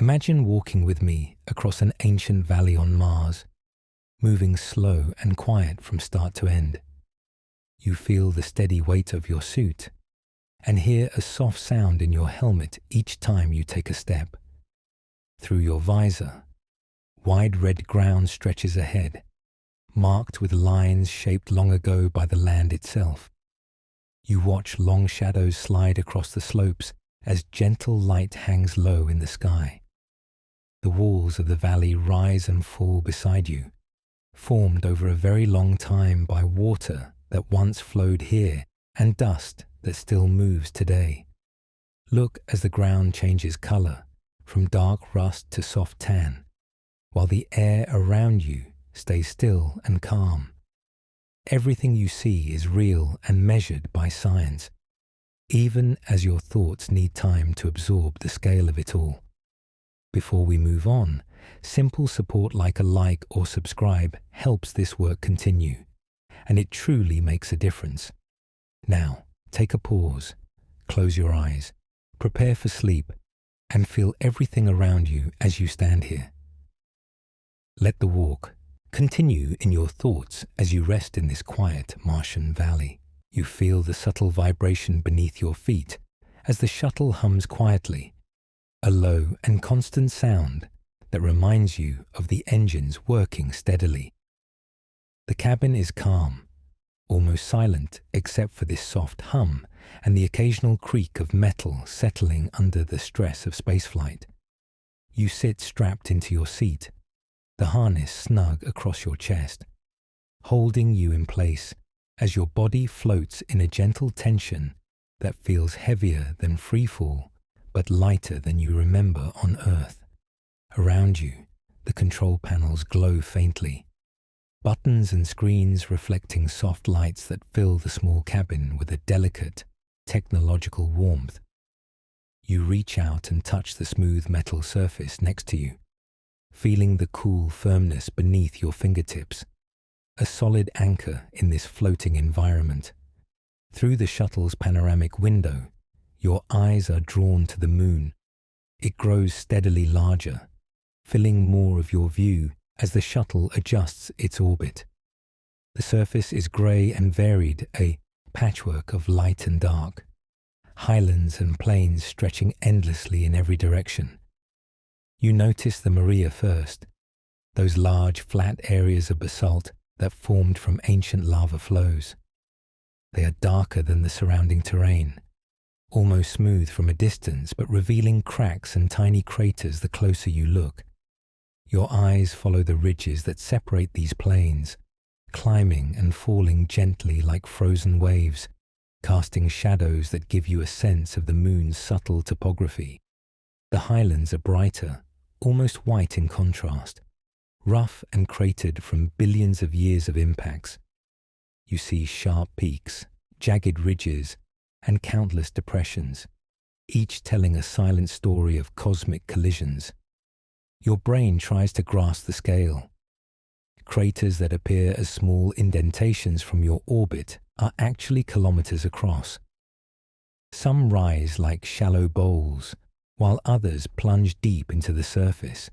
Imagine walking with me across an ancient valley on Mars, moving slow and quiet from start to end. You feel the steady weight of your suit and hear a soft sound in your helmet each time you take a step. Through your visor, wide red ground stretches ahead, marked with lines shaped long ago by the land itself. You watch long shadows slide across the slopes as gentle light hangs low in the sky. The walls of the valley rise and fall beside you, formed over a very long time by water that once flowed here and dust that still moves today. Look as the ground changes color, from dark rust to soft tan, while the air around you stays still and calm. Everything you see is real and measured by science, even as your thoughts need time to absorb the scale of it all. Before we move on, simple support like a like or subscribe helps this work continue, and it truly makes a difference. Now, take a pause, close your eyes, prepare for sleep, and feel everything around you as you stand here. Let the walk continue in your thoughts as you rest in this quiet Martian valley. You feel the subtle vibration beneath your feet as the shuttle hums quietly, a low and constant sound that reminds you of the engines working steadily. The cabin is calm, almost silent except for this soft hum and the occasional creak of metal settling under the stress of spaceflight. You sit strapped into your seat, the harness snug across your chest, holding you in place as your body floats in a gentle tension that feels heavier than freefall but lighter than you remember on Earth. Around you, the control panels glow faintly, buttons and screens reflecting soft lights that fill the small cabin with a delicate, technological warmth. You reach out and touch the smooth metal surface next to you, feeling the cool firmness beneath your fingertips, a solid anchor in this floating environment. Through the shuttle's panoramic window, your eyes are drawn to the moon. It grows steadily larger, filling more of your view as the shuttle adjusts its orbit. The surface is grey and varied, a patchwork of light and dark, highlands and plains stretching endlessly in every direction. You notice the Maria first, those large flat areas of basalt that formed from ancient lava flows. They are darker than the surrounding terrain, almost smooth from a distance but revealing cracks and tiny craters the closer you look. Your eyes follow the ridges that separate these plains, climbing and falling gently like frozen waves, casting shadows that give you a sense of the moon's subtle topography. The highlands are brighter, almost white in contrast, rough and cratered from billions of years of impacts. You see sharp peaks, jagged ridges, and countless depressions, each telling a silent story of cosmic collisions. Your brain tries to grasp the scale. Craters that appear as small indentations from your orbit are actually kilometers across. Some rise like shallow bowls, while others plunge deep into the surface.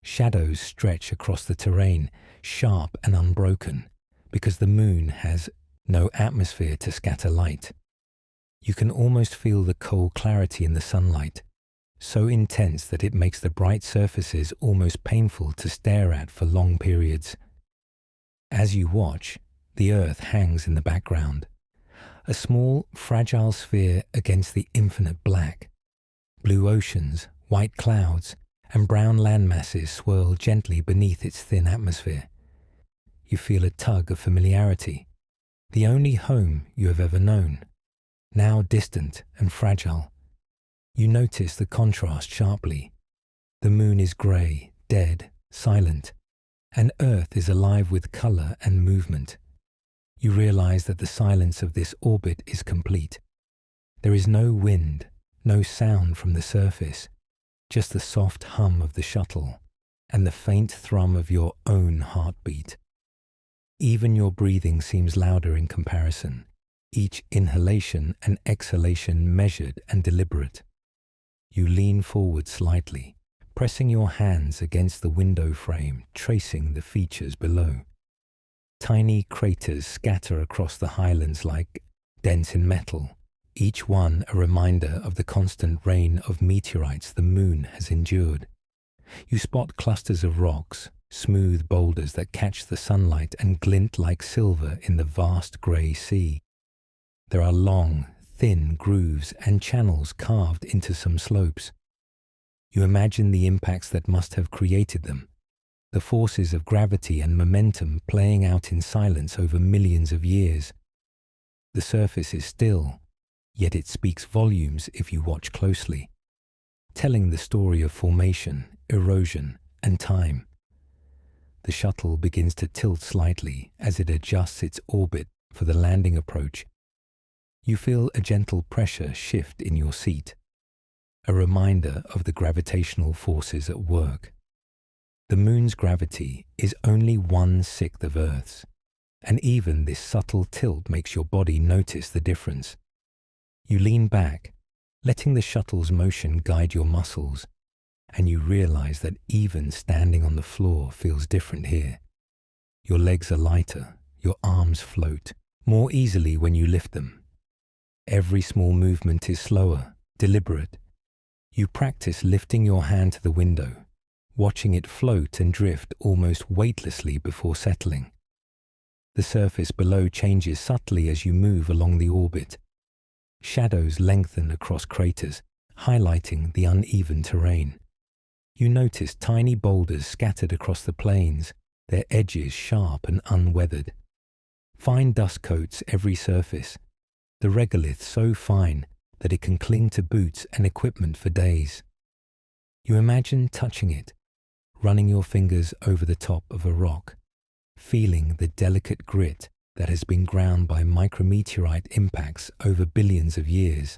Shadows stretch across the terrain, sharp and unbroken, because the moon has no atmosphere to scatter light. You can almost feel the cold clarity in the sunlight, so intense that it makes the bright surfaces almost painful to stare at for long periods. As you watch, the Earth hangs in the background, a small, fragile sphere against the infinite black. Blue oceans, white clouds, and brown landmasses swirl gently beneath its thin atmosphere. You feel a tug of familiarity, the only home you have ever known, now distant and fragile. You notice the contrast sharply. The moon is grey, dead, silent, and Earth is alive with colour and movement. You realize that the silence of this orbit is complete. There is no wind, no sound from the surface, just the soft hum of the shuttle and the faint thrum of your own heartbeat. Even your breathing seems louder in comparison, each inhalation and exhalation measured and deliberate. You lean forward slightly, pressing your hands against the window frame, tracing the features below. Tiny craters scatter across the highlands like dents in metal, each one a reminder of the constant rain of meteorites the moon has endured. You spot clusters of rocks, smooth boulders that catch the sunlight and glint like silver in the vast grey sea. There are long, thin grooves and channels carved into some slopes. You imagine the impacts that must have created them, the forces of gravity and momentum playing out in silence over millions of years. The surface is still, yet it speaks volumes if you watch closely, telling the story of formation, erosion, and time. The shuttle begins to tilt slightly as it adjusts its orbit for the landing approach. You feel a gentle pressure shift in your seat, a reminder of the gravitational forces at work. The moon's gravity is only 1/6 of Earth's, and even this subtle tilt makes your body notice the difference. You lean back, letting the shuttle's motion guide your muscles, and you realize that even standing on the floor feels different here. Your legs are lighter, your arms float more easily when you lift them. Every small movement is slower, deliberate. You practice lifting your hand to the window, watching it float and drift almost weightlessly before settling. The surface below changes subtly as you move along the orbit. Shadows lengthen across craters, highlighting the uneven terrain. You notice tiny boulders scattered across the plains, their edges sharp and unweathered. Fine dust coats every surface, the regolith so fine that it can cling to boots and equipment for days. You imagine touching it, running your fingers over the top of a rock, feeling the delicate grit that has been ground by micrometeorite impacts over billions of years.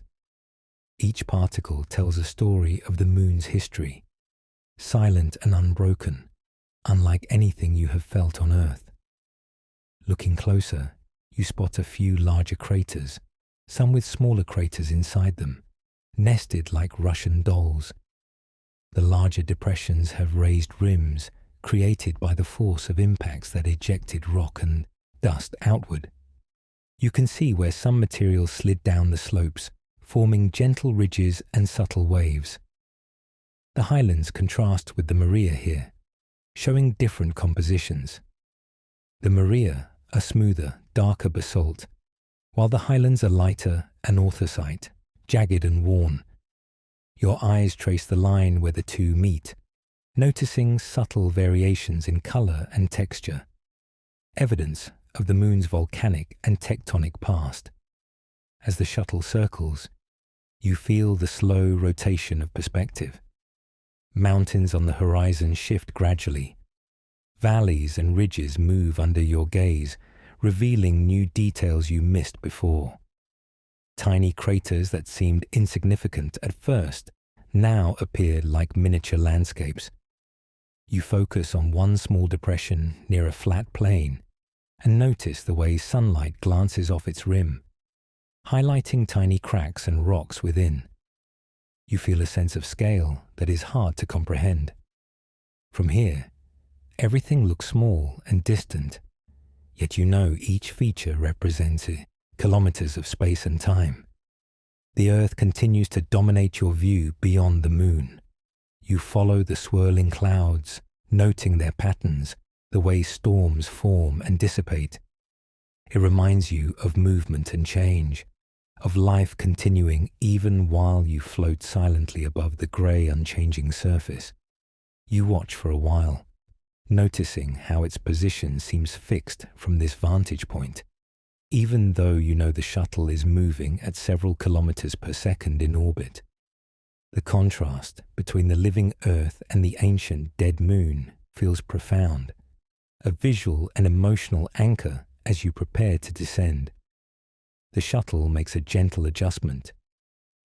Each particle tells a story of the moon's history, silent and unbroken, unlike anything you have felt on Earth. Looking closer, you spot a few larger craters, some with smaller craters inside them, nested like Russian dolls. The larger depressions have raised rims, created by the force of impacts that ejected rock and dust outward. You can see where some material slid down the slopes, forming gentle ridges and subtle waves. The highlands contrast with the Maria here, showing different compositions. The Maria are smoother, darker basalt, while the highlands are lighter and orthosite, jagged and worn. Your eyes trace the line where the two meet, noticing subtle variations in color and texture, evidence of the moon's volcanic and tectonic past. As the shuttle circles, you feel the slow rotation of perspective. Mountains on the horizon shift gradually. Valleys and ridges move under your gaze, revealing new details you missed before. Tiny craters that seemed insignificant at first now appear like miniature landscapes. You focus on one small depression near a flat plain and notice the way sunlight glances off its rim, highlighting tiny cracks and rocks within. You feel a sense of scale that is hard to comprehend. From here, everything looks small and distant, yet you know each feature represents kilometers of space and time. The Earth continues to dominate your view beyond the moon. You follow the swirling clouds, noting their patterns, the way storms form and dissipate. It reminds you of movement and change, of life continuing even while you float silently above the grey, unchanging surface. You watch for a while, noticing how its position seems fixed from this vantage point, even though you know the shuttle is moving at several kilometers per second in orbit. The contrast between the living Earth and the ancient dead moon feels profound, a visual and emotional anchor as you prepare to descend. The shuttle makes a gentle adjustment,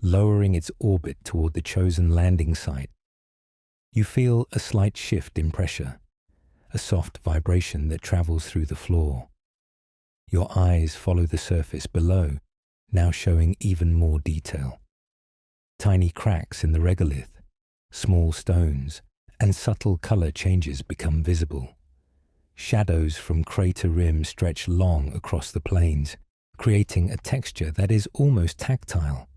lowering its orbit toward the chosen landing site. You feel a slight shift in pressure, a soft vibration that travels through the floor. Your eyes follow the surface below, now showing even more detail. Tiny cracks in the regolith, small stones, and subtle color changes become visible. Shadows from crater rims stretch long across the plains, creating a texture that is almost tactile.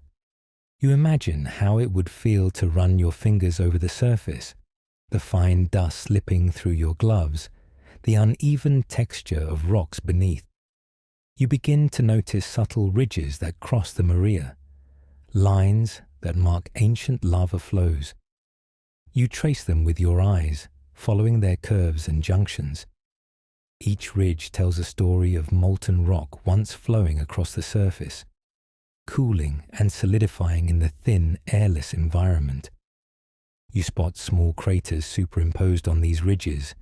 You imagine how it would feel to run your fingers over the surface, the fine dust slipping through your gloves, the uneven texture of rocks beneath. You begin to notice subtle ridges that cross the maria, lines that mark ancient lava flows. You trace them with your eyes, following their curves and junctions. Each ridge tells a story of molten rock once flowing across the surface, cooling and solidifying in the thin, airless environment. You spot small craters superimposed on these ridges,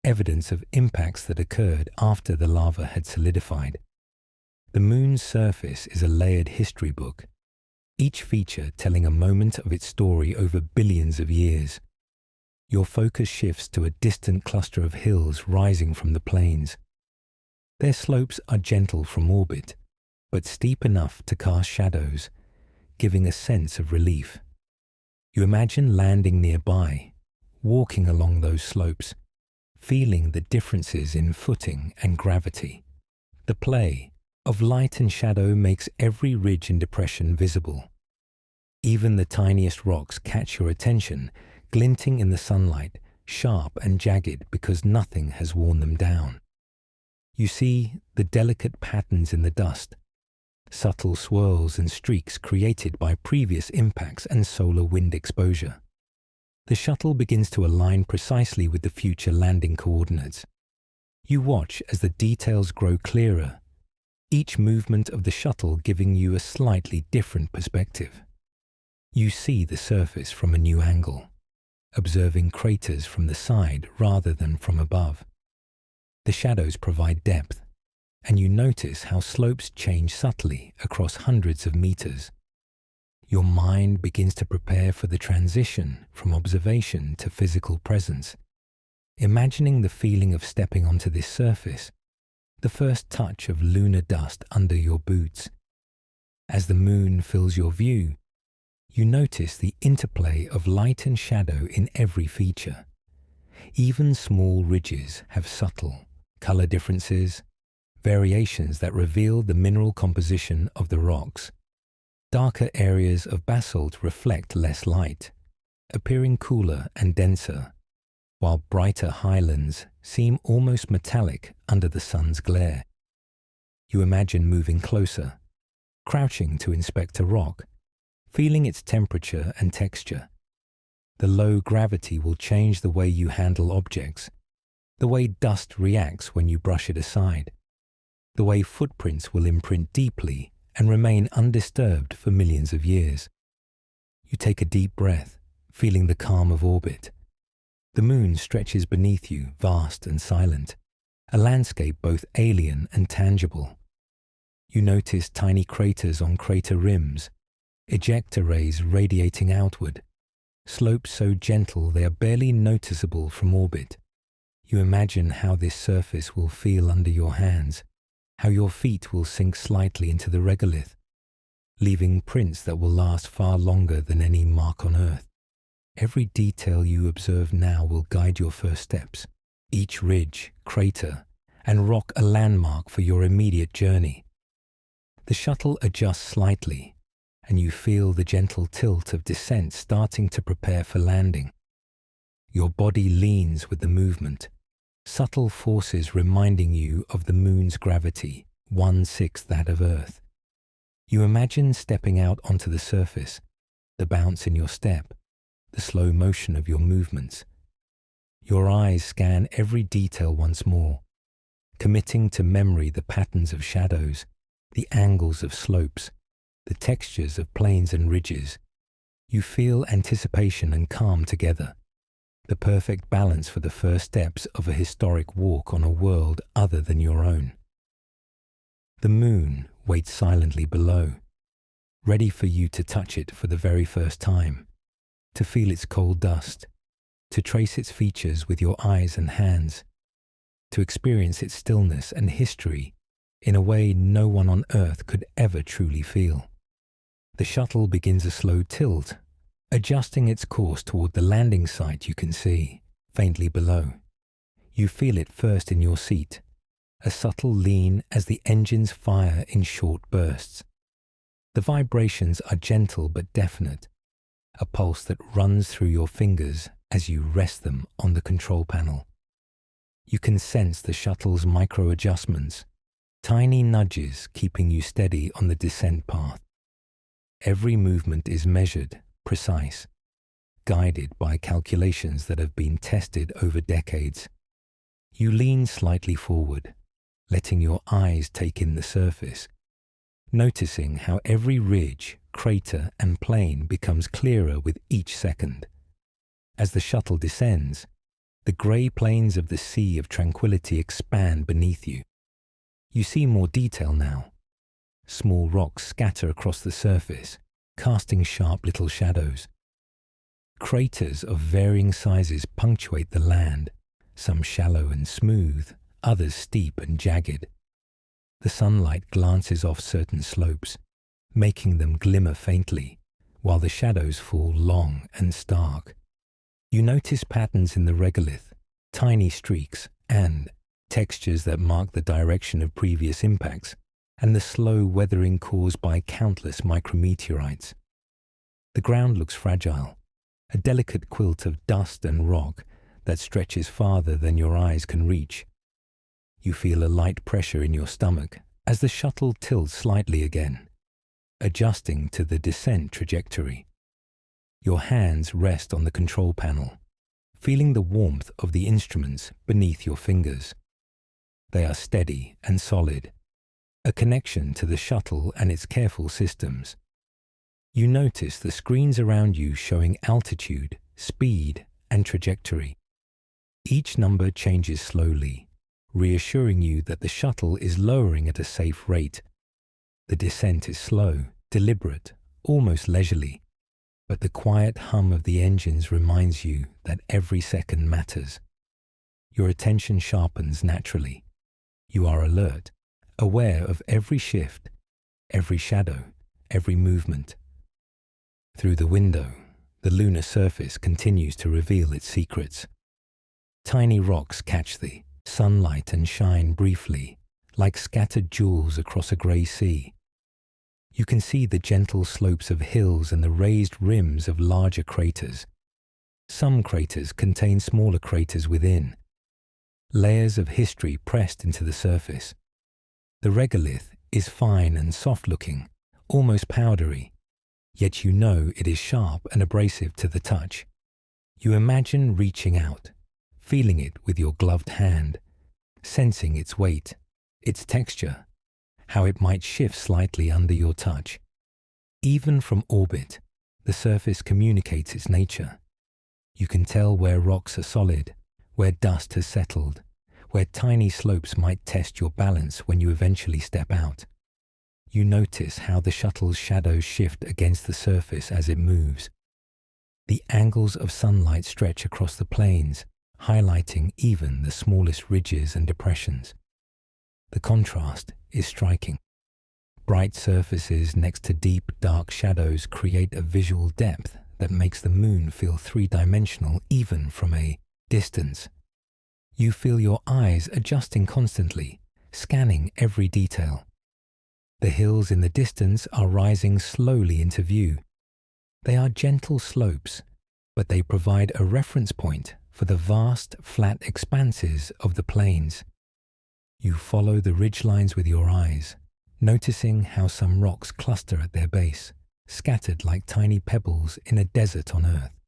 evidence of impacts that occurred after the lava had solidified. The moon's surface is a layered history book, each feature telling a moment of its story over billions of years. Your focus shifts to a distant cluster of hills rising from the plains. Their slopes are gentle from orbit, but steep enough to cast shadows, giving a sense of relief. You imagine landing nearby, walking along those slopes, feeling the differences in footing and gravity. The play of light and shadow makes every ridge and depression visible. Even the tiniest rocks catch your attention, glinting in the sunlight, sharp and jagged because nothing has worn them down. You see the delicate patterns in the dust, subtle swirls and streaks created by previous impacts and solar wind exposure. The shuttle begins to align precisely with the future landing coordinates. You watch as the details grow clearer, each movement of the shuttle giving you a slightly different perspective. You see the surface from a new angle, observing craters from the side rather than from above. The shadows provide depth, and you notice how slopes change subtly across hundreds of meters. Your mind begins to prepare for the transition from observation to physical presence, imagining the feeling of stepping onto this surface, the first touch of lunar dust under your boots. As the moon fills your view, you notice the interplay of light and shadow in every feature. Even small ridges have subtle color differences, variations that reveal the mineral composition of the rocks. Darker areas of basalt reflect less light, appearing cooler and denser, while brighter highlands seem almost metallic under the sun's glare. You imagine moving closer, crouching to inspect a rock, feeling its temperature and texture. The low gravity will change the way you handle objects, the way dust reacts when you brush it aside, the way footprints will imprint deeply and remain undisturbed for millions of years. You take a deep breath, feeling the calm of orbit. The moon stretches beneath you, vast and silent, a landscape both alien and tangible. You notice tiny craters on crater rims, ejecta rays radiating outward, slopes so gentle they are barely noticeable from orbit. You imagine how this surface will feel under your hands, how your feet will sink slightly into the regolith, leaving prints that will last far longer than any mark on Earth. Every detail you observe now will guide your first steps, each ridge, crater, and rock a landmark for your immediate journey. The shuttle adjusts slightly, and you feel the gentle tilt of descent starting to prepare for landing. Your body leans with the movement, subtle forces reminding you of the moon's gravity, 1/6 that of Earth. You imagine stepping out onto the surface, the bounce in your step, the slow motion of your movements. Your eyes scan every detail once more, committing to memory the patterns of shadows, the angles of slopes, the textures of plains and ridges. You feel anticipation and calm together, the perfect balance for the first steps of a historic walk on a world other than your own. The moon waits silently below, ready for you to touch it for the very first time, to feel its cold dust, to trace its features with your eyes and hands, to experience its stillness and history in a way no one on Earth could ever truly feel. The shuttle begins a slow tilt, adjusting its course toward the landing site you can see, faintly below. You feel it first in your seat, a subtle lean as the engines fire in short bursts. The vibrations are gentle but definite, a pulse that runs through your fingers as you rest them on the control panel. You can sense the shuttle's micro-adjustments, tiny nudges keeping you steady on the descent path. Every movement is measured, precise, guided by calculations that have been tested over decades. You lean slightly forward, letting your eyes take in the surface, noticing how every ridge, crater, and plain becomes clearer with each second. As the shuttle descends, the grey plains of the Sea of Tranquility expand beneath you. You see more detail now. Small rocks scatter across the surface, casting sharp little shadows. Craters of varying sizes punctuate the land, some shallow and smooth, others steep and jagged. The sunlight glances off certain slopes, making them glimmer faintly, while the shadows fall long and stark. You notice patterns in the regolith, tiny streaks, and textures that mark the direction of previous impacts, and the slow weathering caused by countless micrometeorites. The ground looks fragile, a delicate quilt of dust and rock that stretches farther than your eyes can reach. You feel a light pressure in your stomach as the shuttle tilts slightly again, adjusting to the descent trajectory. Your hands rest on the control panel, feeling the warmth of the instruments beneath your fingers. They are steady and solid, a connection to the shuttle and its careful systems. You notice the screens around you showing altitude, speed, and trajectory. Each number changes slowly, reassuring you that the shuttle is lowering at a safe rate. The descent is slow, deliberate, almost leisurely, but the quiet hum of the engines reminds you that every second matters. Your attention sharpens naturally. You are alert, aware of every shift, every shadow, every movement. Through the window, the lunar surface continues to reveal its secrets. Tiny rocks catch the sunlight and shine briefly, like scattered jewels across a grey sea. You can see the gentle slopes of hills and the raised rims of larger craters. Some craters contain smaller craters within, layers of history pressed into the surface. The regolith is fine and soft-looking, almost powdery, yet you know it is sharp and abrasive to the touch. You imagine reaching out, feeling it with your gloved hand, sensing its weight, its texture, how it might shift slightly under your touch. Even from orbit, the surface communicates its nature. You can tell where rocks are solid, where dust has settled, where tiny slopes might test your balance when you eventually step out. You notice how the shuttle's shadows shift against the surface as it moves. The angles of sunlight stretch across the plains, highlighting even the smallest ridges and depressions. The contrast is striking. Bright surfaces next to deep, dark shadows create a visual depth that makes the moon feel three-dimensional even from a distance. You feel your eyes adjusting constantly, scanning every detail. The hills in the distance are rising slowly into view. They are gentle slopes, but they provide a reference point for the vast, flat expanses of the plains. You follow the ridgelines with your eyes, noticing how some rocks cluster at their base, scattered like tiny pebbles in a desert on Earth.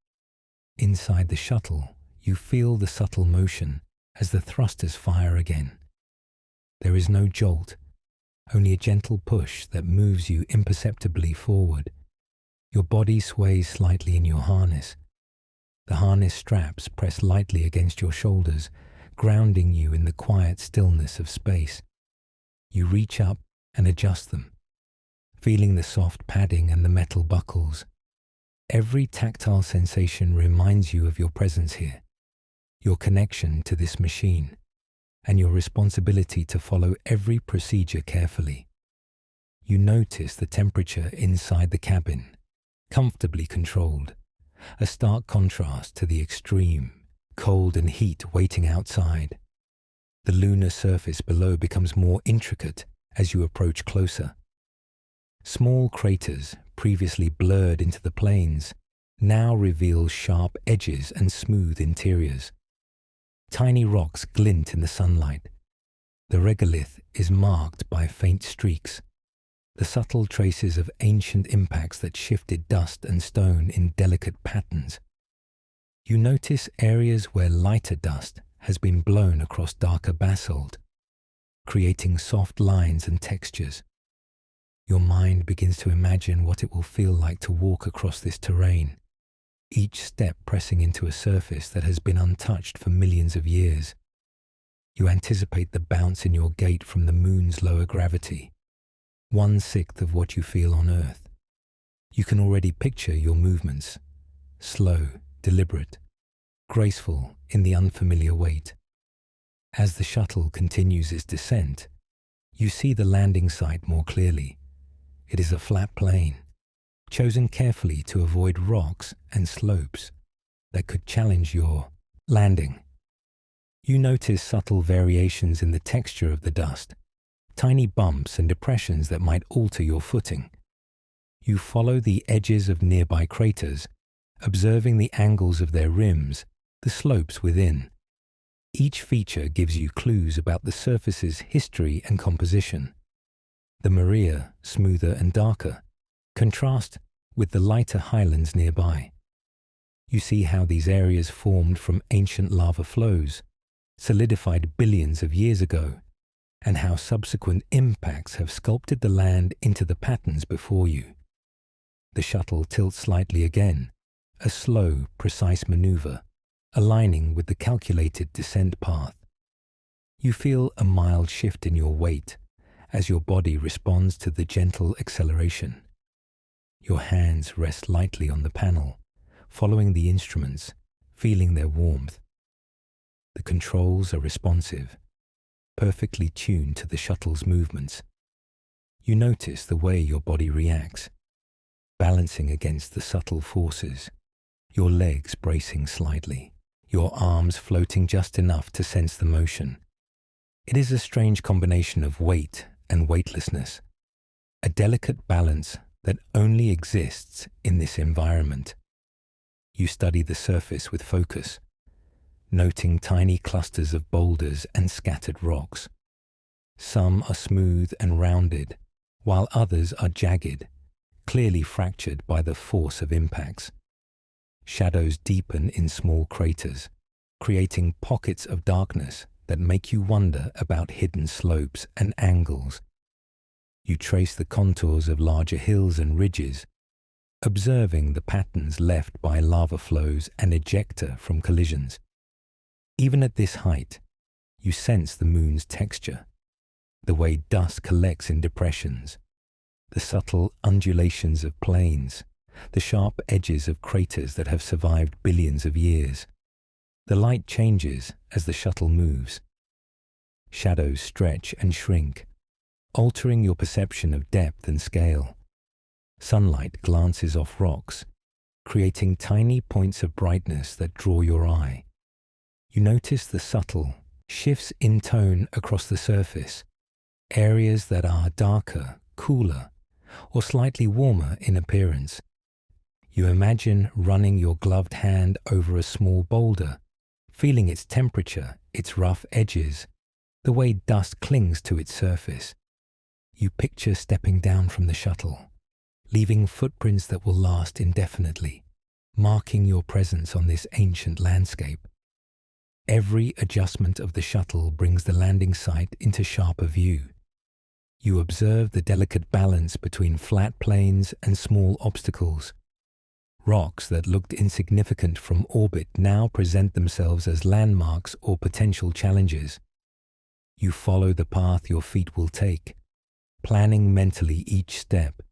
Inside the shuttle, you feel the subtle motion as the thrusters fire again. There is no jolt, only a gentle push that moves you imperceptibly forward. Your body sways slightly in your harness. The harness straps press lightly against your shoulders, grounding you in the quiet stillness of space. You reach up and adjust them, feeling the soft padding and the metal buckles. Every tactile sensation reminds you of your presence here, your connection to this machine, and your responsibility to follow every procedure carefully. You notice the temperature inside the cabin, comfortably controlled, a stark contrast to the extreme cold and heat waiting outside. The lunar surface below becomes more intricate as you approach closer. Small craters, previously blurred into the plains, now reveal sharp edges and smooth interiors. Tiny rocks glint in the sunlight. The regolith is marked by faint streaks, the subtle traces of ancient impacts that shifted dust and stone in delicate patterns. You notice areas where lighter dust has been blown across darker basalt, creating soft lines and textures. Your mind begins to imagine what it will feel like to walk across this terrain, each step pressing into a surface that has been untouched for millions of years. You anticipate the bounce in your gait from the moon's lower gravity, 1/6 of what you feel on Earth. You can already picture your movements, slow, deliberate, graceful in the unfamiliar weight. As the shuttle continues its descent, you see the landing site more clearly. It is a flat plane, chosen carefully to avoid rocks and slopes that could challenge your landing. You notice subtle variations in the texture of the dust, tiny bumps and depressions that might alter your footing. You follow the edges of nearby craters, observing the angles of their rims, the slopes within. Each feature gives you clues about the surface's history and composition. The Maria, smoother and darker, contrast with the lighter highlands nearby. You see how these areas formed from ancient lava flows, solidified billions of years ago, and how subsequent impacts have sculpted the land into the patterns before you. The shuttle tilts slightly again, a slow, precise maneuver, aligning with the calculated descent path. You feel a mild shift in your weight as your body responds to the gentle acceleration. Your hands rest lightly on the panel, following the instruments, feeling their warmth. The controls are responsive, perfectly tuned to the shuttle's movements. You notice the way your body reacts, balancing against the subtle forces, your legs bracing slightly, your arms floating just enough to sense the motion. It is a strange combination of weight and weightlessness, a delicate balance that only exists in this environment. You study the surface with focus, noting tiny clusters of boulders and scattered rocks. Some are smooth and rounded, while others are jagged, clearly fractured by the force of impacts. Shadows deepen in small craters, creating pockets of darkness that make you wonder about hidden slopes and angles. You trace the contours of larger hills and ridges, observing the patterns left by lava flows and ejecta from collisions. Even at this height, you sense the moon's texture, the way dust collects in depressions, the subtle undulations of plains, the sharp edges of craters that have survived billions of years. The light changes as the shuttle moves. Shadows stretch and shrink, altering your perception of depth and scale. Sunlight glances off rocks, creating tiny points of brightness that draw your eye. You notice the subtle shifts in tone across the surface, areas that are darker, cooler, or slightly warmer in appearance. You imagine running your gloved hand over a small boulder, feeling its temperature, its rough edges, the way dust clings to its surface. You picture stepping down from the shuttle, leaving footprints that will last indefinitely, marking your presence on this ancient landscape. Every adjustment of the shuttle brings the landing site into sharper view. You observe the delicate balance between flat plains and small obstacles. Rocks that looked insignificant from orbit now present themselves as landmarks or potential challenges. You follow the path your feet will take, planning mentally each step,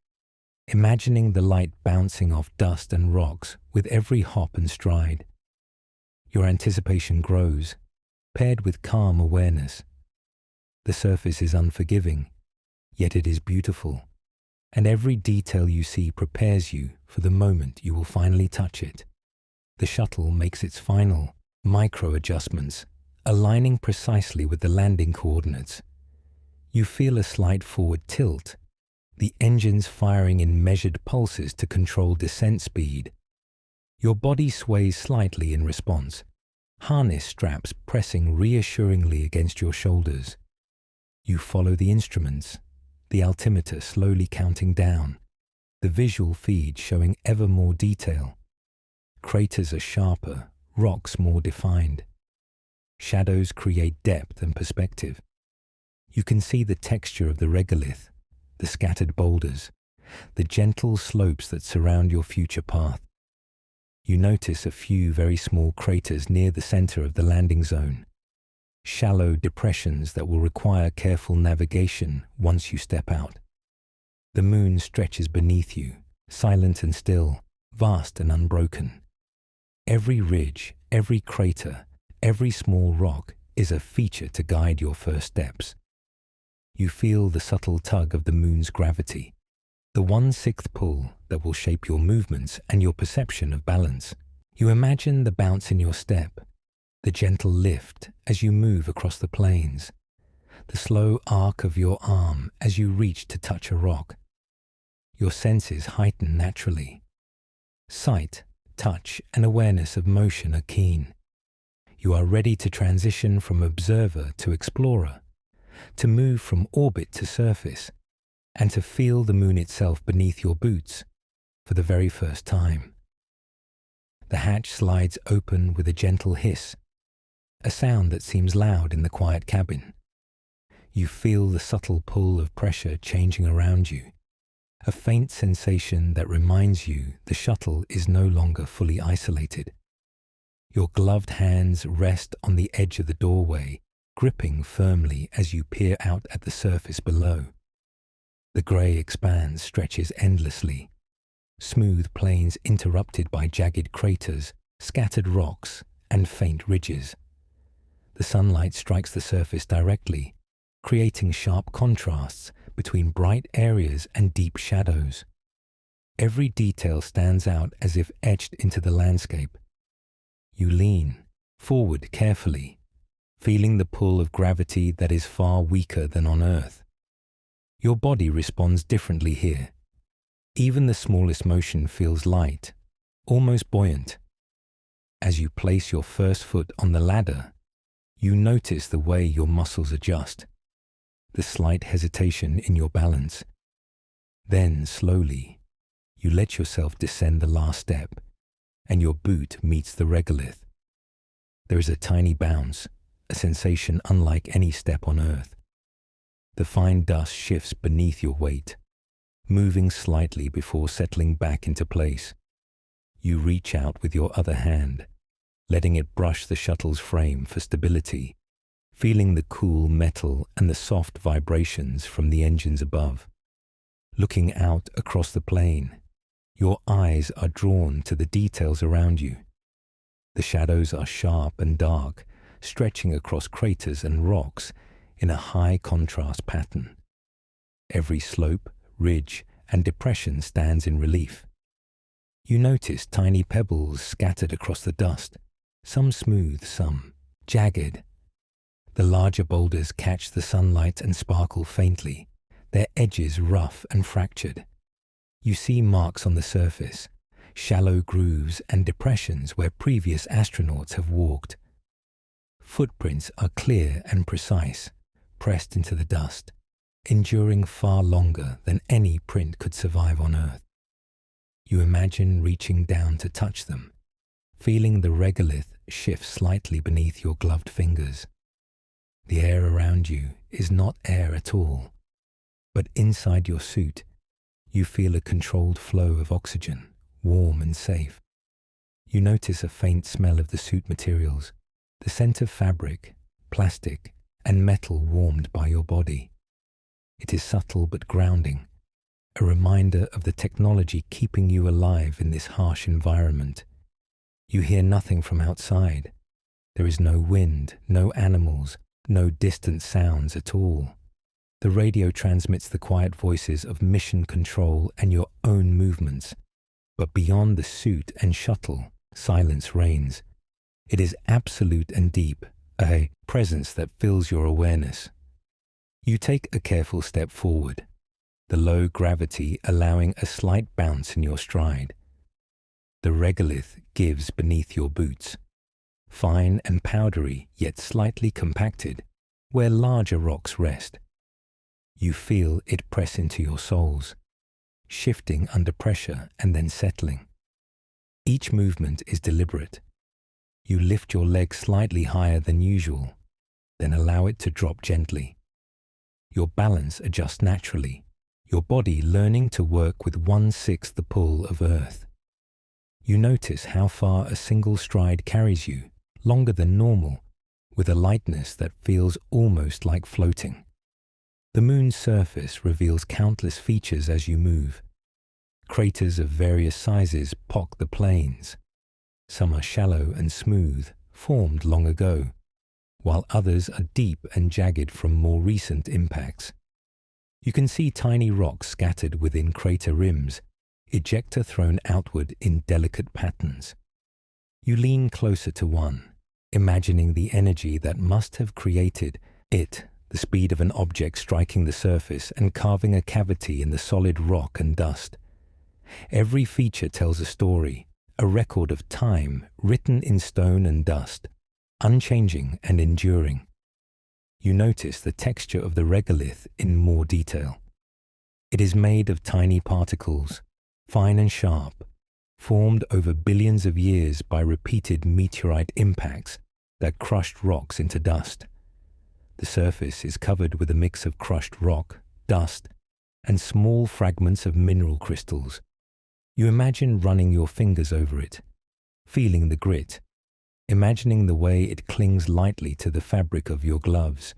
imagining the light bouncing off dust and rocks with every hop and stride. Your anticipation grows, paired with calm awareness. The surface is unforgiving, yet it is beautiful, and every detail you see prepares you for the moment you will finally touch it. The shuttle makes its final, micro-adjustments, aligning precisely with the landing coordinates. You feel a slight forward tilt, the engines firing in measured pulses to control descent speed. Your body sways slightly in response, harness straps pressing reassuringly against your shoulders. You follow the instruments, the altimeter slowly counting down, the visual feed showing ever more detail. Craters are sharper, rocks more defined. Shadows create depth and perspective. You can see the texture of the regolith, the scattered boulders, the gentle slopes that surround your future path. You notice a few very small craters near the center of the landing zone, shallow depressions that will require careful navigation once you step out. The moon stretches beneath you, silent and still, vast and unbroken. Every ridge, every crater, every small rock is a feature to guide your first steps. You feel the subtle tug of the moon's gravity, the 1/6 pull that will shape your movements and your perception of balance. You imagine the bounce in your step, the gentle lift as you move across the plains, the slow arc of your arm as you reach to touch a rock. Your senses heighten naturally. Sight, touch, and awareness of motion are keen. You are ready to transition from observer to explorer, to move from orbit to surface, and to feel the moon itself beneath your boots for the very first time. The hatch slides open with a gentle hiss, a sound that seems loud in the quiet cabin. You feel the subtle pull of pressure changing around you, a faint sensation that reminds you the shuttle is no longer fully isolated. Your gloved hands rest on the edge of the doorway, gripping firmly as you peer out at the surface below. The grey expanse stretches endlessly, smooth plains interrupted by jagged craters, scattered rocks, and faint ridges. The sunlight strikes the surface directly, creating sharp contrasts between bright areas and deep shadows. Every detail stands out as if etched into the landscape. You lean forward carefully, feeling the pull of gravity that is far weaker than on Earth. Your body responds differently here. Even the smallest motion feels light, almost buoyant. As you place your first foot on the ladder, you notice the way your muscles adjust, the slight hesitation in your balance. Then, slowly, you let yourself descend the last step, and your boot meets the regolith. There is a tiny bounce, a sensation unlike any step on Earth. The fine dust shifts beneath your weight, moving slightly before settling back into place. You reach out with your other hand, letting it brush the shuttle's frame for stability, feeling the cool metal and the soft vibrations from the engines above. Looking out across the plain, your eyes are drawn to the details around you. The shadows are sharp and dark, stretching across craters and rocks in a high contrast pattern. Every slope, ridge, and depression stands in relief. You notice tiny pebbles scattered across the dust, some smooth, some jagged. The larger boulders catch the sunlight and sparkle faintly, their edges rough and fractured. You see marks on the surface, shallow grooves and depressions where previous astronauts have walked. Footprints are clear and precise, pressed into the dust, enduring far longer than any print could survive on Earth. You imagine reaching down to touch them, feeling the regolith shift slightly beneath your gloved fingers. The air around you is not air at all, but inside your suit, you feel a controlled flow of oxygen, warm and safe. You notice a faint smell of the suit materials, the scent of fabric, plastic, and metal warmed by your body. It is subtle but grounding, a reminder of the technology keeping you alive in this harsh environment. You hear nothing from outside. There is no wind, no animals, no distant sounds at all. The radio transmits the quiet voices of mission control and your own movements. But beyond the suit and shuttle, Silence reigns. It is absolute and deep, a presence that fills your awareness. You take a careful step forward, the low gravity allowing a slight bounce in your stride. The regolith gives beneath your boots, fine and powdery yet slightly compacted, where larger rocks rest. You feel it press into your soles, shifting under pressure and then settling. Each movement is deliberate. You lift your leg slightly higher than usual, then allow it to drop gently. Your balance adjusts naturally, your body learning to work with 1/6 the pull of Earth. You notice how far a single stride carries you, longer than normal, with a lightness that feels almost like floating. The moon's surface reveals countless features as you move. Craters of various sizes pock the plains. Some are shallow and smooth, formed long ago, while others are deep and jagged from more recent impacts. You can see tiny rocks scattered within crater rims, ejecta thrown outward in delicate patterns. You lean closer to one, imagining the energy that must have created it, the speed of an object striking the surface and carving a cavity in the solid rock and dust. Every feature tells a story, a record of time written in stone and dust, unchanging and enduring. You notice the texture of the regolith in more detail. It is made of tiny particles, fine and sharp, formed over billions of years by repeated meteorite impacts that crushed rocks into dust. The surface is covered with a mix of crushed rock, dust, and small fragments of mineral crystals. You imagine running your fingers over it, feeling the grit, imagining the way it clings lightly to the fabric of your gloves.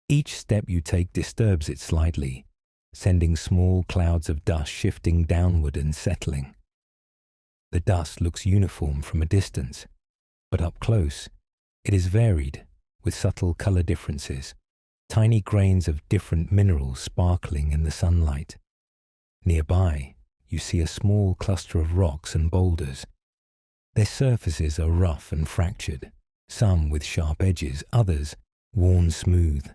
Each step you take disturbs it slightly, sending small clouds of dust shifting downward and settling. The dust looks uniform from a distance, but up close, it is varied with subtle color differences, tiny grains of different minerals sparkling in the sunlight. Nearby, you see a small cluster of rocks and boulders. Their surfaces are rough and fractured, some with sharp edges, others worn smooth.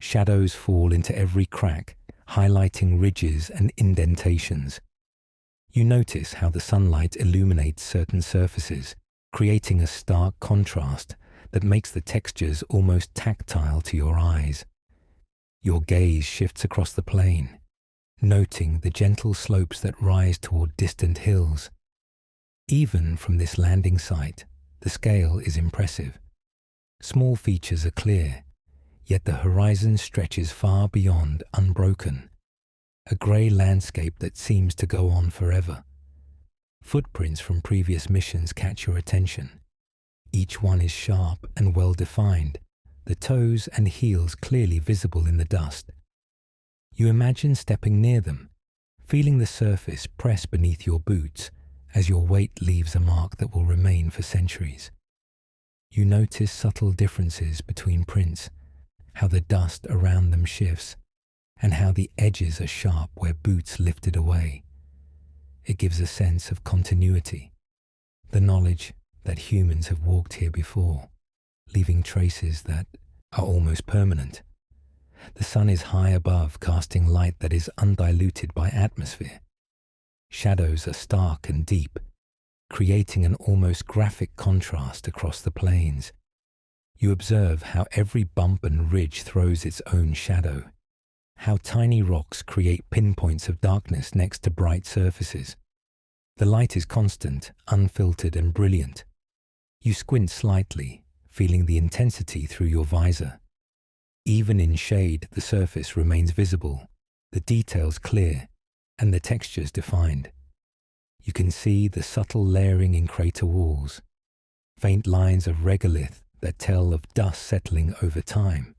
Shadows fall into every crack, highlighting ridges and indentations. You notice how the sunlight illuminates certain surfaces, creating a stark contrast that makes the textures almost tactile to your eyes. Your gaze shifts across the plain, noting the gentle slopes that rise toward distant hills. Even from this landing site, the scale is impressive. Small features are clear, yet the horizon stretches far beyond, unbroken, a grey landscape that seems to go on forever. Footprints from previous missions catch your attention. Each one is sharp and well-defined, the toes and heels clearly visible in the dust. You imagine stepping near them, feeling the surface press beneath your boots as your weight leaves a mark that will remain for centuries. You notice subtle differences between prints, how the dust around them shifts, and how the edges are sharp where boots lifted away. It gives a sense of continuity, the knowledge that humans have walked here before, leaving traces that are almost permanent. The sun is high above, casting light that is undiluted by atmosphere. Shadows are stark and deep, creating an almost graphic contrast across the plains. You observe how every bump and ridge throws its own shadow, how tiny rocks create pinpoints of darkness next to bright surfaces. The light is constant, unfiltered and brilliant. You squint slightly, feeling the intensity through your visor. Even in shade, the surface remains visible, the details clear, and the textures defined. You can see the subtle layering in crater walls, faint lines of regolith that tell of dust settling over time,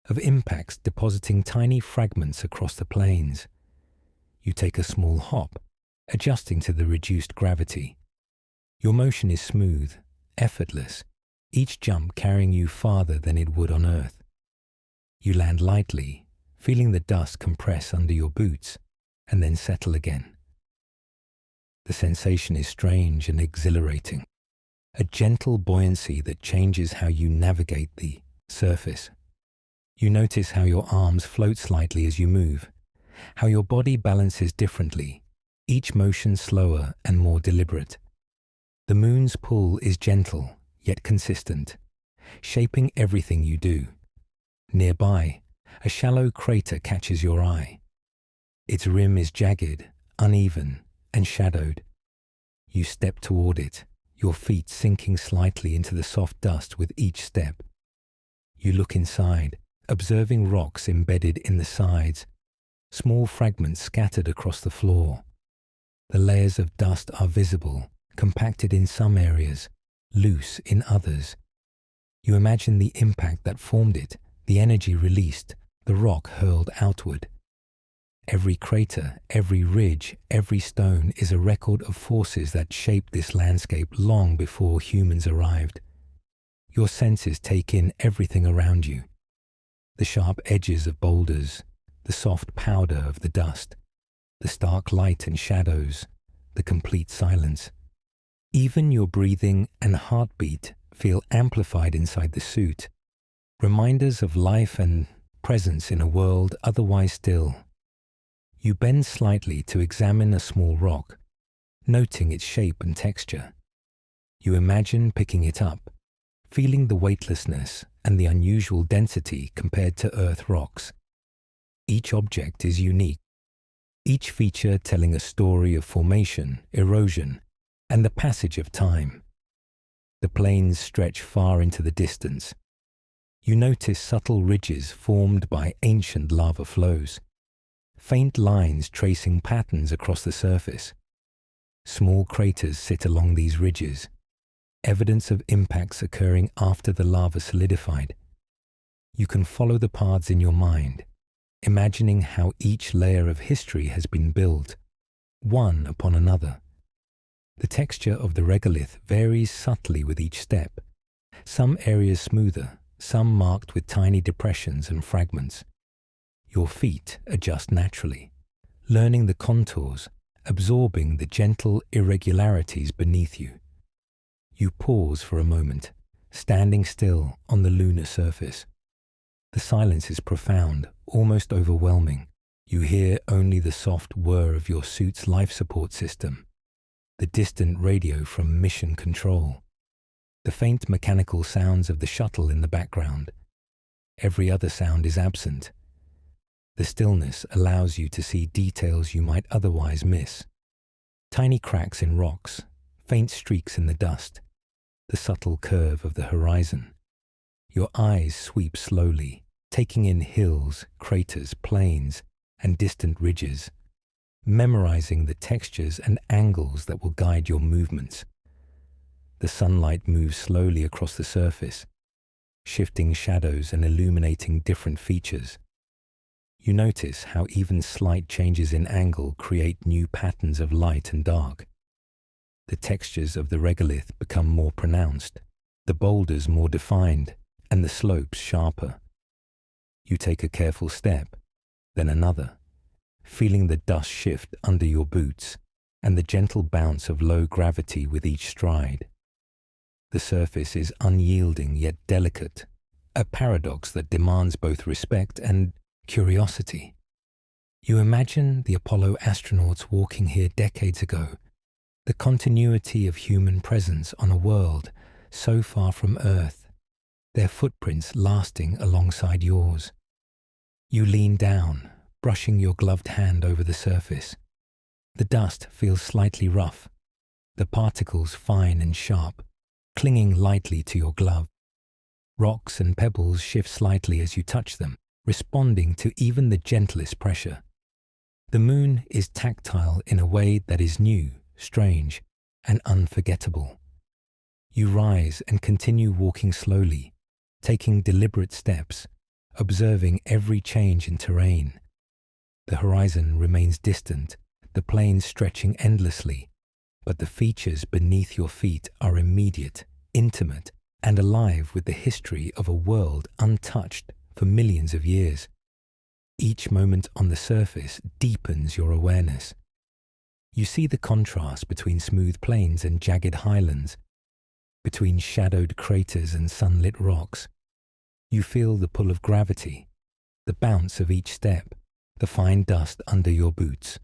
of impacts depositing tiny fragments across the plains. You take a small hop, adjusting to the reduced gravity. Your motion is smooth, effortless, each jump carrying you farther than it would on Earth. You land lightly, feeling the dust compress under your boots, and then settle again. The sensation is strange and exhilarating, a gentle buoyancy that changes how you navigate the surface. You notice how your arms float slightly as you move, how your body balances differently, each motion slower and more deliberate. The moon's pull is gentle, yet consistent, shaping everything you do. Nearby, a shallow crater catches your eye. Its rim is jagged, uneven, and shadowed. You step toward it, your feet sinking slightly into the soft dust with each step. You look inside, observing rocks embedded in the sides, small fragments scattered across the floor. The layers of dust are visible, compacted in some areas, loose in others. You imagine the impact that formed it, the energy released, the rock hurled outward. Every crater, every ridge, every stone is a record of forces that shaped this landscape long before humans arrived. Your senses take in everything around you. The sharp edges of boulders, the soft powder of the dust, the stark light and shadows, the complete silence. Even your breathing and heartbeat feel amplified inside the suit, reminders of life and presence in a world otherwise still. You bend slightly to examine a small rock, noting its shape and texture. You imagine picking it up, feeling the weightlessness and the unusual density compared to Earth rocks. Each object is unique, each feature telling a story of formation, erosion, and the passage of time. The plains stretch far into the distance. You notice subtle ridges formed by ancient lava flows, faint lines tracing patterns across the surface. Small craters sit along these ridges, evidence of impacts occurring after the lava solidified. You can follow the paths in your mind, imagining how each layer of history has been built, one upon another. The texture of the regolith varies subtly with each step, some areas smoother, some marked with tiny depressions and fragments. Your feet adjust naturally, learning the contours, absorbing the gentle irregularities beneath you. You pause for a moment, standing still on the lunar surface. The silence is profound, almost overwhelming. You hear only the soft whir of your suit's life support system, the distant radio from mission control, the faint mechanical sounds of the shuttle in the background. Every other sound is absent. The stillness allows you to see details you might otherwise miss. Tiny cracks in rocks, faint streaks in the dust, the subtle curve of the horizon. Your eyes sweep slowly, taking in hills, craters, plains, and distant ridges, memorizing the textures and angles that will guide your movements. The sunlight moves slowly across the surface, shifting shadows and illuminating different features. You notice how even slight changes in angle create new patterns of light and dark. The textures of the regolith become more pronounced, the boulders more defined, and the slopes sharper. You take a careful step, then another, feeling the dust shift under your boots and the gentle bounce of low gravity with each stride. The surface is unyielding yet delicate, a paradox that demands both respect and curiosity. You imagine the Apollo astronauts walking here decades ago, the continuity of human presence on a world so far from Earth, their footprints lasting alongside yours. You lean down, brushing your gloved hand over the surface. The dust feels slightly rough, the particles fine and sharp, clinging lightly to your glove. Rocks and pebbles shift slightly as you touch them, responding to even the gentlest pressure. The moon is tactile in a way that is new, strange, and unforgettable. You rise and continue walking slowly, taking deliberate steps, observing every change in terrain. The horizon remains distant, the plains stretching endlessly, but the features beneath your feet are immediate, intimate, and alive with the history of a world untouched for millions of years. Each moment on the surface deepens your awareness. You see the contrast between smooth plains and jagged highlands, between shadowed craters and sunlit rocks. You feel the pull of gravity, the bounce of each step, the fine dust under your boots.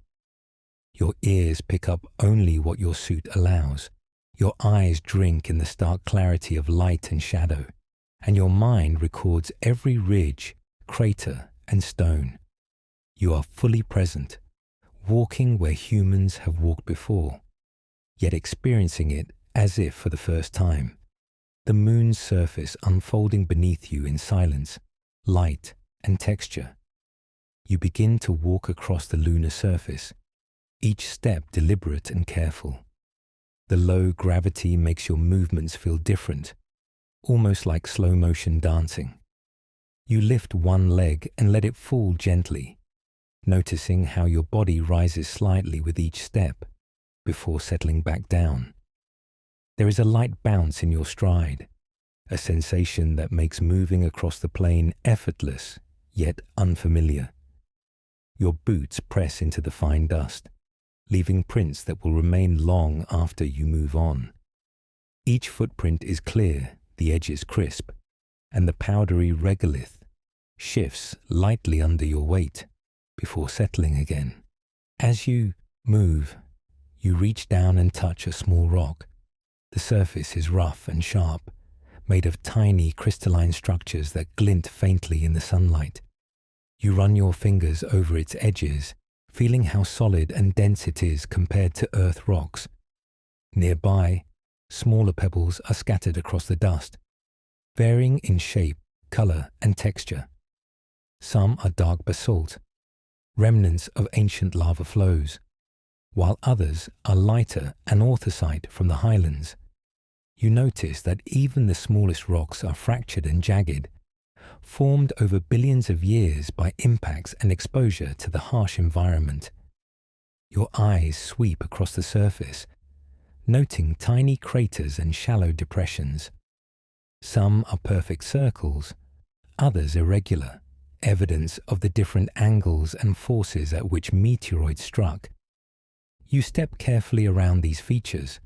Your ears pick up only what your suit allows. Your eyes drink in the stark clarity of light and shadow, and your mind records every ridge, crater, and stone. You are fully present, walking where humans have walked before, yet experiencing it as if for the first time. The moon's surface unfolding beneath you in silence, light, and texture. You begin to walk across the lunar surface, each step deliberate and careful. The low gravity makes your movements feel different, almost like slow-motion dancing. You lift one leg and let it fall gently, noticing how your body rises slightly with each step before settling back down. There is a light bounce in your stride, a sensation that makes moving across the plain effortless yet unfamiliar. Your boots press into the fine dust, leaving prints that will remain long after you move on. Each footprint is clear, the edges crisp, and the powdery regolith shifts lightly under your weight before settling again. As you move, you reach down and touch a small rock. The surface is rough and sharp, made of tiny crystalline structures that glint faintly in the sunlight. You run your fingers over its edges, feeling how solid and dense it is compared to earth rocks. Nearby, smaller pebbles are scattered across the dust, varying in shape, color, and texture. Some are dark basalt, remnants of ancient lava flows, while others are lighter anorthosite from the highlands. You notice that even the smallest rocks are fractured and jagged, formed over billions of years by impacts and exposure to the harsh environment. Your eyes sweep across the surface, noting tiny craters and shallow depressions. Some are perfect circles, others irregular, evidence of the different angles and forces at which meteoroids struck. You step carefully around these features,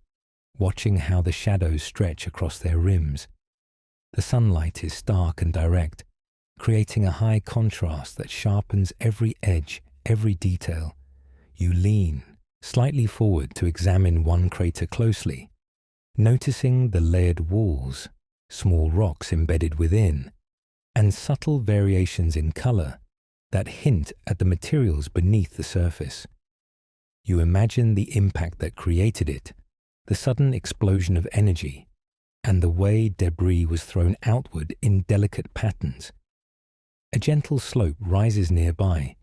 watching how the shadows stretch across their rims. The sunlight is stark and direct, creating a high contrast that sharpens every edge, every detail. You lean slightly forward to examine one crater closely, noticing the layered walls, small rocks embedded within, and subtle variations in color that hint at the materials beneath the surface. You imagine the impact that created it, the sudden explosion of energy, and the way debris was thrown outward in delicate patterns. A gentle slope rises nearby,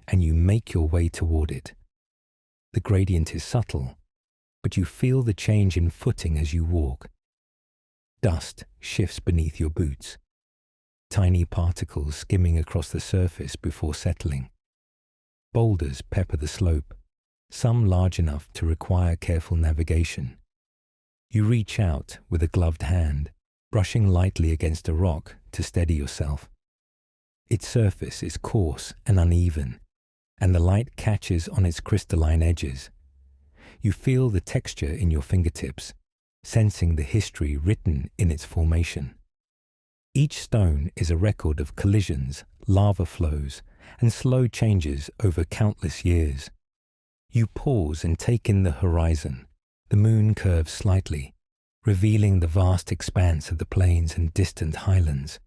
and you make your way toward it. The gradient is subtle, but you feel the change in footing as you walk. Dust shifts beneath your boots, tiny particles skimming across the surface before settling. Boulders pepper the slope, some large enough to require careful navigation. You reach out with a gloved hand, brushing lightly against a rock to steady yourself. Its surface is coarse and uneven, and the light catches on its crystalline edges. You feel the texture in your fingertips, sensing the history written in its formation. Each stone is a record of collisions, lava flows, and slow changes over countless years. You pause and take in the horizon. The moon curves slightly, revealing the vast expanse of the plains and distant highlands.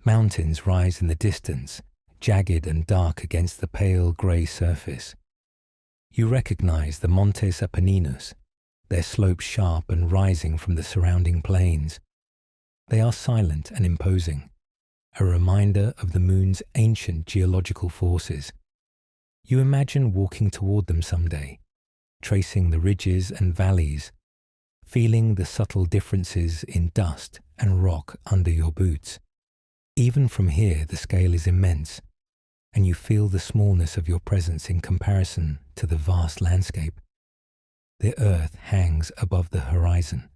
Mountains rise in the distance, jagged and dark against the pale grey surface. You recognize the Montes Appenninos, their slopes sharp and rising from the surrounding plains. They are silent and imposing, a reminder of the moon's ancient geological forces. You imagine walking toward them someday, tracing the ridges and valleys, feeling the subtle differences in dust and rock under your boots. Even from here, the scale is immense, and you feel the smallness of your presence in comparison to the vast landscape. The earth hangs above the horizon,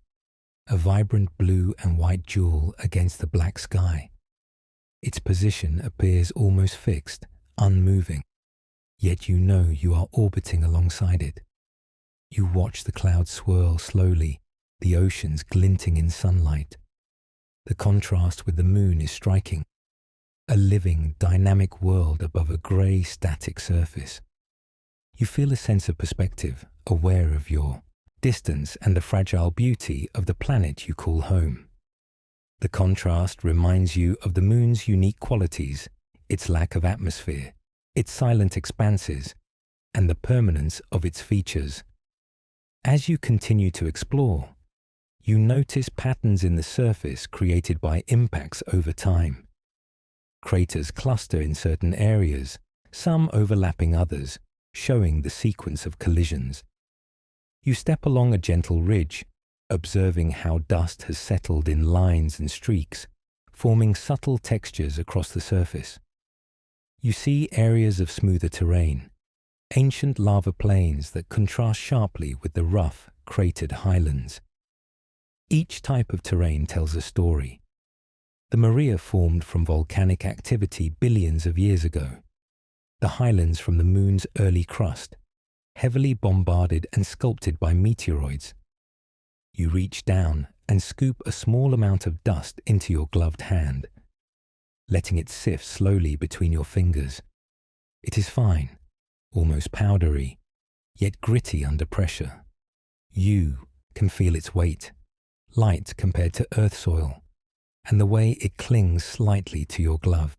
a vibrant blue and white jewel against the black sky. Its position appears almost fixed, unmoving, yet you know you are orbiting alongside it, You watch the clouds swirl slowly, the oceans glinting in sunlight. The contrast with the moon is striking. A living, dynamic world above a grey, static surface. You feel a sense of perspective, aware of your distance and the fragile beauty of the planet you call home. The contrast reminds you of the moon's unique qualities, its lack of atmosphere, its silent expanses, and the permanence of its features. As you continue to explore, you notice patterns in the surface created by impacts over time. Craters cluster in certain areas, some overlapping others, showing the sequence of collisions. You step along a gentle ridge, observing how dust has settled in lines and streaks, forming subtle textures across the surface. You see areas of smoother terrain, ancient lava plains that contrast sharply with the rough, cratered highlands. Each type of terrain tells a story. The Maria formed from volcanic activity billions of years ago. The highlands from the moon's early crust, heavily bombarded and sculpted by meteoroids. You reach down and scoop a small amount of dust into your gloved hand, letting it sift slowly between your fingers. It is fine, almost powdery, yet gritty under pressure. You can feel its weight, light compared to earth soil, and the way it clings slightly to your glove.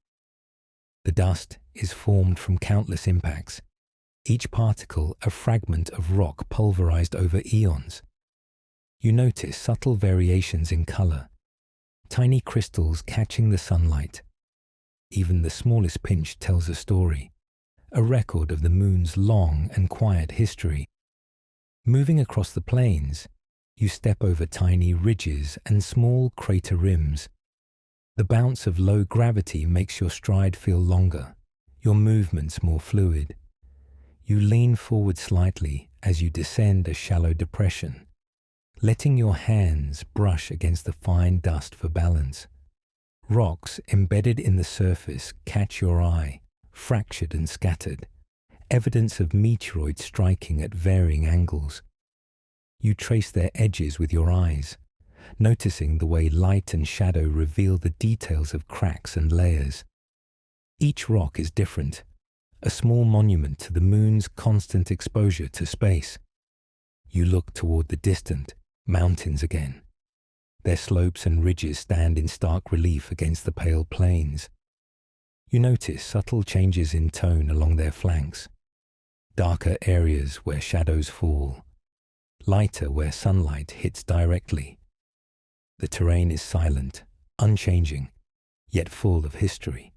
The dust is formed from countless impacts, each particle a fragment of rock pulverized over eons. You notice subtle variations in color, tiny crystals catching the sunlight. Even the smallest pinch tells a story, a record of the moon's long and quiet history. Moving across the plains, you step over tiny ridges and small crater rims. The bounce of low gravity makes your stride feel longer, your movements more fluid. You lean forward slightly as you descend a shallow depression, letting your hands brush against the fine dust for balance. Rocks embedded in the surface catch your eye, fractured and scattered, evidence of meteoroids striking at varying angles. You trace their edges with your eyes, noticing the way light and shadow reveal the details of cracks and layers. Each rock is different, a small monument to the moon's constant exposure to space. You look toward the distant mountains again. Their slopes and ridges stand in stark relief against the pale plains. You notice subtle changes in tone along their flanks. Darker areas where shadows fall, lighter where sunlight hits directly. The terrain is silent, unchanging, yet full of history.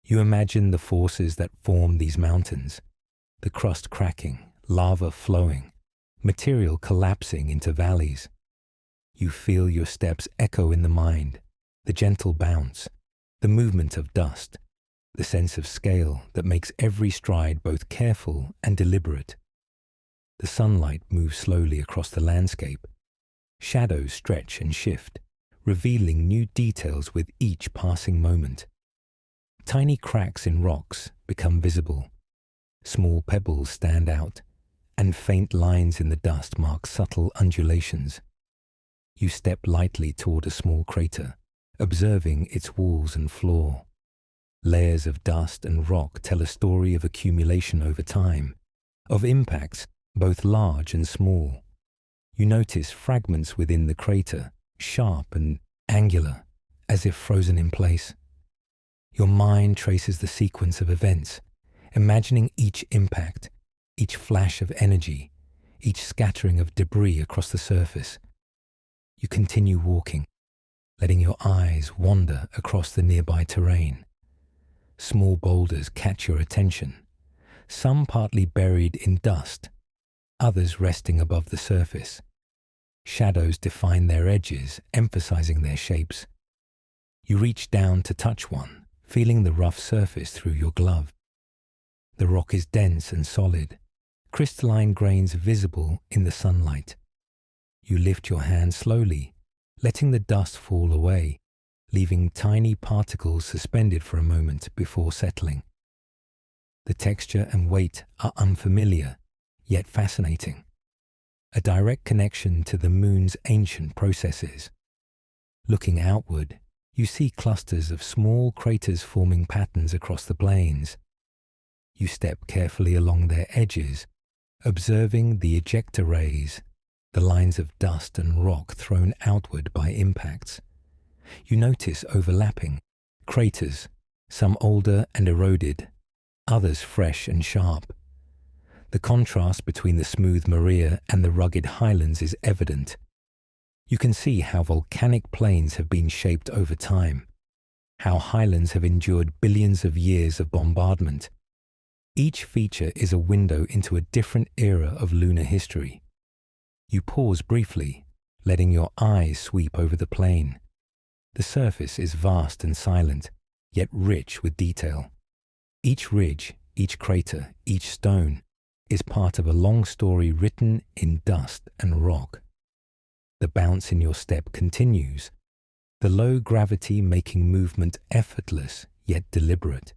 You imagine the forces that form these mountains, the crust cracking, lava flowing, material collapsing into valleys. You feel your steps echo in the mind, the gentle bounce, the movement of dust, the sense of scale that makes every stride both careful and deliberate. The sunlight moves slowly across the landscape. Shadows stretch and shift, revealing new details with each passing moment. Tiny cracks in rocks become visible. Small pebbles stand out, and faint lines in the dust mark subtle undulations. You step lightly toward a small crater, observing its walls and floor. Layers of dust and rock tell a story of accumulation over time, of impacts both large and small. You notice fragments within the crater, sharp and angular, as if frozen in place. Your mind traces the sequence of events, imagining each impact, each flash of energy, each scattering of debris across the surface. You continue walking, letting your eyes wander across the nearby terrain. Small boulders catch your attention, some partly buried in dust, others resting above the surface. Shadows define their edges, emphasizing their shapes. You reach down to touch one, feeling the rough surface through your glove. The rock is dense and solid, crystalline grains visible in the sunlight. You lift your hand slowly, letting the dust fall away, leaving tiny particles suspended for a moment before settling. The texture and weight are unfamiliar, yet fascinating. a direct connection to the moon's ancient processes. Looking outward, you see clusters of small craters forming patterns across the plains. You step carefully along their edges, observing the ejecta rays, the lines of dust and rock thrown outward by impacts. You notice overlapping craters, some older and eroded, others fresh and sharp. The contrast between the smooth maria and the rugged highlands is evident. You can see how volcanic plains have been shaped over time, how highlands have endured billions of years of bombardment. Each feature is a window into a different era of lunar history. You pause briefly, letting your eyes sweep over the plain. The surface is vast and silent, yet rich with detail. Each ridge, each crater, each stone is part of a long story written in dust and rock. The bounce in your step continues, the low gravity making movement effortless yet deliberate.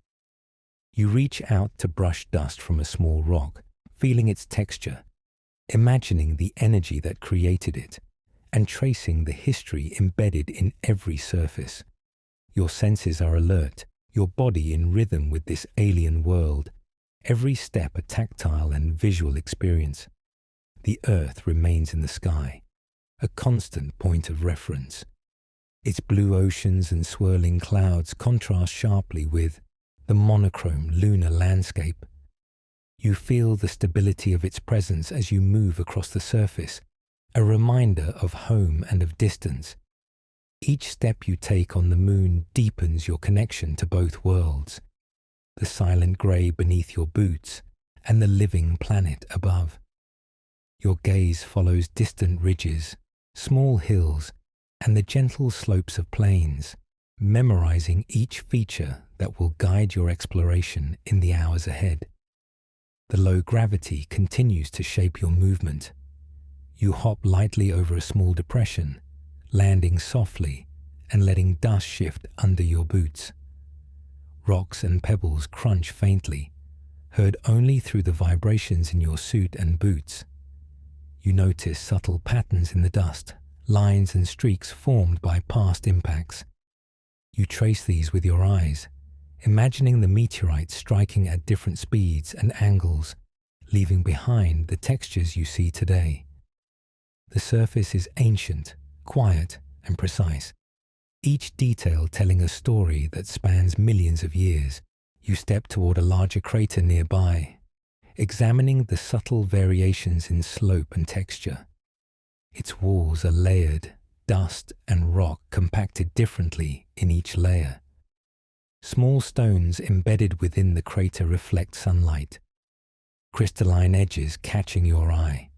You reach out to brush dust from a small rock, feeling its texture, imagining the energy that created it, and tracing the history embedded in every surface. Your senses are alert, your body in rhythm with this alien world, every step a tactile and visual experience. The earth remains in the sky, a constant point of reference. Its blue oceans and swirling clouds contrast sharply with the monochrome lunar landscape. You feel the stability of its presence as you move across the surface, a reminder of home and of distance. Each step you take on the moon deepens your connection to both worlds, the silent grey beneath your boots and the living planet above. Your gaze follows distant ridges, small hills, and the gentle slopes of plains, memorizing each feature that will guide your exploration in the hours ahead. The low gravity continues to shape your movement. You hop lightly over a small depression, landing softly and letting dust shift under your boots. Rocks and pebbles crunch faintly, heard only through the vibrations in your suit and boots. You notice subtle patterns in the dust, lines and streaks formed by past impacts. You trace these with your eyes, imagining the meteorites striking at different speeds and angles, leaving behind the textures you see today. The surface is ancient, quiet, and precise, each detail telling a story that spans millions of years. You step toward a larger crater nearby, examining the subtle variations in slope and texture. Its walls are layered, dust and rock compacted differently in each layer. Small stones embedded within the crater reflect sunlight, crystalline edges catching your eye.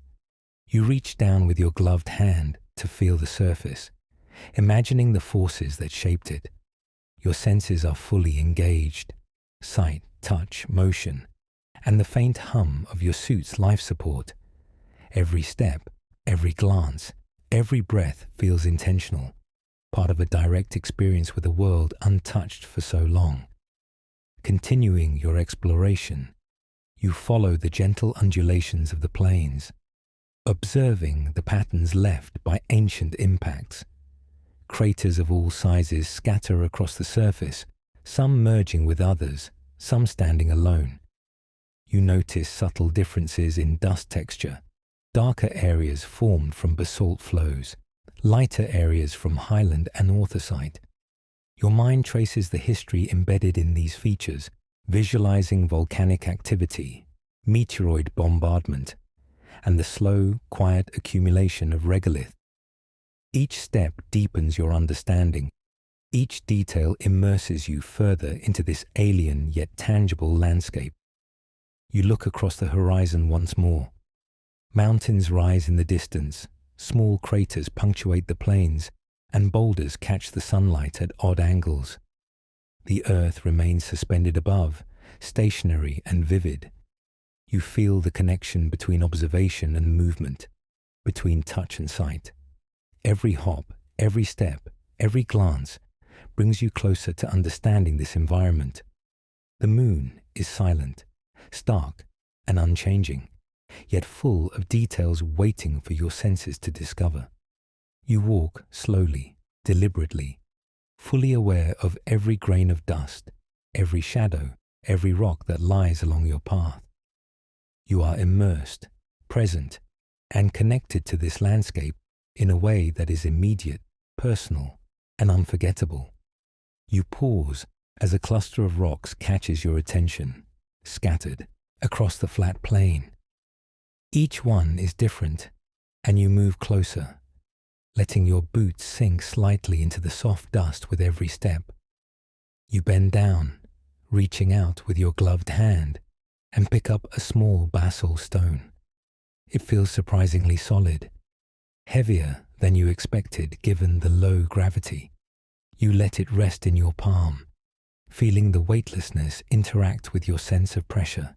You reach down with your gloved hand to feel the surface, imagining the forces that shaped it. Your senses are fully engaged, sight, touch, motion, and the faint hum of your suit's life support. Every step, every glance, every breath feels intentional, part of a direct experience with a world untouched for so long. Continuing your exploration, you follow the gentle undulations of the plains, observing the patterns left by ancient impacts. Craters of all sizes scatter across the surface, some merging with others, some standing alone. You notice subtle differences in dust texture, darker areas formed from basalt flows, lighter areas from highland and orthosite. Your mind traces the history embedded in these features, visualizing volcanic activity, meteoroid bombardment, and the slow, quiet accumulation of regolith. Each step deepens your understanding. Each detail immerses you further into this alien yet tangible landscape. You look across the horizon once more. Mountains rise in the distance, small craters punctuate the plains, and boulders catch the sunlight at odd angles. The earth remains suspended above, stationary and vivid. You feel the connection between observation and movement, between touch and sight. Every hop, every step, every glance brings you closer to understanding this environment. The moon is silent, stark, and unchanging, yet full of details waiting for your senses to discover. You walk slowly, deliberately, fully aware of every grain of dust, every shadow, every rock that lies along your path. You are immersed, present, and connected to this landscape in a way that is immediate, personal, and unforgettable. You pause as a cluster of rocks catches your attention, scattered across the flat plain. Each one is different, and you move closer, letting your boots sink slightly into the soft dust with every step. You bend down, reaching out with your gloved hand, and pick up a small basalt stone. It feels surprisingly solid, heavier than you expected given the low gravity. You let it rest in your palm, feeling the weightlessness interact with your sense of pressure.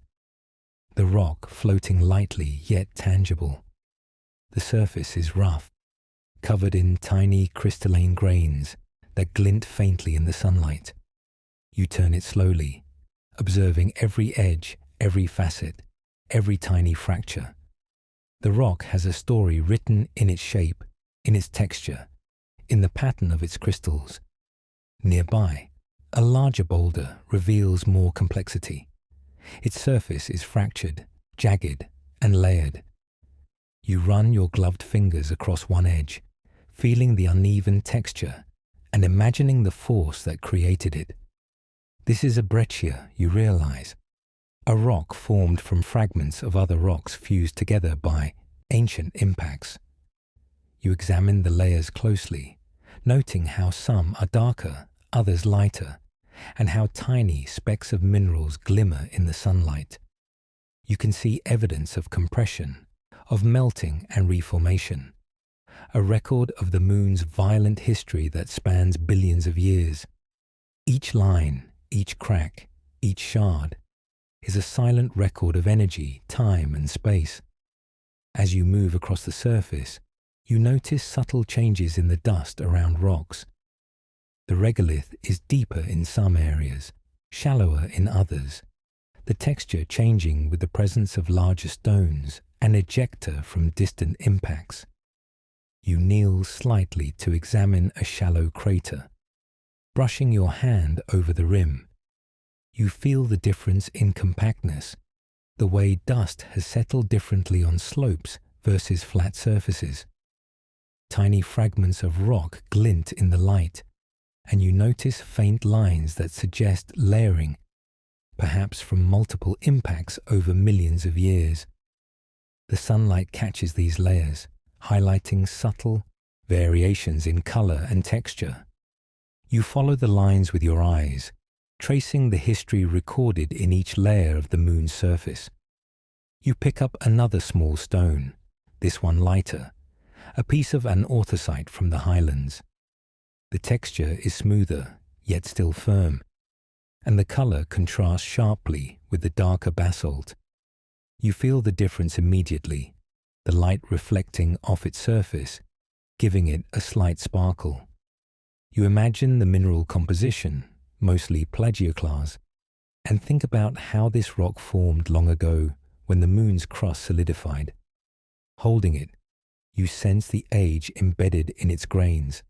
The rock floating lightly yet tangible. The surface is rough, covered in tiny crystalline grains that glint faintly in the sunlight. You turn it slowly, observing every edge, every facet, every tiny fracture. The rock has a story written in its shape, in its texture, in the pattern of its crystals. Nearby, a larger boulder reveals more complexity. Its surface is fractured, jagged, and layered. You run your gloved fingers across one edge, feeling the uneven texture and imagining the force that created it. This is a breccia, you realize, a rock formed from fragments of other rocks fused together by ancient impacts. You examine the layers closely, noting how some are darker, others lighter, and how tiny specks of minerals glimmer in the sunlight. You can see evidence of compression, of melting and reformation, a record of the moon's violent history that spans billions of years. Each line, each crack, each shard is a silent record of energy, time, and space. As you move across the surface, you notice subtle changes in the dust around rocks. The regolith is deeper in some areas, shallower in others, the texture changing with the presence of larger stones and ejecta from distant impacts. You kneel slightly to examine a shallow crater. Brushing your hand over the rim, you feel the difference in compactness, the way dust has settled differently on slopes versus flat surfaces. Tiny fragments of rock glint in the light, and you notice faint lines that suggest layering, perhaps from multiple impacts over millions of years. The sunlight catches these layers, highlighting subtle variations in color and texture. You follow the lines with your eyes, tracing the history recorded in each layer of the moon's surface. You pick up another small stone, this one lighter, a piece of anorthosite from the highlands. The texture is smoother, yet still firm, and the color contrasts sharply with the darker basalt. You feel the difference immediately, the light reflecting off its surface, giving it a slight sparkle. You imagine the mineral composition, mostly plagioclase, and think about how this rock formed long ago when the moon's crust solidified. Holding it, you sense the age embedded in its grains,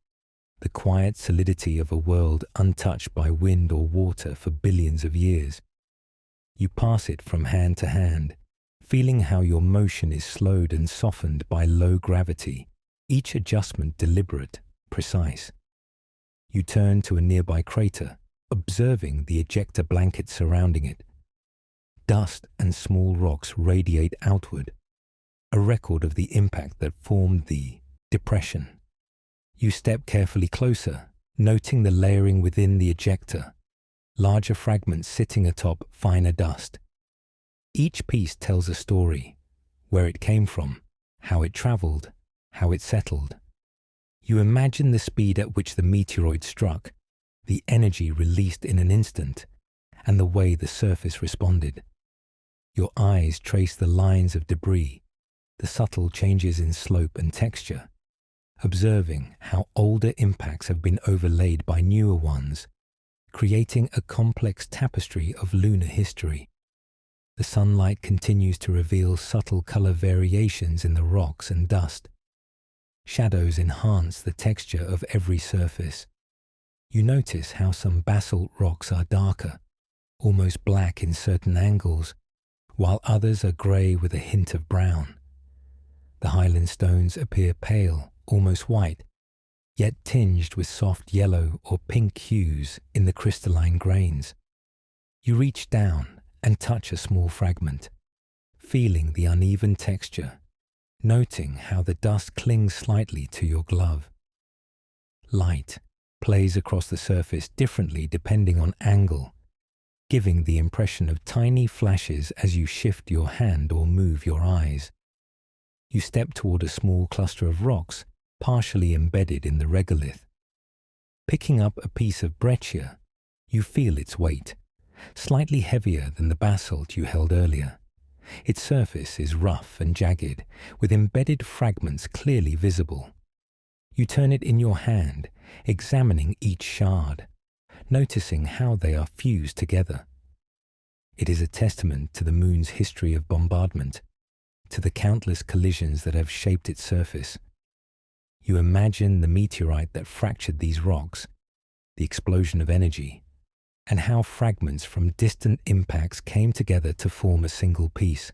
the quiet solidity of a world untouched by wind or water for billions of years. You pass it from hand to hand, feeling how your motion is slowed and softened by low gravity, each adjustment deliberate, precise. You turn to a nearby crater, observing the ejecta blanket surrounding it. Dust and small rocks radiate outward, a record of the impact that formed the depression. You step carefully closer, noting the layering within the ejecta, larger fragments sitting atop finer dust. Each piece tells a story, where it came from, how it traveled, how it settled. You imagine the speed at which the meteoroid struck, the energy released in an instant, and the way the surface responded. Your eyes trace the lines of debris, the subtle changes in slope and texture, observing how older impacts have been overlaid by newer ones, creating a complex tapestry of lunar history. The sunlight continues to reveal subtle color variations in the rocks and dust. Shadows enhance the texture of every surface. You notice how some basalt rocks are darker, almost black in certain angles, while others are grey with a hint of brown. The highland stones appear pale, almost white, yet tinged with soft yellow or pink hues in the crystalline grains. You reach down and touch a small fragment, feeling the uneven texture, noting how the dust clings slightly to your glove. Light plays across the surface differently depending on angle, giving the impression of tiny flashes as you shift your hand or move your eyes. You step toward a small cluster of rocks partially embedded in the regolith. Picking up a piece of breccia, you feel its weight, slightly heavier than the basalt you held earlier. Its surface is rough and jagged, with embedded fragments clearly visible. You turn it in your hand, examining each shard, noticing how they are fused together. It is a testament to the moon's history of bombardment, to the countless collisions that have shaped its surface. You imagine the meteorite that fractured these rocks, the explosion of energy, and how fragments from distant impacts came together to form a single piece.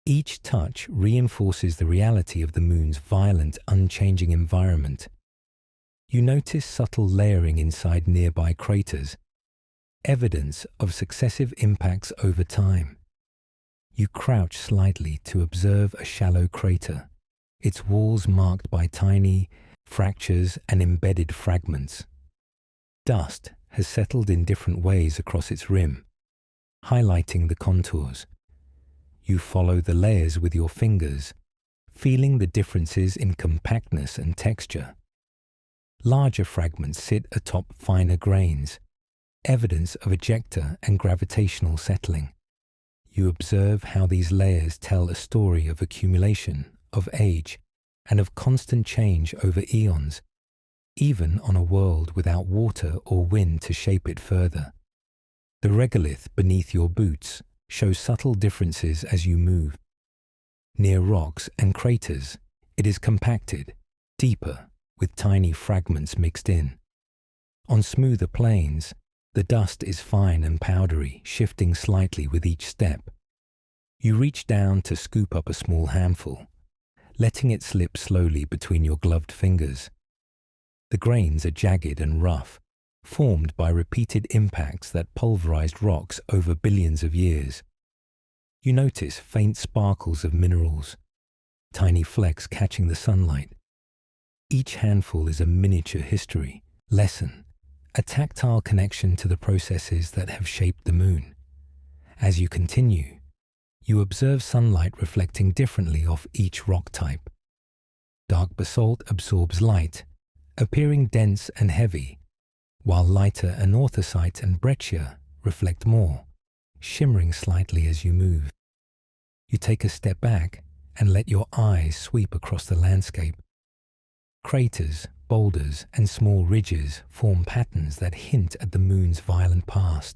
Each touch reinforces the reality of the moon's violent, unchanging environment. You notice subtle layering inside nearby craters, evidence of successive impacts over time. You crouch slightly to observe a shallow crater, its walls marked by tiny fractures and embedded fragments. Dust has settled in different ways across its rim, highlighting the contours. You follow the layers with your fingers, feeling the differences in compactness and texture. Larger fragments sit atop finer grains, evidence of ejecta and gravitational settling. You observe how these layers tell a story of accumulation, of age, and of constant change over eons, even on a world without water or wind to shape it further. The regolith beneath your boots shows subtle differences as you move. Near rocks and craters, it is compacted, deeper, with tiny fragments mixed in. On smoother plains, the dust is fine and powdery, shifting slightly with each step. You reach down to scoop up a small handful, letting it slip slowly between your gloved fingers. The grains are jagged and rough, formed by repeated impacts that pulverized rocks over billions of years. You notice faint sparkles of minerals, tiny flecks catching the sunlight. Each handful is a miniature history, lesson, a tactile connection to the processes that have shaped the moon. As you continue, you observe sunlight reflecting differently off each rock type. Dark basalt absorbs light, appearing dense and heavy, while lighter anorthosite and breccia reflect more, shimmering slightly as you move. You take a step back and let your eyes sweep across the landscape. Craters, boulders, and small ridges form patterns that hint at the moon's violent past.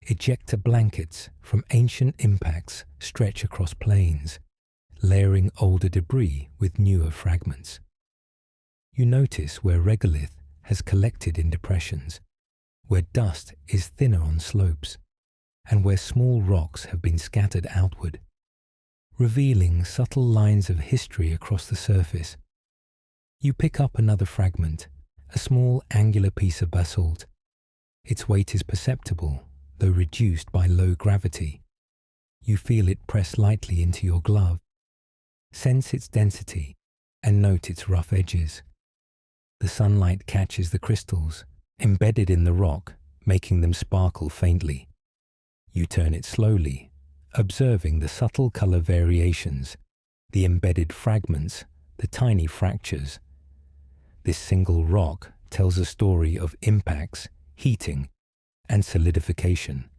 Ejecta blankets from ancient impacts stretch across plains, layering older debris with newer fragments. You notice where regolith has collected in depressions, where dust is thinner on slopes, and where small rocks have been scattered outward, revealing subtle lines of history across the surface. You pick up another fragment, a small angular piece of basalt. Its weight is perceptible, though reduced by low gravity. You feel it press lightly into your glove, sense its density, and note its rough edges. The sunlight catches the crystals, embedded in the rock, making them sparkle faintly. You turn it slowly, observing the subtle color variations, the embedded fragments, the tiny fractures. This single rock tells a story of impacts, heating, and solidification.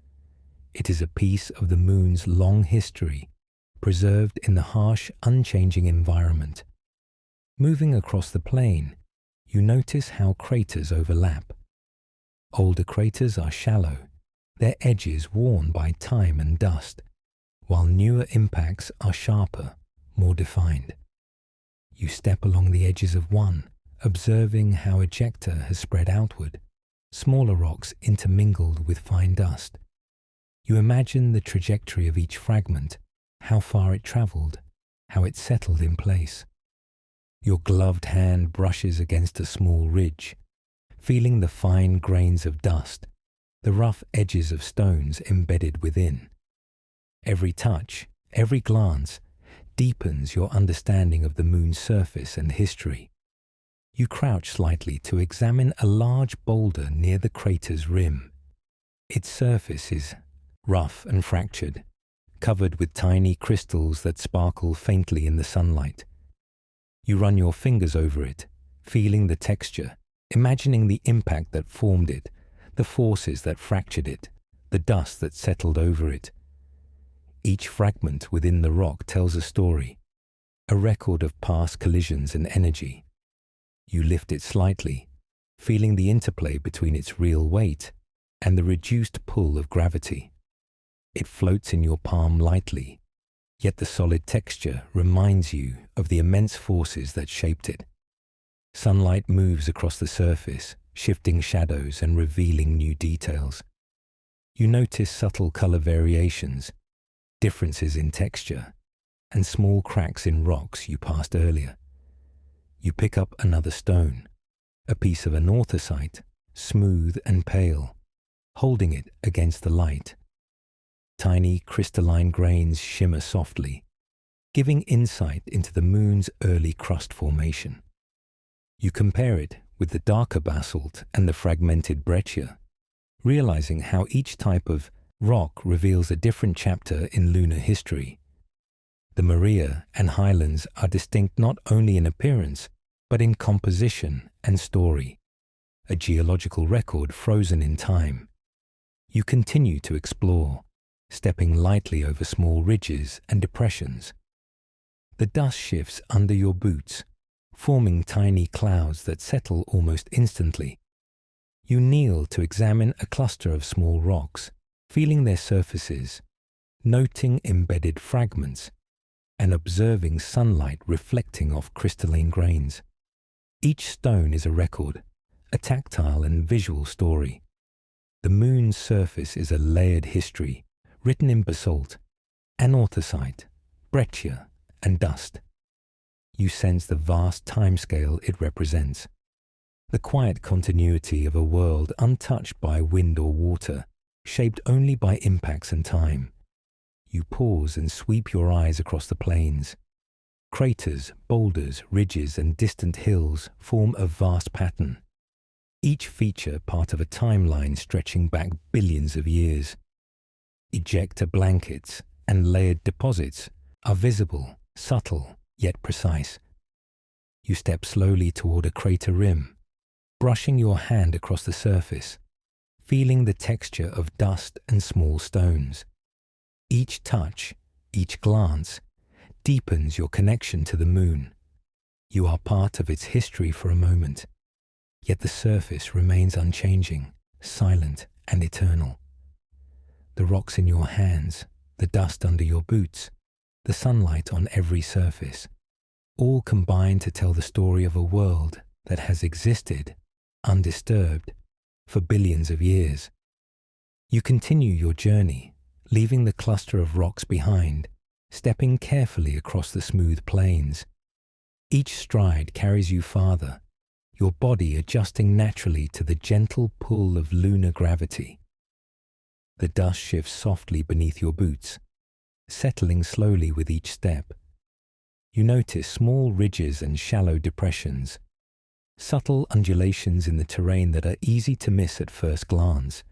It is a piece of the moon's long history, preserved in the harsh, unchanging environment. Moving across the plain, you notice how craters overlap. Older craters are shallow, their edges worn by time and dust, while newer impacts are sharper, more defined. You step along the edges of one, observing how ejecta has spread outward, smaller rocks intermingled with fine dust. You imagine the trajectory of each fragment, how far it travelled, how it settled in place. Your gloved hand brushes against a small ridge, feeling the fine grains of dust, the rough edges of stones embedded within. Every touch, every glance, deepens your understanding of the moon's surface and history. You crouch slightly to examine a large boulder near the crater's rim. Its surface is rough and fractured, covered with tiny crystals that sparkle faintly in the sunlight. You run your fingers over it, feeling the texture, imagining the impact that formed it, the forces that fractured it, the dust that settled over it. Each fragment within the rock tells a story, a record of past collisions and energy. You lift it slightly, feeling the interplay between its real weight and the reduced pull of gravity. It floats in your palm lightly, yet the solid texture reminds you of the immense forces that shaped it. Sunlight moves across the surface, shifting shadows and revealing new details. You notice subtle color variations, differences in texture, and small cracks in rocks you passed earlier. You pick up another stone, a piece of anorthosite, smooth and pale, holding it against the light. Tiny crystalline grains shimmer softly, giving insight into the moon's early crust formation. You compare it with the darker basalt and the fragmented breccia, realizing how each type of rock reveals a different chapter in lunar history. The Maria and highlands are distinct not only in appearance, but in composition and story, a geological record frozen in time. You continue to explore, stepping lightly over small ridges and depressions. The dust shifts under your boots, forming tiny clouds that settle almost instantly. You kneel to examine a cluster of small rocks, feeling their surfaces, noting embedded fragments, and observing sunlight reflecting off crystalline grains. Each stone is a record, a tactile and visual story. The moon's surface is a layered history, written in basalt, anorthosite, breccia, and dust. You sense the vast timescale it represents, the quiet continuity of a world untouched by wind or water, shaped only by impacts and time. You pause and sweep your eyes across the plains. Craters, boulders, ridges, and distant hills form a vast pattern, each feature part of a timeline stretching back billions of years. Ejecta blankets and layered deposits are visible, subtle, yet precise. You step slowly toward a crater rim, brushing your hand across the surface, feeling the texture of dust and small stones. Each touch, each glance, deepens your connection to the moon. You are part of its history for a moment, yet the surface remains unchanging, silent and eternal. The rocks in your hands, the dust under your boots, the sunlight on every surface, all combine to tell the story of a world that has existed, undisturbed, for billions of years. You continue your journey, leaving the cluster of rocks behind, stepping carefully across the smooth plains. Each stride carries you farther, your body adjusting naturally to the gentle pull of lunar gravity. The dust shifts softly beneath your boots, settling slowly with each step. You notice small ridges and shallow depressions, subtle undulations in the terrain that are easy to miss at first glance.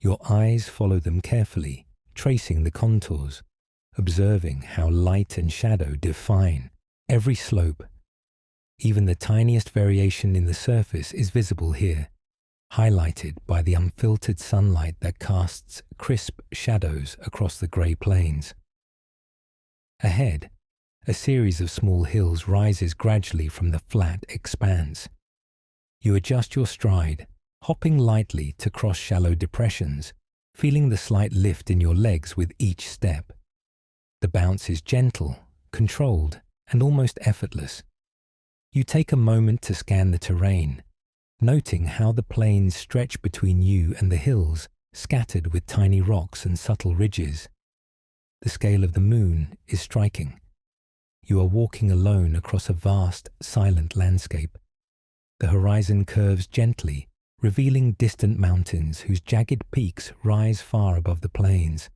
Your eyes follow them carefully, tracing the contours, observing how light and shadow define every slope. Even the tiniest variation in the surface is visible here, highlighted by the unfiltered sunlight that casts crisp shadows across the grey plains. Ahead, a series of small hills rises gradually from the flat expanse. You adjust your stride, hopping lightly to cross shallow depressions, feeling the slight lift in your legs with each step. The bounce is gentle, controlled, and almost effortless. You take a moment to scan the terrain, noting how the plains stretch between you and the hills, scattered with tiny rocks and subtle ridges. The scale of the moon is striking. You are walking alone across a vast, silent landscape. The horizon curves gently, revealing distant mountains whose jagged peaks rise far above the plains.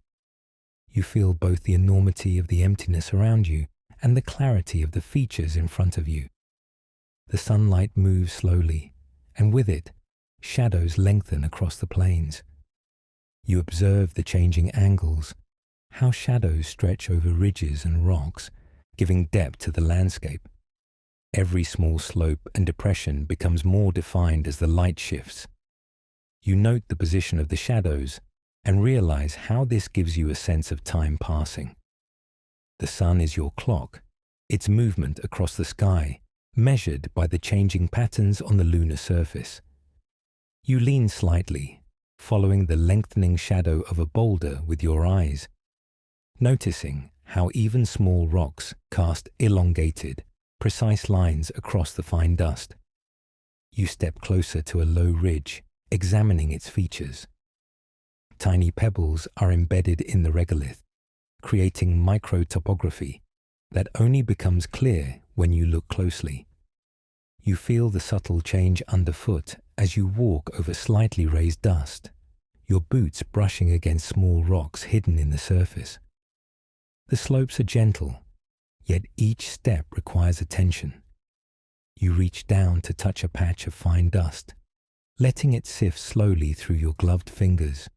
You feel both the enormity of the emptiness around you and the clarity of the features in front of you. The sunlight moves slowly, and with it, shadows lengthen across the plains. You observe the changing angles, how shadows stretch over ridges and rocks, giving depth to the landscape. Every small slope and depression becomes more defined as the light shifts. You note the position of the shadows and realize how this gives you a sense of time passing. The sun is your clock, its movement across the sky, measured by the changing patterns on the lunar surface. You lean slightly, following the lengthening shadow of a boulder with your eyes, noticing how even small rocks cast elongated, precise lines across the fine dust. You step closer to a low ridge, examining its features. Tiny pebbles are embedded in the regolith, creating micro-topography that only becomes clear when you look closely. You feel the subtle change underfoot as you walk over slightly raised dust, your boots brushing against small rocks hidden in the surface. The slopes are gentle, yet each step requires attention. You reach down to touch a patch of fine dust, letting it sift slowly through your gloved fingers.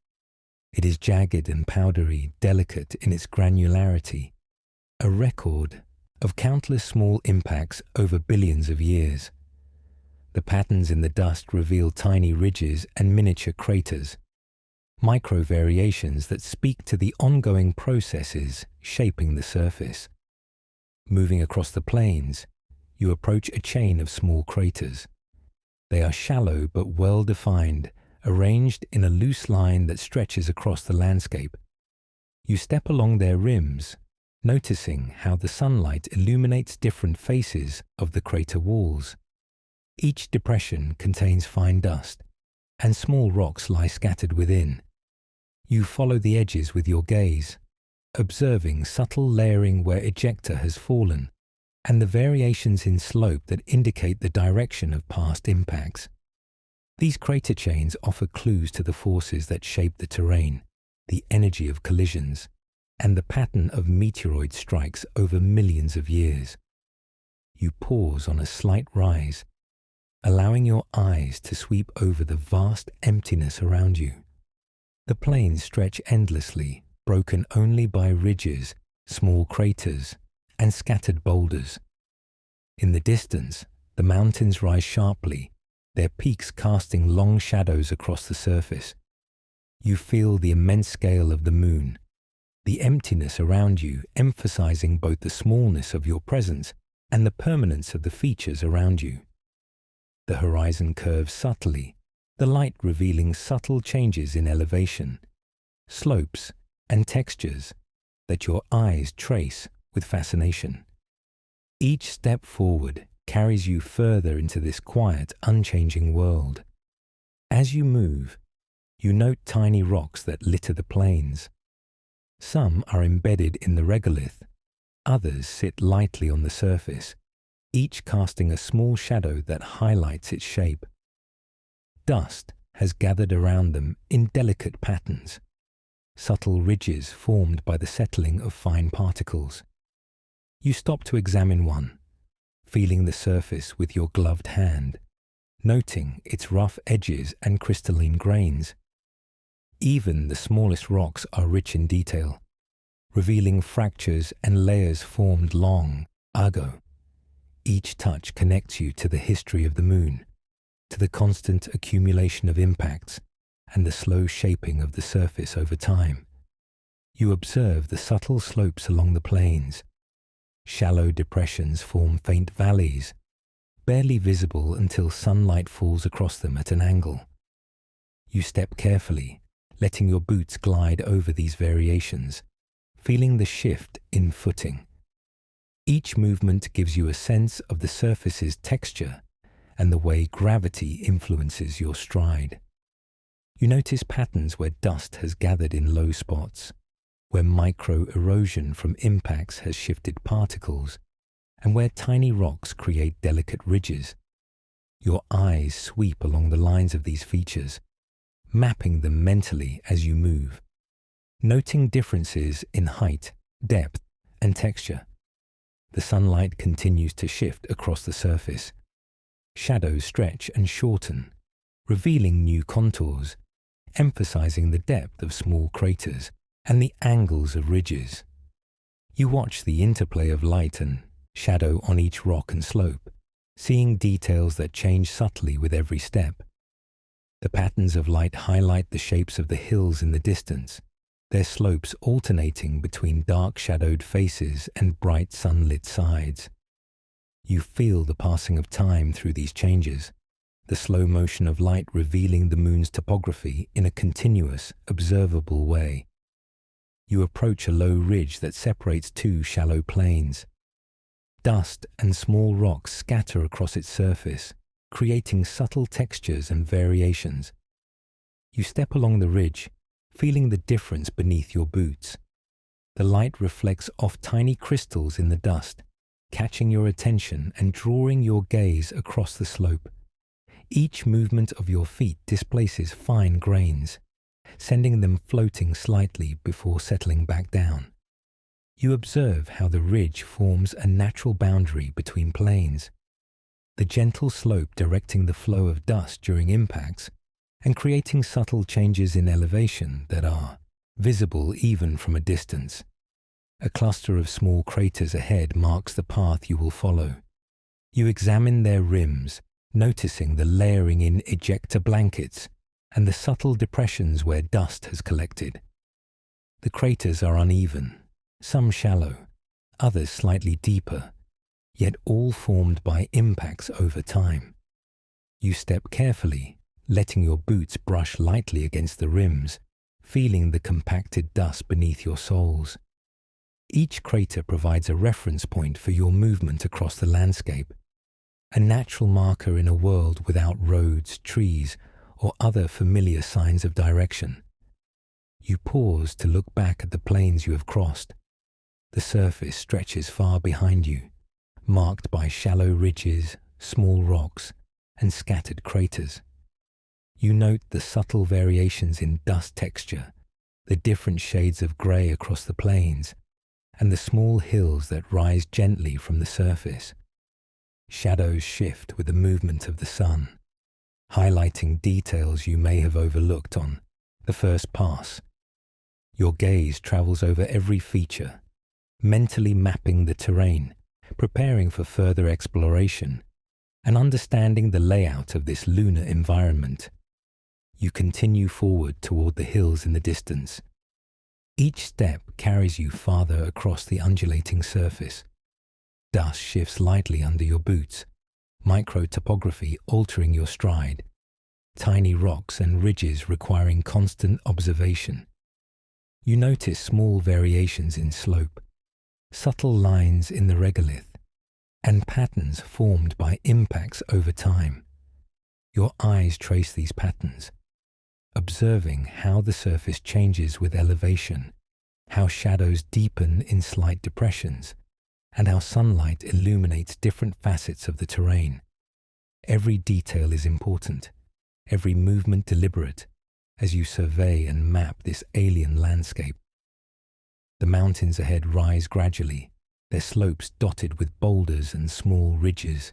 It is jagged and powdery, delicate in its granularity, a record of countless small impacts over billions of years. The patterns in the dust reveal tiny ridges and miniature craters, micro-variations that speak to the ongoing processes shaping the surface. Moving across the plains, you approach a chain of small craters. They are shallow but well-defined, arranged in a loose line that stretches across the landscape. You step along their rims, noticing how the sunlight illuminates different faces of the crater walls. Each depression contains fine dust, and small rocks lie scattered within. You follow the edges with your gaze, observing subtle layering where ejecta has fallen, and the variations in slope that indicate the direction of past impacts. These crater chains offer clues to the forces that shape the terrain, the energy of collisions, and the pattern of meteoroid strikes over millions of years. You pause on a slight rise, allowing your eyes to sweep over the vast emptiness around you. The plains stretch endlessly, broken only by ridges, small craters, and scattered boulders. In the distance, the mountains rise sharply, their peaks casting long shadows across the surface. You feel the immense scale of the moon, the emptiness around you emphasizing both the smallness of your presence and the permanence of the features around you. The horizon curves subtly, the light revealing subtle changes in elevation, slopes, and textures that your eyes trace with fascination. Each step forward carries you further into this quiet, unchanging world. As you move, you note tiny rocks that litter the plains. Some are embedded in the regolith, others sit lightly on the surface, each casting a small shadow that highlights its shape. Dust has gathered around them in delicate patterns, subtle ridges formed by the settling of fine particles. You stop to examine one, feeling the surface with your gloved hand, noting its rough edges and crystalline grains. Even the smallest rocks are rich in detail, revealing fractures and layers formed long ago. Each touch connects you to the history of the moon, to the constant accumulation of impacts and the slow shaping of the surface over time. You observe the subtle slopes along the plains. Shallow depressions form faint valleys, barely visible until sunlight falls across them at an angle. You step carefully, letting your boots glide over these variations, feeling the shift in footing. Each movement gives you a sense of the surface's texture and the way gravity influences your stride. You notice patterns where dust has gathered in low spots, where micro-erosion from impacts has shifted particles, and where tiny rocks create delicate ridges. Your eyes sweep along the lines of these features, mapping them mentally as you move, noting differences in height, depth, and texture. The sunlight continues to shift across the surface. Shadows stretch and shorten, revealing new contours, emphasizing the depth of small craters and the angles of ridges. You watch the interplay of light and shadow on each rock and slope, seeing details that change subtly with every step. The patterns of light highlight the shapes of the hills in the distance, their slopes alternating between dark-shadowed faces and bright sunlit sides. You feel the passing of time through these changes, the slow motion of light revealing the moon's topography in a continuous, observable way. You approach a low ridge that separates two shallow plains. Dust and small rocks scatter across its surface, creating subtle textures and variations. You step along the ridge, feeling the difference beneath your boots. The light reflects off tiny crystals in the dust, catching your attention and drawing your gaze across the slope. Each movement of your feet displaces fine grains, sending them floating slightly before settling back down. You observe how the ridge forms a natural boundary between planes, the gentle slope directing the flow of dust during impacts and creating subtle changes in elevation that are visible even from a distance. A cluster of small craters ahead marks the path you will follow. You examine their rims, noticing the layering in ejecta blankets and the subtle depressions where dust has collected. The craters are uneven, some shallow, others slightly deeper, yet all formed by impacts over time. You step carefully, letting your boots brush lightly against the rims, feeling the compacted dust beneath your soles. Each crater provides a reference point for your movement across the landscape, a natural marker in a world without roads, trees, or other familiar signs of direction. You pause to look back at the plains you have crossed. The surface stretches far behind you, marked by shallow ridges, small rocks, and scattered craters. You note the subtle variations in dust texture, the different shades of grey across the plains, and the small hills that rise gently from the surface. Shadows shift with the movement of the sun, highlighting details you may have overlooked on the first pass. Your gaze travels over every feature, mentally mapping the terrain, preparing for further exploration, and understanding the layout of this lunar environment. You continue forward toward the hills in the distance. Each step carries you farther across the undulating surface. Dust shifts lightly under your boots, micro-topography altering your stride, tiny rocks and ridges requiring constant observation. You notice small variations in slope, subtle lines in the regolith, and patterns formed by impacts over time. Your eyes trace these patterns, observing how the surface changes with elevation, how shadows deepen in slight depressions, and how sunlight illuminates different facets of the terrain. Every detail is important, every movement deliberate, as you survey and map this alien landscape. The mountains ahead rise gradually, their slopes dotted with boulders and small ridges.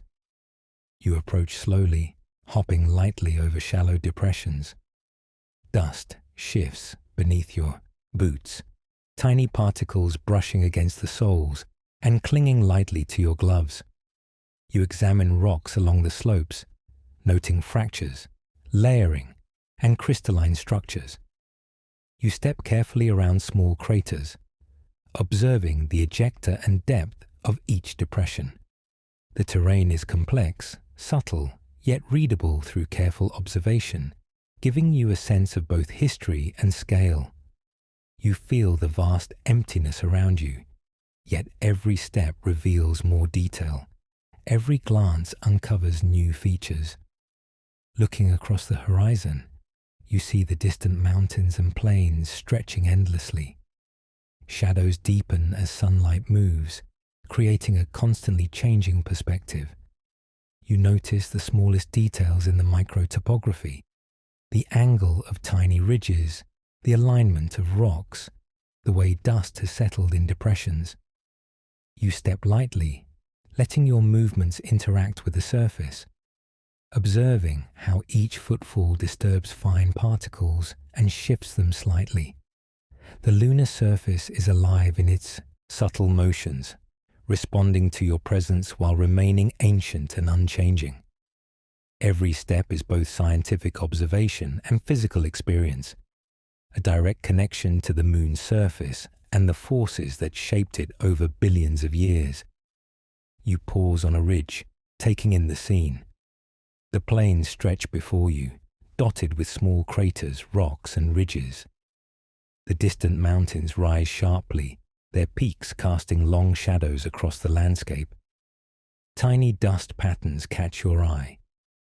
You approach slowly, hopping lightly over shallow depressions. Dust shifts beneath your boots, tiny particles brushing against the soles and clinging lightly to your gloves. You examine rocks along the slopes, noting fractures, layering, and crystalline structures. You step carefully around small craters, observing the ejecta and depth of each depression. The terrain is complex, subtle, yet readable through careful observation, giving you a sense of both history and scale. You feel the vast emptiness around you, yet every step reveals more detail. Every glance uncovers new features. Looking across the horizon, you see the distant mountains and plains stretching endlessly. Shadows deepen as sunlight moves, creating a constantly changing perspective. You notice the smallest details in the microtopography, the angle of tiny ridges, the alignment of rocks, the way dust has settled in depressions. You step lightly, letting your movements interact with the surface, observing how each footfall disturbs fine particles and shifts them slightly. The lunar surface is alive in its subtle motions, responding to your presence while remaining ancient and unchanging. Every step is both scientific observation and physical experience, a direct connection to the moon's surface and the forces that shaped it over billions of years. You pause on a ridge, taking in the scene. The plains stretch before you, dotted with small craters, rocks, and ridges. The distant mountains rise sharply, their peaks casting long shadows across the landscape. Tiny dust patterns catch your eye,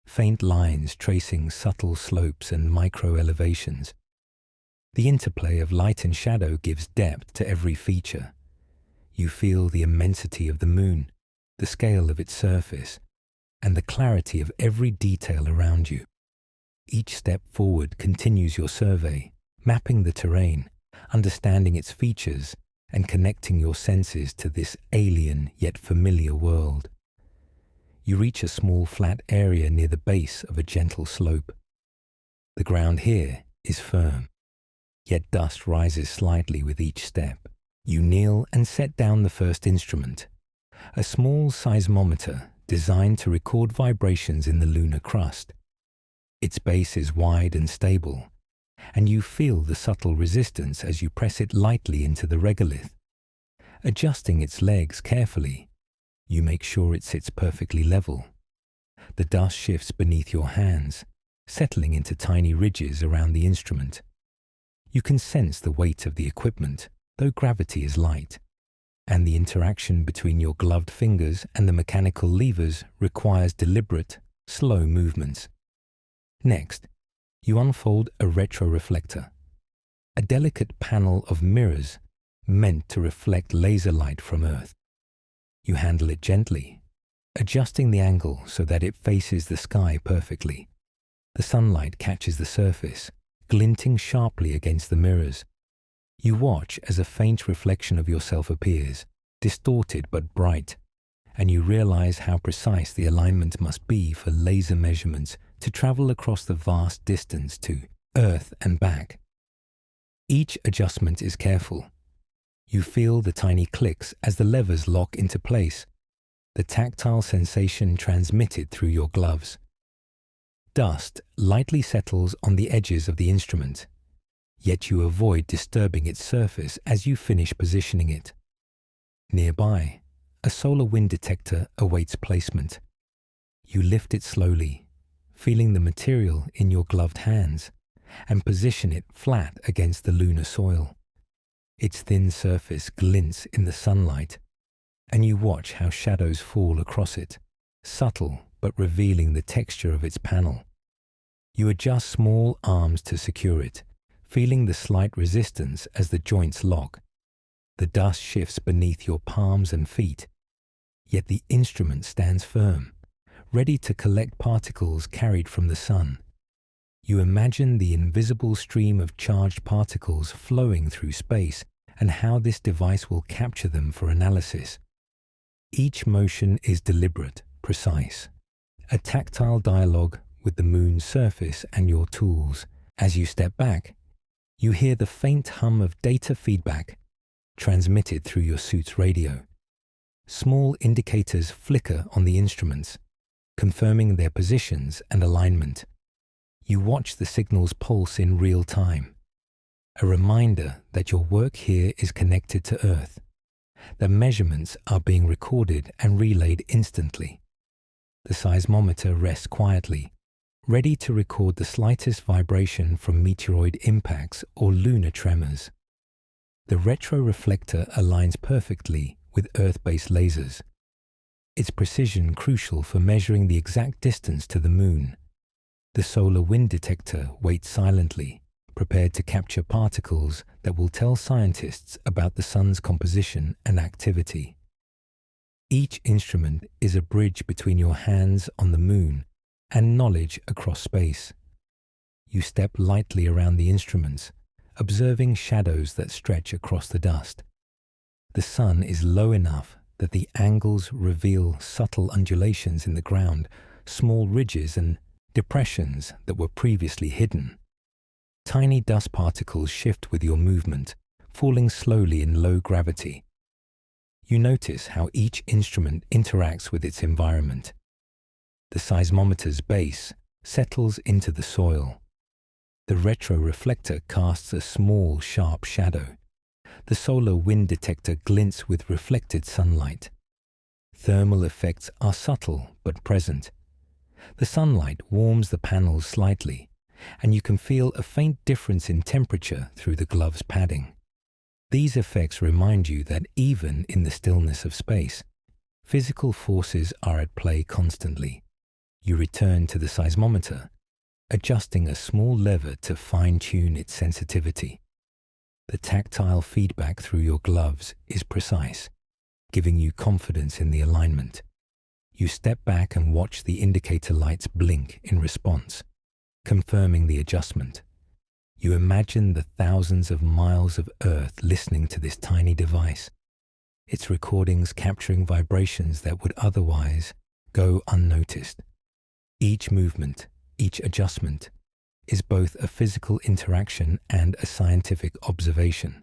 faint lines tracing subtle slopes and micro-elevations. The interplay of light and shadow gives depth to every feature. You feel the immensity of the moon, the scale of its surface, and the clarity of every detail around you. Each step forward continues your survey, mapping the terrain, understanding its features, and connecting your senses to this alien yet familiar world. You reach a small flat area near the base of a gentle slope. The ground here is firm, yet dust rises slightly with each step. You kneel and set down the first instrument, a small seismometer designed to record vibrations in the lunar crust. Its base is wide and stable, and you feel the subtle resistance as you press it lightly into the regolith. Adjusting its legs carefully, you make sure it sits perfectly level. The dust shifts beneath your hands, settling into tiny ridges around the instrument. You can sense the weight of the equipment, though gravity is light, and the interaction between your gloved fingers and the mechanical levers requires deliberate, slow movements. Next, you unfold a retroreflector, a delicate panel of mirrors meant to reflect laser light from Earth. You handle it gently, adjusting the angle so that it faces the sky perfectly. The sunlight catches the surface, glinting sharply against the mirrors. You watch as a faint reflection of yourself appears, distorted but bright, and you realize how precise the alignment must be for laser measurements to travel across the vast distance to Earth and back. Each adjustment is careful. You feel the tiny clicks as the levers lock into place, the tactile sensation transmitted through your gloves. Dust lightly settles on the edges of the instrument, yet you avoid disturbing its surface as you finish positioning it. Nearby, a solar wind detector awaits placement. You lift it slowly, feeling the material in your gloved hands, and position it flat against the lunar soil. Its thin surface glints in the sunlight, and you watch how shadows fall across it, subtle but revealing the texture of its panel. You adjust small arms to secure it, feeling the slight resistance as the joints lock. The dust shifts beneath your palms and feet, yet the instrument stands firm, ready to collect particles carried from the sun. You imagine the invisible stream of charged particles flowing through space and how this device will capture them for analysis. Each motion is deliberate, precise, a tactile dialogue with the moon's surface and your tools. As you step back, you hear the faint hum of data feedback transmitted through your suit's radio. Small indicators flicker on the instruments, confirming their positions and alignment. You watch the signals pulse in real time, a reminder that your work here is connected to Earth. The measurements are being recorded and relayed instantly. The seismometer rests quietly, ready to record the slightest vibration from meteoroid impacts or lunar tremors. The retroreflector aligns perfectly with Earth-based lasers, its precision crucial for measuring the exact distance to the Moon. The solar wind detector waits silently, prepared to capture particles that will tell scientists about the Sun's composition and activity. Each instrument is a bridge between your hands on the Moon and knowledge across space. You step lightly around the instruments, observing shadows that stretch across the dust. The Sun is low enough that the angles reveal subtle undulations in the ground, small ridges and depressions that were previously hidden. Tiny dust particles shift with your movement, falling slowly in low gravity. You notice how each instrument interacts with its environment. The seismometer's base settles into the soil. The retroreflector casts a small, sharp shadow. The solar wind detector glints with reflected sunlight. Thermal effects are subtle but present. The sunlight warms the panels slightly, and you can feel a faint difference in temperature through the glove's padding. These effects remind you that even in the stillness of space, physical forces are at play constantly. You return to the seismometer, adjusting a small lever to fine-tune its sensitivity. The tactile feedback through your gloves is precise, giving you confidence in the alignment. You step back and watch the indicator lights blink in response, confirming the adjustment. You imagine the thousands of miles of Earth listening to this tiny device, its recordings capturing vibrations that would otherwise go unnoticed. Each movement, each adjustment, is both a physical interaction and a scientific observation.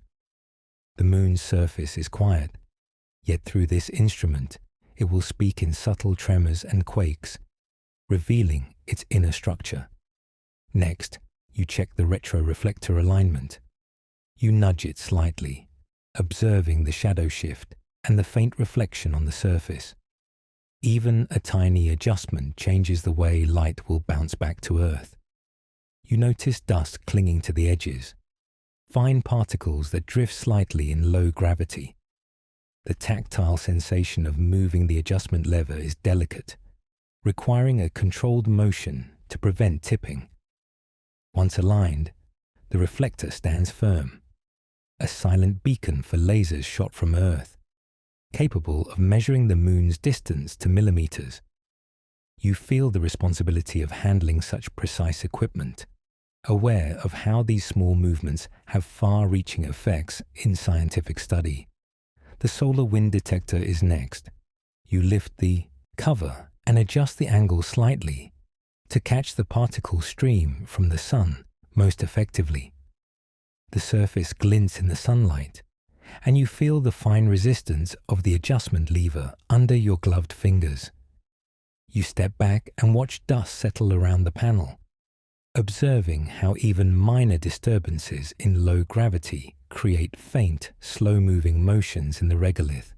The Moon's surface is quiet, yet through this instrument, it will speak in subtle tremors and quakes, revealing its inner structure. Next, you check the retroreflector alignment. You nudge it slightly, observing the shadow shift and the faint reflection on the surface. Even a tiny adjustment changes the way light will bounce back to Earth. You notice dust clinging to the edges, fine particles that drift slightly in low gravity. The tactile sensation of moving the adjustment lever is delicate, requiring a controlled motion to prevent tipping. Once aligned, the reflector stands firm, a silent beacon for lasers shot from Earth, capable of measuring the Moon's distance to millimeters. You feel the responsibility of handling such precise equipment, aware of how these small movements have far-reaching effects in scientific study. The solar wind detector is next. You lift the cover and adjust the angle slightly to catch the particle stream from the Sun most effectively. The surface glints in the sunlight, and you feel the fine resistance of the adjustment lever under your gloved fingers. You step back and watch dust settle around the panel, observing how even minor disturbances in low gravity create faint, slow-moving motions in the regolith.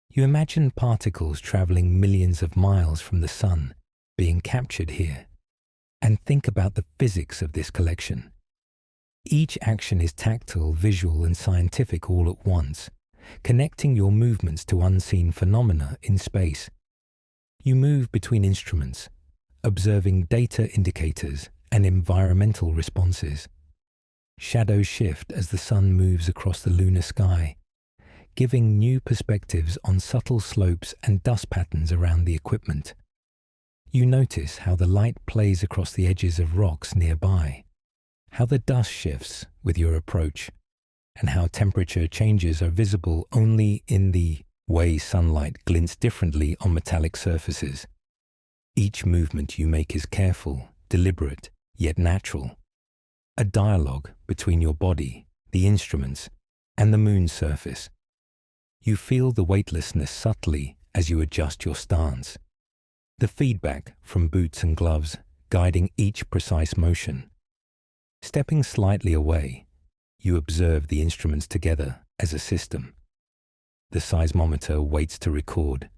You imagine particles traveling millions of miles from the Sun being captured here, and think about the physics of this collection. Each action is tactile, visual, and scientific all at once, connecting your movements to unseen phenomena in space. You move between instruments, observing data indicators and environmental responses. Shadows shift as the Sun moves across the lunar sky, giving new perspectives on subtle slopes and dust patterns around the equipment. You notice how the light plays across the edges of rocks nearby, how the dust shifts with your approach, and how temperature changes are visible only in the way sunlight glints differently on metallic surfaces. Each movement you make is careful, deliberate, yet natural. A dialogue between your body, the instruments, and the Moon's surface. You feel the weightlessness subtly as you adjust your stance, the feedback from boots and gloves guiding each precise motion. Stepping slightly away, you observe the instruments together as a system. The seismometer waits to record.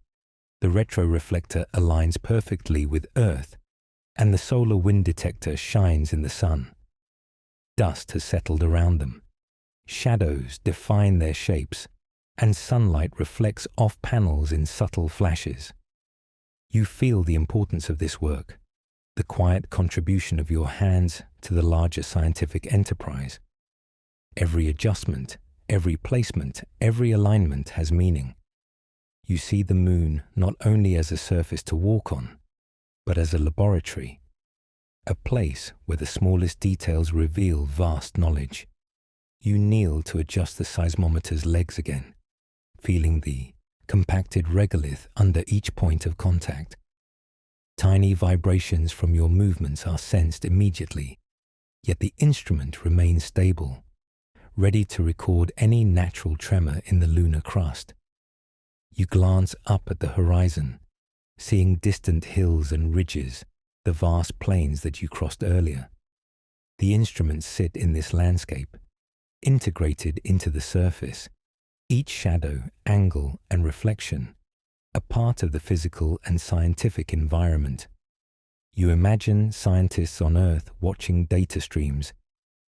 The retroreflector aligns perfectly with Earth, and the solar wind detector shines in the sun. Dust has settled around them. Shadows define their shapes, and sunlight reflects off panels in subtle flashes. You feel the importance of this work, the quiet contribution of your hands to the larger scientific enterprise. Every adjustment, every placement, every alignment has meaning. You see the moon not only as a surface to walk on, but as a laboratory, a place where the smallest details reveal vast knowledge. You kneel to adjust the seismometer's legs again, feeling the compacted regolith under each point of contact. Tiny vibrations from your movements are sensed immediately, yet the instrument remains stable, ready to record any natural tremor in the lunar crust. You glance up at the horizon, seeing distant hills and ridges, the vast plains that you crossed earlier. The instruments sit in this landscape, integrated into the surface, each shadow, angle, and reflection a part of the physical and scientific environment. You imagine scientists on Earth watching data streams,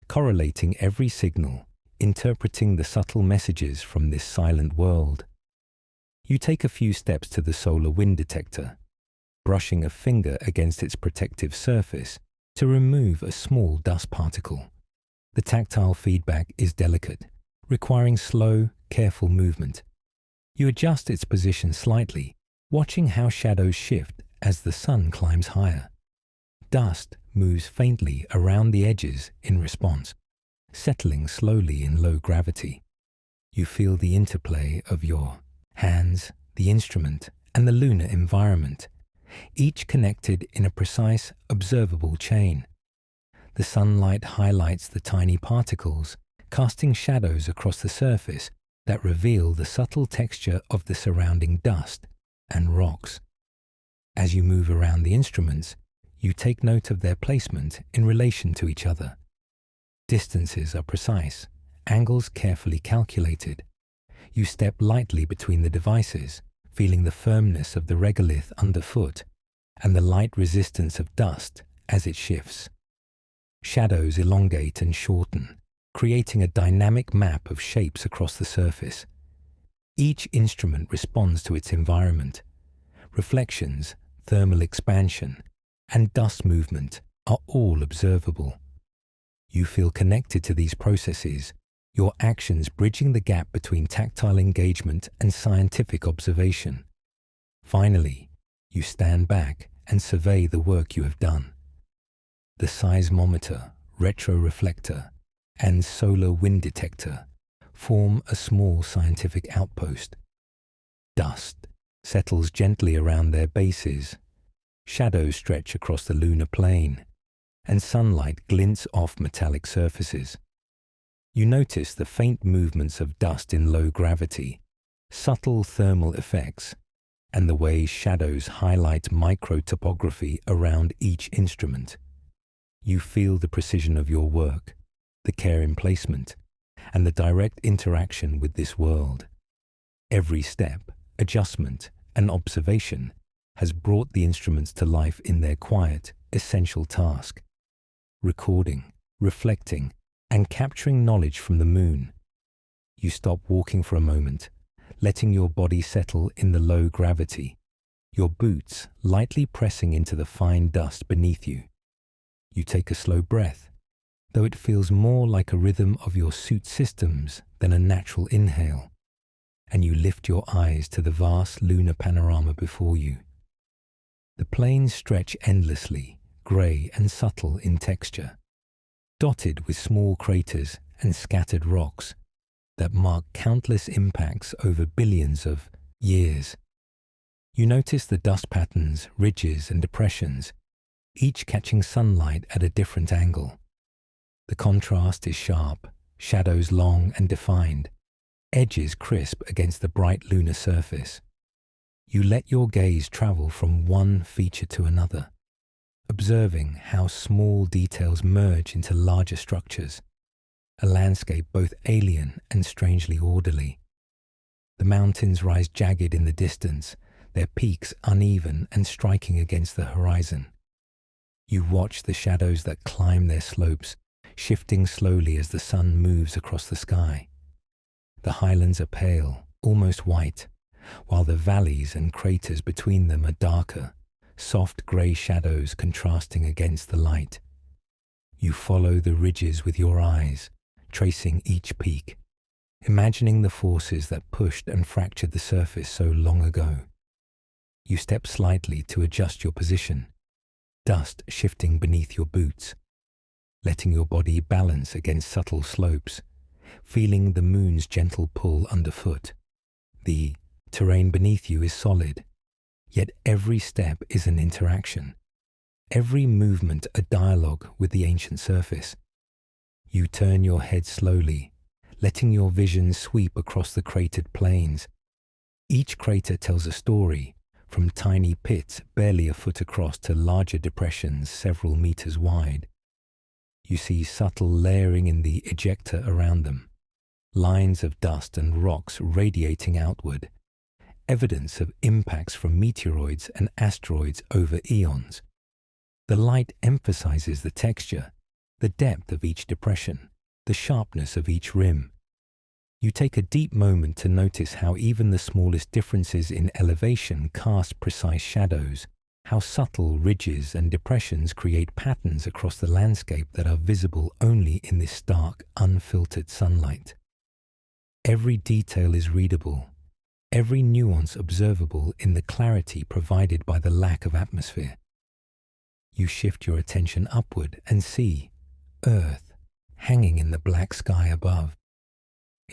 correlating every signal, interpreting the subtle messages from this silent world. You take a few steps to the solar wind detector, brushing a finger against its protective surface to remove a small dust particle. The tactile feedback is delicate, requiring slow, careful movement. You adjust its position slightly, watching how shadows shift as the sun climbs higher. Dust moves faintly around the edges in response, settling slowly in low gravity. You feel the interplay of your hands, the instrument, and the lunar environment, each connected in a precise, observable chain. The sunlight highlights the tiny particles, casting shadows across the surface that reveal the subtle texture of the surrounding dust and rocks. As you move around the instruments, you take note of their placement in relation to each other. Distances are precise, angles carefully calculated. You step lightly between the devices, feeling the firmness of the regolith underfoot and the light resistance of dust as it shifts. Shadows elongate and shorten, creating a dynamic map of shapes across the surface. Each instrument responds to its environment. Reflections, thermal expansion, and dust movement are all observable. You feel connected to these processes, your actions bridging the gap between tactile engagement and scientific observation. Finally, you stand back and survey the work you have done. The seismometer, retroreflector, and solar wind detector form a small scientific outpost. Dust settles gently around their bases, shadows stretch across the lunar plain, and sunlight glints off metallic surfaces. You notice the faint movements of dust in low gravity, subtle thermal effects, and the way shadows highlight micro-topography around each instrument. You feel the precision of your work, the care in placement, and the direct interaction with this world. Every step, adjustment, and observation has brought the instruments to life in their quiet, essential task: recording, reflecting, and capturing knowledge from the moon. You stop walking for a moment, letting your body settle in the low gravity, your boots lightly pressing into the fine dust beneath you. You take a slow breath, though it feels more like a rhythm of your suit systems than a natural inhale, and you lift your eyes to the vast lunar panorama before you. The plains stretch endlessly, grey and subtle in texture, dotted with small craters and scattered rocks that mark countless impacts over billions of years. You notice the dust patterns, ridges, and depressions, each catching sunlight at a different angle. The contrast is sharp, shadows long and defined, edges crisp against the bright lunar surface. You let your gaze travel from one feature to another, observing how small details merge into larger structures, a landscape both alien and strangely orderly. The mountains rise jagged in the distance, their peaks uneven and striking against the horizon. You watch the shadows that climb their slopes, shifting slowly as the sun moves across the sky. The highlands are pale, almost white, while the valleys and craters between them are darker, soft grey shadows contrasting against the light. You follow the ridges with your eyes, tracing each peak, imagining the forces that pushed and fractured the surface so long ago. You step slightly to adjust your position, dust shifting beneath your boots, letting your body balance against subtle slopes, feeling the moon's gentle pull underfoot. The terrain beneath you is solid, yet every step is an interaction, every movement a dialogue with the ancient surface. You turn your head slowly, letting your vision sweep across the cratered plains. Each crater tells a story, from tiny pits barely a foot across to larger depressions several meters wide. You see subtle layering in the ejecta around them, lines of dust and rocks radiating outward, evidence of impacts from meteoroids and asteroids over eons. The light emphasizes the texture, the depth of each depression, the sharpness of each rim. You take a deep moment to notice how even the smallest differences in elevation cast precise shadows, how subtle ridges and depressions create patterns across the landscape that are visible only in this stark, unfiltered sunlight. Every detail is readable, every nuance observable in the clarity provided by the lack of atmosphere. You shift your attention upward and see Earth hanging in the black sky above.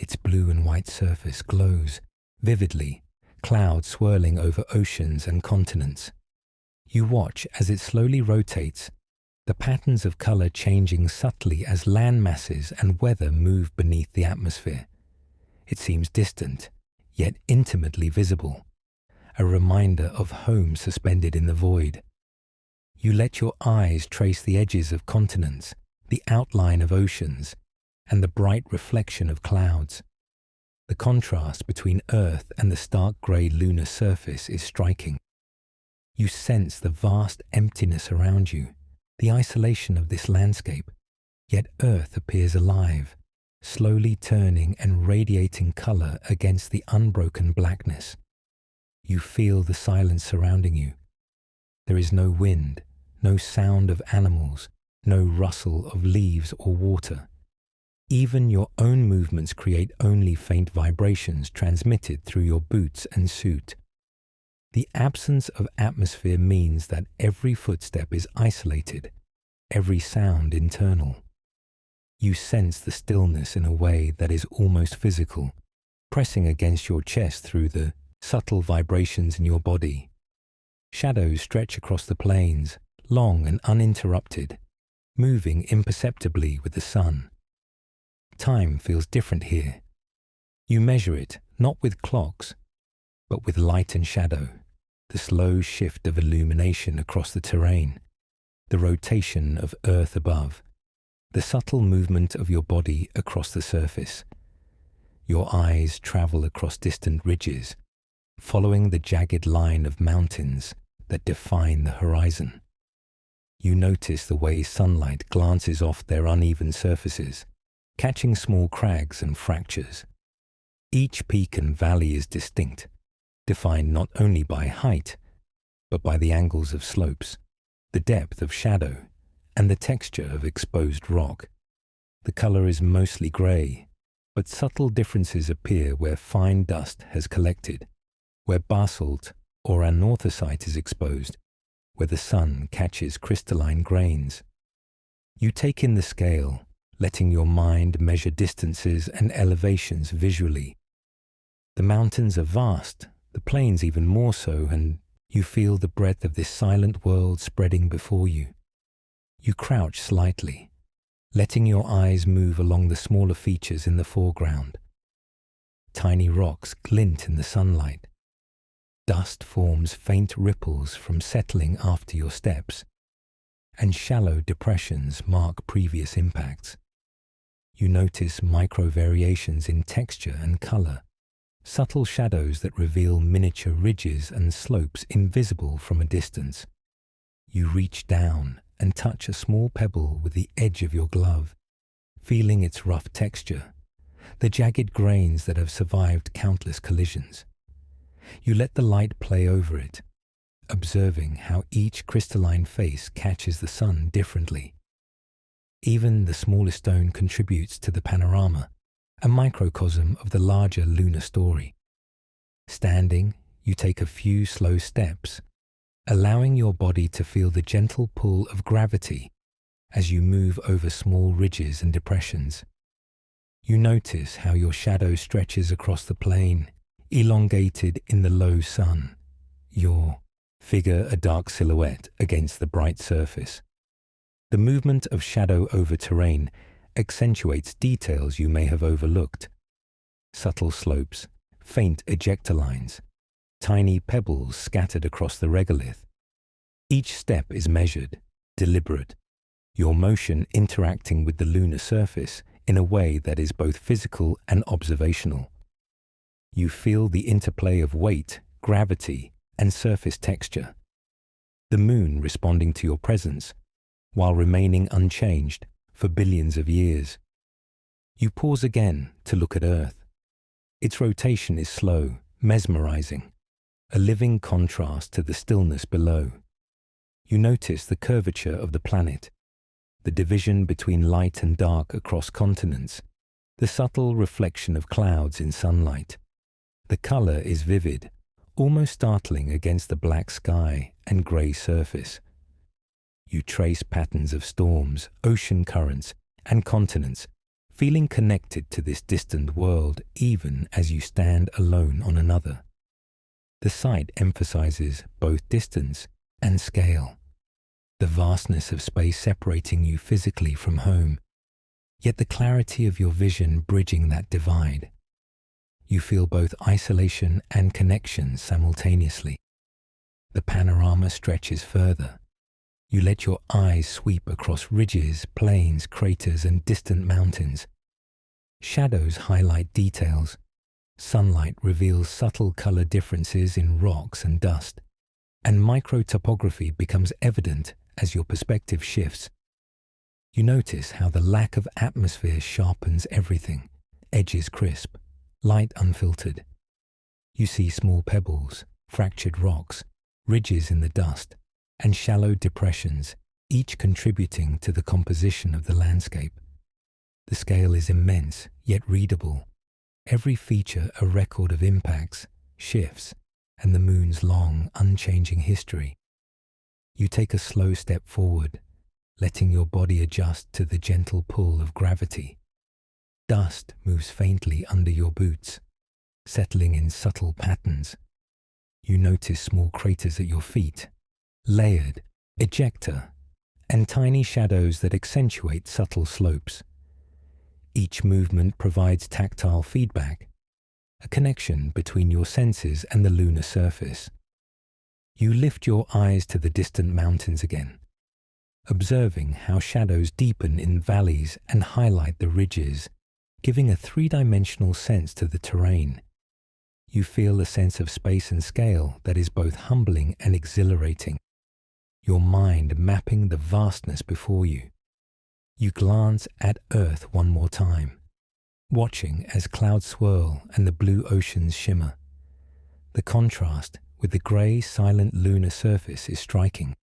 Its blue and white surface glows vividly, clouds swirling over oceans and continents. You watch as it slowly rotates, the patterns of color changing subtly as land masses and weather move beneath the atmosphere. It seems distant, yet intimately visible, a reminder of home suspended in the void. You let your eyes trace the edges of continents, the outline of oceans, and the bright reflection of clouds. The contrast between Earth and the stark grey lunar surface is striking. You sense the vast emptiness around you, the isolation of this landscape, yet Earth appears alive, slowly turning and radiating colour against the unbroken blackness. You feel the silence surrounding you. There is no wind, no sound of animals, no rustle of leaves or water. Even your own movements create only faint vibrations transmitted through your boots and suit. The absence of atmosphere means that every footstep is isolated, every sound internal. You sense the stillness in a way that is almost physical, pressing against your chest through the subtle vibrations in your body. Shadows stretch across the plains, long and uninterrupted, moving imperceptibly with the sun. Time feels different here. You measure it not with clocks, but with light and shadow, the slow shift of illumination across the terrain, the rotation of Earth above, the subtle movement of your body across the surface. Your eyes travel across distant ridges, following the jagged line of mountains that define the horizon. You notice the way sunlight glances off their uneven surfaces, catching small crags and fractures. Each peak and valley is distinct, defined not only by height, but by the angles of slopes, the depth of shadow, and the texture of exposed rock. The color is mostly gray, but subtle differences appear where fine dust has collected, where basalt or anorthosite is exposed, where the sun catches crystalline grains. You take in the scale, letting your mind measure distances and elevations visually. The mountains are vast, the plains even more so, and you feel the breadth of this silent world spreading before you. You crouch slightly, letting your eyes move along the smaller features in the foreground. Tiny rocks glint in the sunlight. Dust forms faint ripples from settling after your steps, and shallow depressions mark previous impacts. You notice micro-variations in texture and color, subtle shadows that reveal miniature ridges and slopes invisible from a distance. You reach down and touch a small pebble with the edge of your glove, feeling its rough texture, the jagged grains that have survived countless collisions. You let the light play over it, observing how each crystalline face catches the sun differently. Even the smallest stone contributes to the panorama, a microcosm of the larger lunar story. Standing, you take a few slow steps, allowing your body to feel the gentle pull of gravity as you move over small ridges and depressions. You notice how your shadow stretches across the plain, elongated in the low sun, your figure a dark silhouette against the bright surface. The movement of shadow over terrain accentuates details you may have overlooked. Subtle slopes, faint ejecta lines, tiny pebbles scattered across the regolith. Each step is measured, deliberate, your motion interacting with the lunar surface in a way that is both physical and observational. You feel the interplay of weight, gravity, and surface texture. The moon responding to your presence, while remaining unchanged for billions of years. You pause again to look at Earth. Its rotation is slow, mesmerizing, a living contrast to the stillness below. You notice the curvature of the planet, the division between light and dark across continents, the subtle reflection of clouds in sunlight. The color is vivid, almost startling against the black sky and gray surface. You trace patterns of storms, ocean currents, and continents, feeling connected to this distant world even as you stand alone on another. The sight emphasizes both distance and scale, the vastness of space separating you physically from home, yet the clarity of your vision bridging that divide. You feel both isolation and connection simultaneously. The panorama stretches further. You let your eyes sweep across ridges, plains, craters, and distant mountains. Shadows highlight details. Sunlight reveals subtle color differences in rocks and dust, and microtopography becomes evident as your perspective shifts. You notice how the lack of atmosphere sharpens everything, edges crisp, light unfiltered. You see small pebbles, fractured rocks, ridges in the dust, and shallow depressions, each contributing to the composition of the landscape. The scale is immense, yet readable. Every feature a record of impacts, shifts, and the moon's long, unchanging history. You take a slow step forward, letting your body adjust to the gentle pull of gravity. Dust moves faintly under your boots, settling in subtle patterns. You notice small craters at your feet, layered, ejecta, and tiny shadows that accentuate subtle slopes. Each movement provides tactile feedback, a connection between your senses and the lunar surface. You lift your eyes to the distant mountains again, observing how shadows deepen in valleys and highlight the ridges, giving a three-dimensional sense to the terrain. You feel a sense of space and scale that is both humbling and exhilarating, your mind mapping the vastness before you. You glance at Earth one more time, watching as clouds swirl and the blue oceans shimmer. The contrast with the grey, silent lunar surface is striking.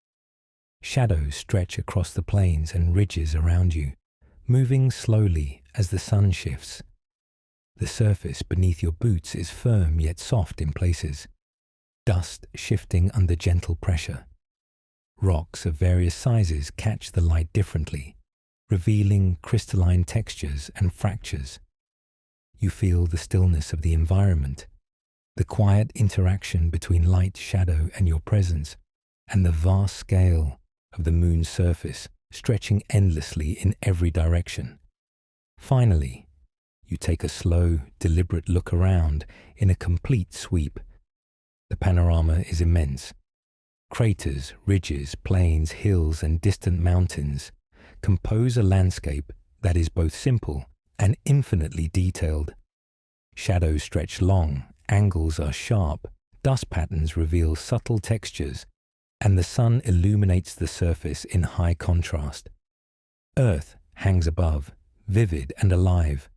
Shadows stretch across the plains and ridges around you, moving slowly as the sun shifts. The surface beneath your boots is firm yet soft in places, dust shifting under gentle pressure. Rocks of various sizes catch the light differently, revealing crystalline textures and fractures. You feel the stillness of the environment, the quiet interaction between light, shadow, and your presence, and the vast scale of the moon's surface stretching endlessly in every direction. Finally, you take a slow, deliberate look around in a complete sweep. The panorama is immense. Craters, ridges, plains, hills, and distant mountains compose a landscape that is both simple and infinitely detailed. Shadows stretch long, angles are sharp, dust patterns reveal subtle textures, and the sun illuminates the surface in high contrast. Earth hangs above, vivid and alive,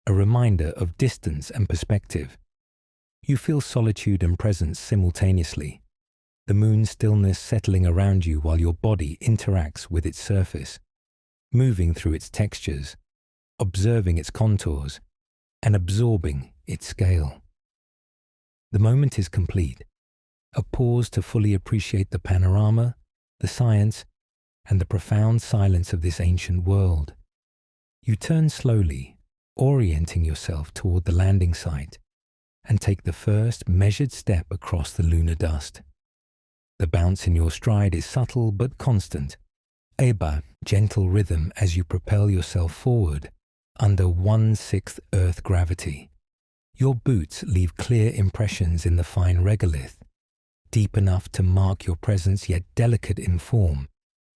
a reminder of distance and perspective. You feel solitude and presence simultaneously, the moon's stillness settling around you while your body interacts with its surface, moving through its textures, observing its contours, and absorbing its scale. The moment is complete, a pause to fully appreciate the panorama, the science, and the profound silence of this ancient world. You turn slowly, orienting yourself toward the landing site, and take the first measured step across the lunar dust. The bounce in your stride is subtle but constant, a gentle rhythm as you propel yourself forward under 1/6 Earth gravity. Your boots leave clear impressions in the fine regolith, deep enough to mark your presence yet delicate in form,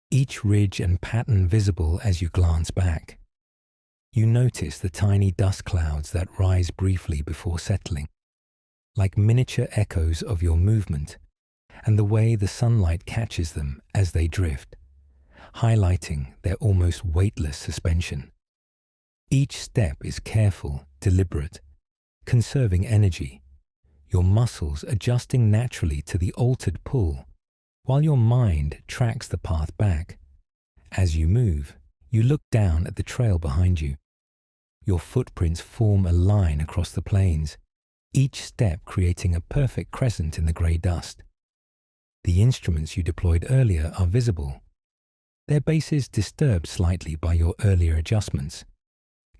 each ridge and pattern visible as you glance back. You notice the tiny dust clouds that rise briefly before settling, like miniature echoes of your movement, and the way the sunlight catches them as they drift, highlighting their almost weightless suspension. Each step is careful, deliberate, conserving energy, your muscles adjusting naturally to the altered pull, while your mind tracks the path back. As you move, you look down at the trail behind you. Your footprints form a line across the plains, each step creating a perfect crescent in the grey dust. The instruments you deployed earlier are visible, their bases disturbed slightly by your earlier adjustments,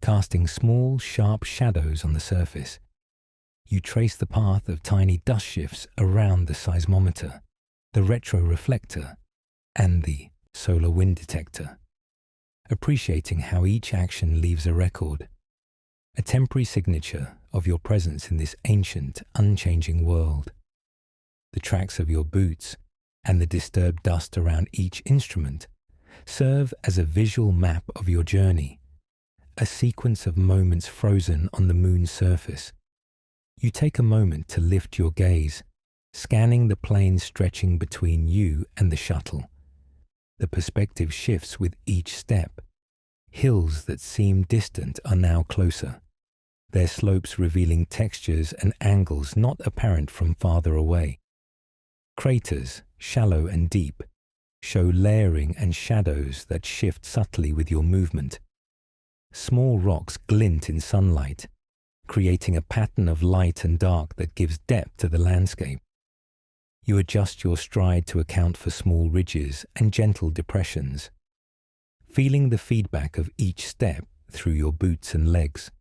casting small, sharp shadows on the surface. You trace the path of tiny dust shifts around the seismometer, the retroreflector, and the solar wind detector, appreciating how each action leaves a record, a temporary signature of your presence in this ancient, unchanging world. The tracks of your boots and the disturbed dust around each instrument serve as a visual map of your journey, a sequence of moments frozen on the moon's surface. You take a moment to lift your gaze, scanning the plain stretching between you and the shuttle. The perspective shifts with each step. Hills that seem distant are now closer, their slopes revealing textures and angles not apparent from farther away. Craters, shallow and deep, show layering and shadows that shift subtly with your movement. Small rocks glint in sunlight, creating a pattern of light and dark that gives depth to the landscape. You adjust your stride to account for small ridges and gentle depressions, feeling the feedback of each step through your boots and legs,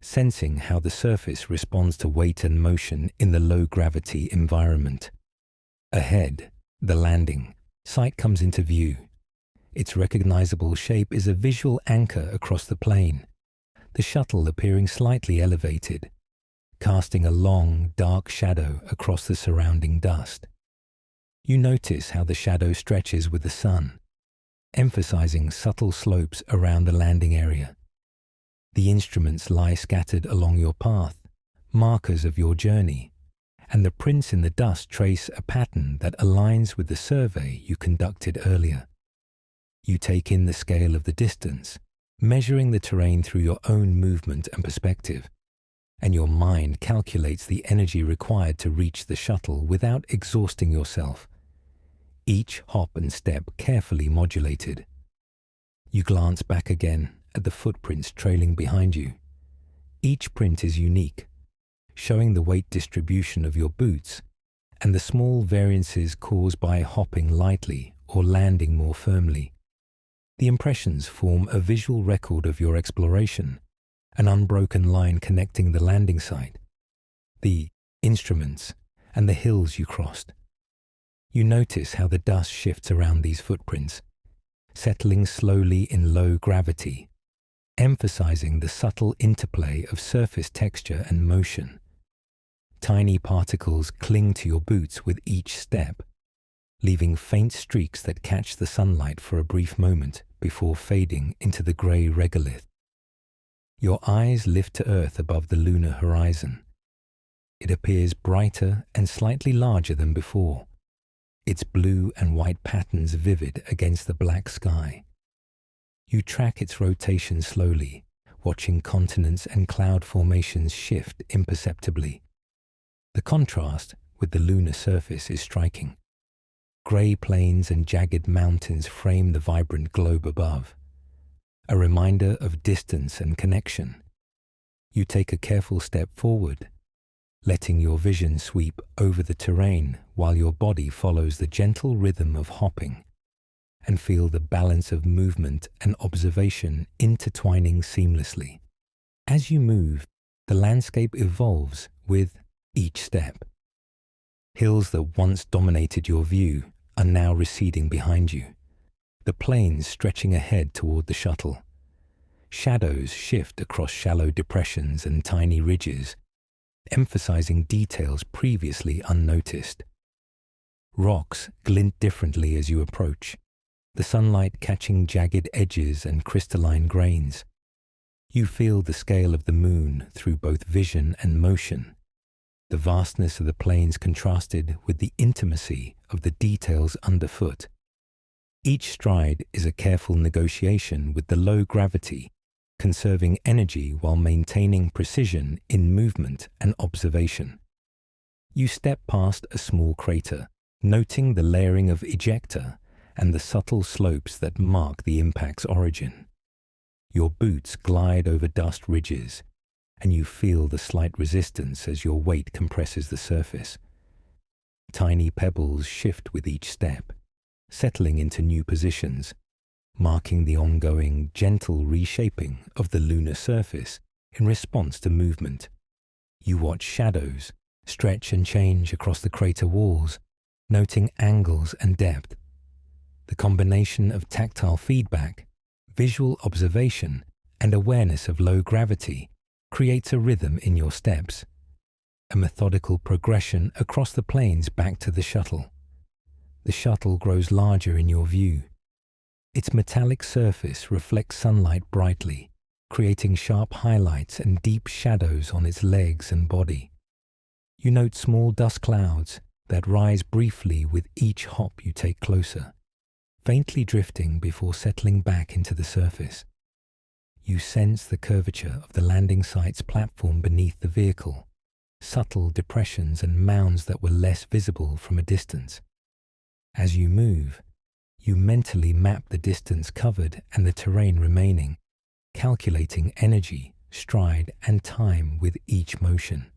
sensing how the surface responds to weight and motion in the low-gravity environment. Ahead, the landing site comes into view. Its recognizable shape is a visual anchor across the plain, the shuttle appearing slightly elevated, casting a long, dark shadow across the surrounding dust. You notice how the shadow stretches with the sun, emphasizing subtle slopes around the landing area. The instruments lie scattered along your path, markers of your journey, and the prints in the dust trace a pattern that aligns with the survey you conducted earlier. You take in the scale of the distance, measuring the terrain through your own movement and perspective, and your mind calculates the energy required to reach the shuttle without exhausting yourself, each hop and step carefully modulated. You glance back again at the footprints trailing behind you. Each print is unique, showing the weight distribution of your boots and the small variances caused by hopping lightly or landing more firmly. The impressions form a visual record of your exploration, an unbroken line connecting the landing site, the instruments, and the hills you crossed. You notice how the dust shifts around these footprints, settling slowly in low gravity, emphasizing the subtle interplay of surface texture and motion. Tiny particles cling to your boots with each step, leaving faint streaks that catch the sunlight for a brief moment before fading into the grey regolith. Your eyes lift to Earth above the lunar horizon. It appears brighter and slightly larger than before, its blue and white patterns vivid against the black sky. You track its rotation slowly, watching continents and cloud formations shift imperceptibly. The contrast with the lunar surface is striking. Grey plains and jagged mountains frame the vibrant globe above, a reminder of distance and connection. You take a careful step forward, letting your vision sweep over the terrain while your body follows the gentle rhythm of hopping, and feel the balance of movement and observation intertwining seamlessly. As you move, the landscape evolves with each step. Hills that once dominated your view are now receding behind you, the plains stretching ahead toward the shuttle. Shadows shift across shallow depressions and tiny ridges, emphasizing details previously unnoticed. Rocks glint differently as you approach, the sunlight catching jagged edges and crystalline grains. You feel the scale of the moon through both vision and motion, the vastness of the plains contrasted with the intimacy of the details underfoot. Each stride is a careful negotiation with the low gravity, conserving energy while maintaining precision in movement and observation. You step past a small crater, noting the layering of ejecta and the subtle slopes that mark the impact's origin. Your boots glide over dust ridges, and you feel the slight resistance as your weight compresses the surface. Tiny pebbles shift with each step, settling into new positions, marking the ongoing, gentle reshaping of the lunar surface in response to movement. You watch shadows stretch and change across the crater walls, noting angles and depth. The combination of tactile feedback, visual observation, and awareness of low gravity creates a rhythm in your steps, a methodical progression across the plains back to the shuttle. The shuttle grows larger in your view. Its metallic surface reflects sunlight brightly, creating sharp highlights and deep shadows on its legs and body. You note small dust clouds that rise briefly with each hop you take closer, faintly drifting before settling back into the surface. You sense the curvature of the landing site's platform beneath the vehicle, subtle depressions and mounds that were less visible from a distance. As you move, you mentally map the distance covered and the terrain remaining, calculating energy, stride, and time with each motion.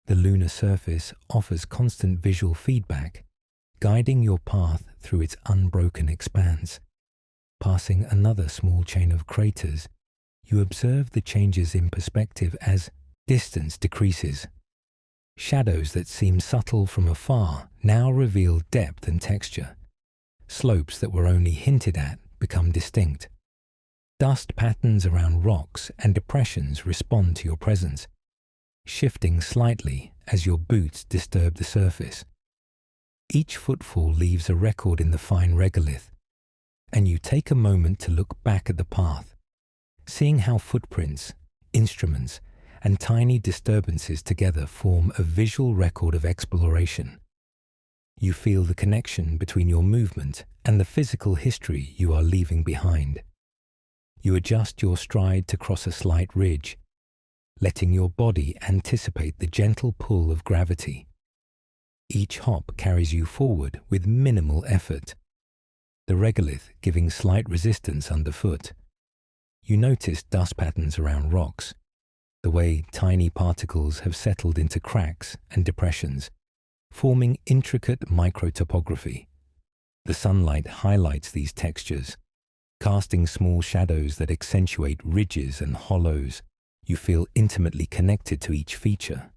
The lunar surface offers constant visual feedback, guiding your path through its unbroken expanse. Passing another small chain of craters, you observe the changes in perspective as distance decreases. Shadows that seem subtle from afar now reveal depth and texture. Slopes that were only hinted at become distinct. Dust patterns around rocks and depressions respond to your presence, shifting slightly as your boots disturb the surface. Each footfall leaves a record in the fine regolith, and you take a moment to look back at the path, seeing how footprints, instruments, and tiny disturbances together form a visual record of exploration. You feel the connection between your movement and the physical history you are leaving behind. You adjust your stride to cross a slight ridge, letting your body anticipate the gentle pull of gravity. Each hop carries you forward with minimal effort, the regolith giving slight resistance underfoot. You notice dust patterns around rocks, the way tiny particles have settled into cracks and depressions, forming intricate microtopography. The sunlight highlights these textures, casting small shadows that accentuate ridges and hollows. You feel intimately connected to each feature,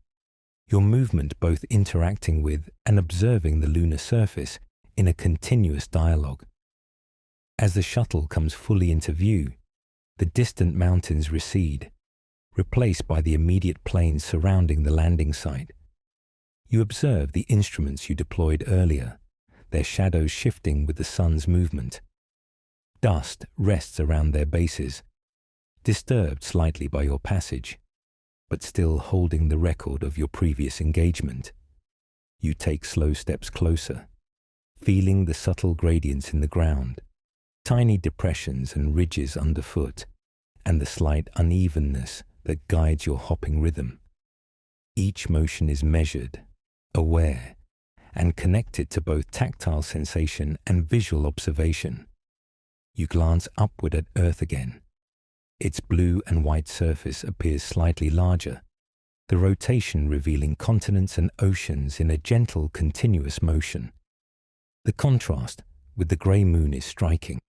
your movement both interacting with and observing the lunar surface in a continuous dialogue. As the shuttle comes fully into view, the distant mountains recede, replaced by the immediate plains surrounding the landing site. You observe the instruments you deployed earlier, their shadows shifting with the sun's movement. Dust rests around their bases, disturbed slightly by your passage, but still holding the record of your previous engagement. You take slow steps closer, feeling the subtle gradients in the ground, tiny depressions and ridges underfoot, and the slight unevenness that guides your hopping rhythm. Each motion is measured, aware, and connected to both tactile sensation and visual observation. You glance upward at Earth again. Its blue and white surface appears slightly larger, the rotation revealing continents and oceans in a gentle, continuous motion. The contrast with the grey moon is striking.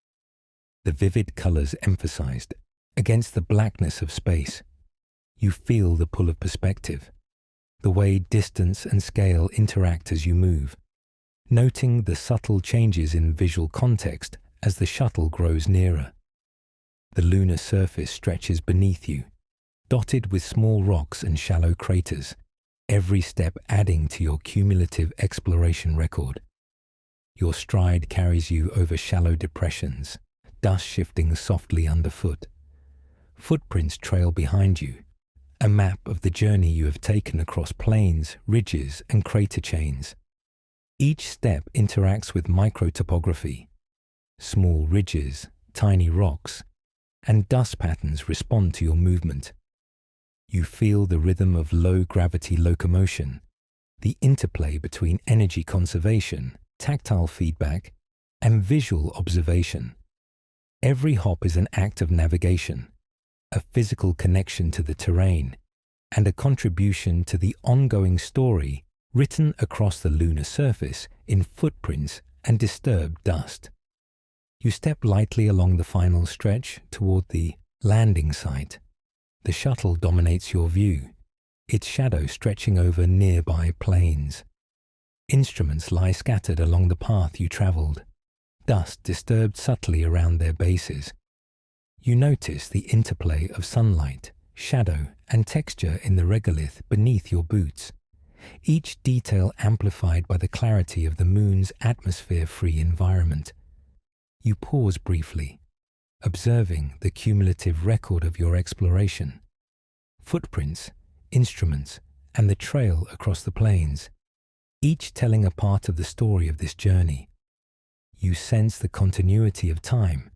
The vivid colours emphasized against the blackness of space. You feel the pull of perspective, the way distance and scale interact as you move, noting the subtle changes in visual context as the shuttle grows nearer. The lunar surface stretches beneath you, dotted with small rocks and shallow craters, every step adding to your cumulative exploration record. Your stride carries you over shallow depressions, dust shifting softly underfoot. Footprints trail behind you, a map of the journey you have taken across plains, ridges, and crater chains. Each step interacts with microtopography. Small ridges, tiny rocks, and dust patterns respond to your movement. You feel the rhythm of low-gravity locomotion, the interplay between energy conservation, tactile feedback, and visual observation. Every hop is an act of navigation, a physical connection to the terrain, and a contribution to the ongoing story written across the lunar surface in footprints and disturbed dust. You step lightly along the final stretch toward the landing site. The shuttle dominates your view, its shadow stretching over nearby plains. Instruments lie scattered along the path you traveled, dust disturbed subtly around their bases. You notice the interplay of sunlight, shadow, and texture in the regolith beneath your boots, each detail amplified by the clarity of the moon's atmosphere-free environment. You pause briefly, observing the cumulative record of your exploration. Footprints, instruments, and the trail across the plains, each telling a part of the story of this journey. You sense the continuity of time,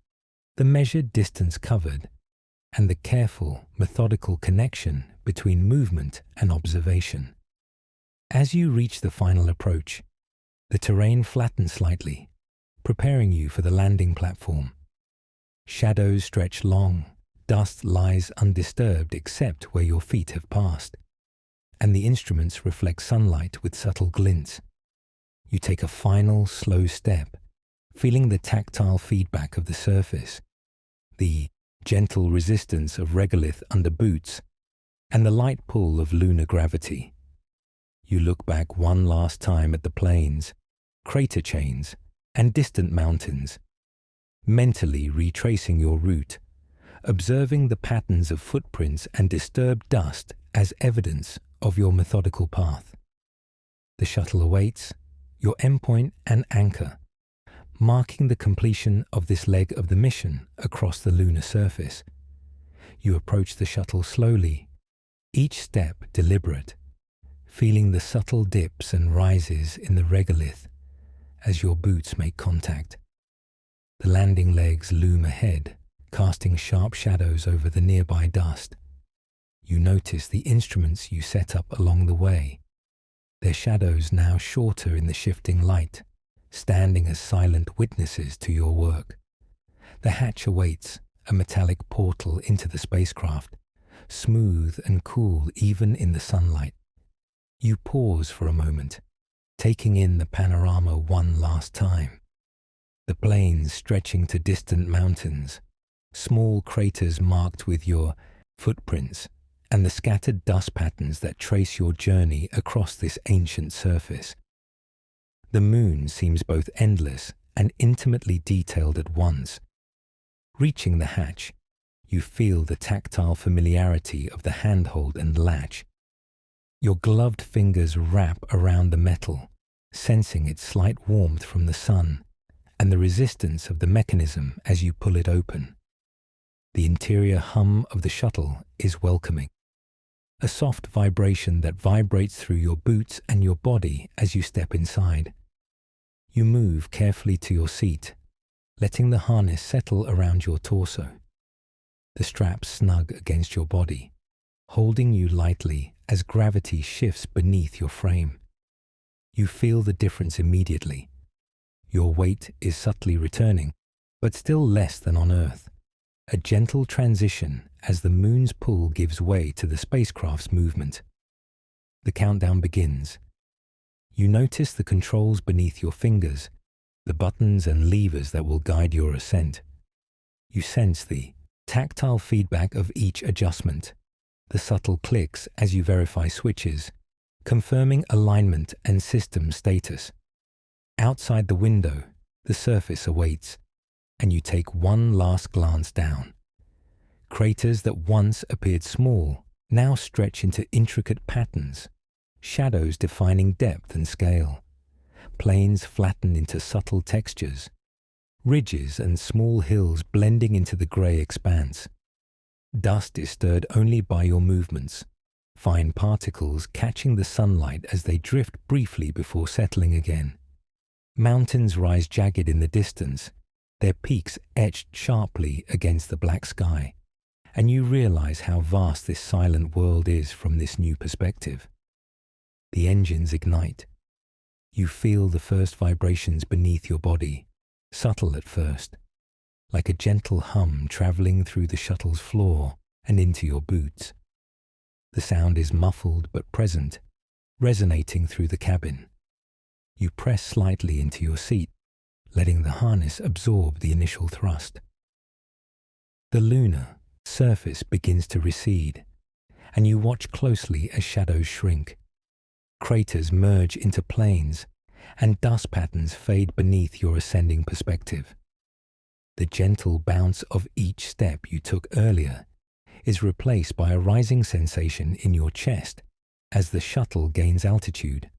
the measured distance covered, and the careful, methodical connection between movement and observation. As you reach the final approach, the terrain flattens slightly, preparing you for the landing platform. Shadows stretch long, dust lies undisturbed except where your feet have passed, and the instruments reflect sunlight with subtle glints. You take a final, slow step, feeling the tactile feedback of the surface, the gentle resistance of regolith under boots, and the light pull of lunar gravity. You look back one last time at the plains, crater chains, and distant mountains, mentally retracing your route, observing the patterns of footprints and disturbed dust as evidence of your methodical path. The shuttle awaits, your endpoint and anchor, marking the completion of this leg of the mission across the lunar surface. You approach the shuttle slowly, each step deliberate, feeling the subtle dips and rises in the regolith as your boots make contact. The landing legs loom ahead, casting sharp shadows over the nearby dust. You notice the instruments you set up along the way, their shadows now shorter in the shifting light, standing as silent witnesses to your work. The hatch awaits, a metallic portal into the spacecraft, smooth and cool even in the sunlight. You pause for a moment, taking in the panorama one last time. The plains stretching to distant mountains, small craters marked with your footprints, and the scattered dust patterns that trace your journey across this ancient surface. The moon seems both endless and intimately detailed at once. Reaching the hatch, you feel the tactile familiarity of the handhold and latch. Your gloved fingers wrap around the metal, sensing its slight warmth from the sun and the resistance of the mechanism as you pull it open. The interior hum of the shuttle is welcoming, a soft vibration that vibrates through your boots and your body as you step inside. You move carefully to your seat, letting the harness settle around your torso. The straps snug against your body, holding you lightly as gravity shifts beneath your frame. You feel the difference immediately. Your weight is subtly returning, but still less than on Earth. A gentle transition as the moon's pull gives way to the spacecraft's movement. The countdown begins. You notice the controls beneath your fingers, the buttons and levers that will guide your ascent. You sense the tactile feedback of each adjustment, the subtle clicks as you verify switches, confirming alignment and system status. Outside the window, the surface awaits, and you take one last glance down. Craters that once appeared small now stretch into intricate patterns, shadows defining depth and scale. Plains flatten into subtle textures, ridges and small hills blending into the grey expanse. Dust is stirred only by your movements, fine particles catching the sunlight as they drift briefly before settling again. Mountains rise jagged in the distance, their peaks etched sharply against the black sky, and you realize how vast this silent world is from this new perspective. The engines ignite. You feel the first vibrations beneath your body, subtle at first, like a gentle hum traveling through the shuttle's floor and into your boots. The sound is muffled but present, resonating through the cabin. You press slightly into your seat, letting the harness absorb the initial thrust. The lunar surface begins to recede, and you watch closely as shadows shrink. Craters merge into plains, and dust patterns fade beneath your ascending perspective. The gentle bounce of each step you took earlier is replaced by a rising sensation in your chest as the shuttle gains altitude.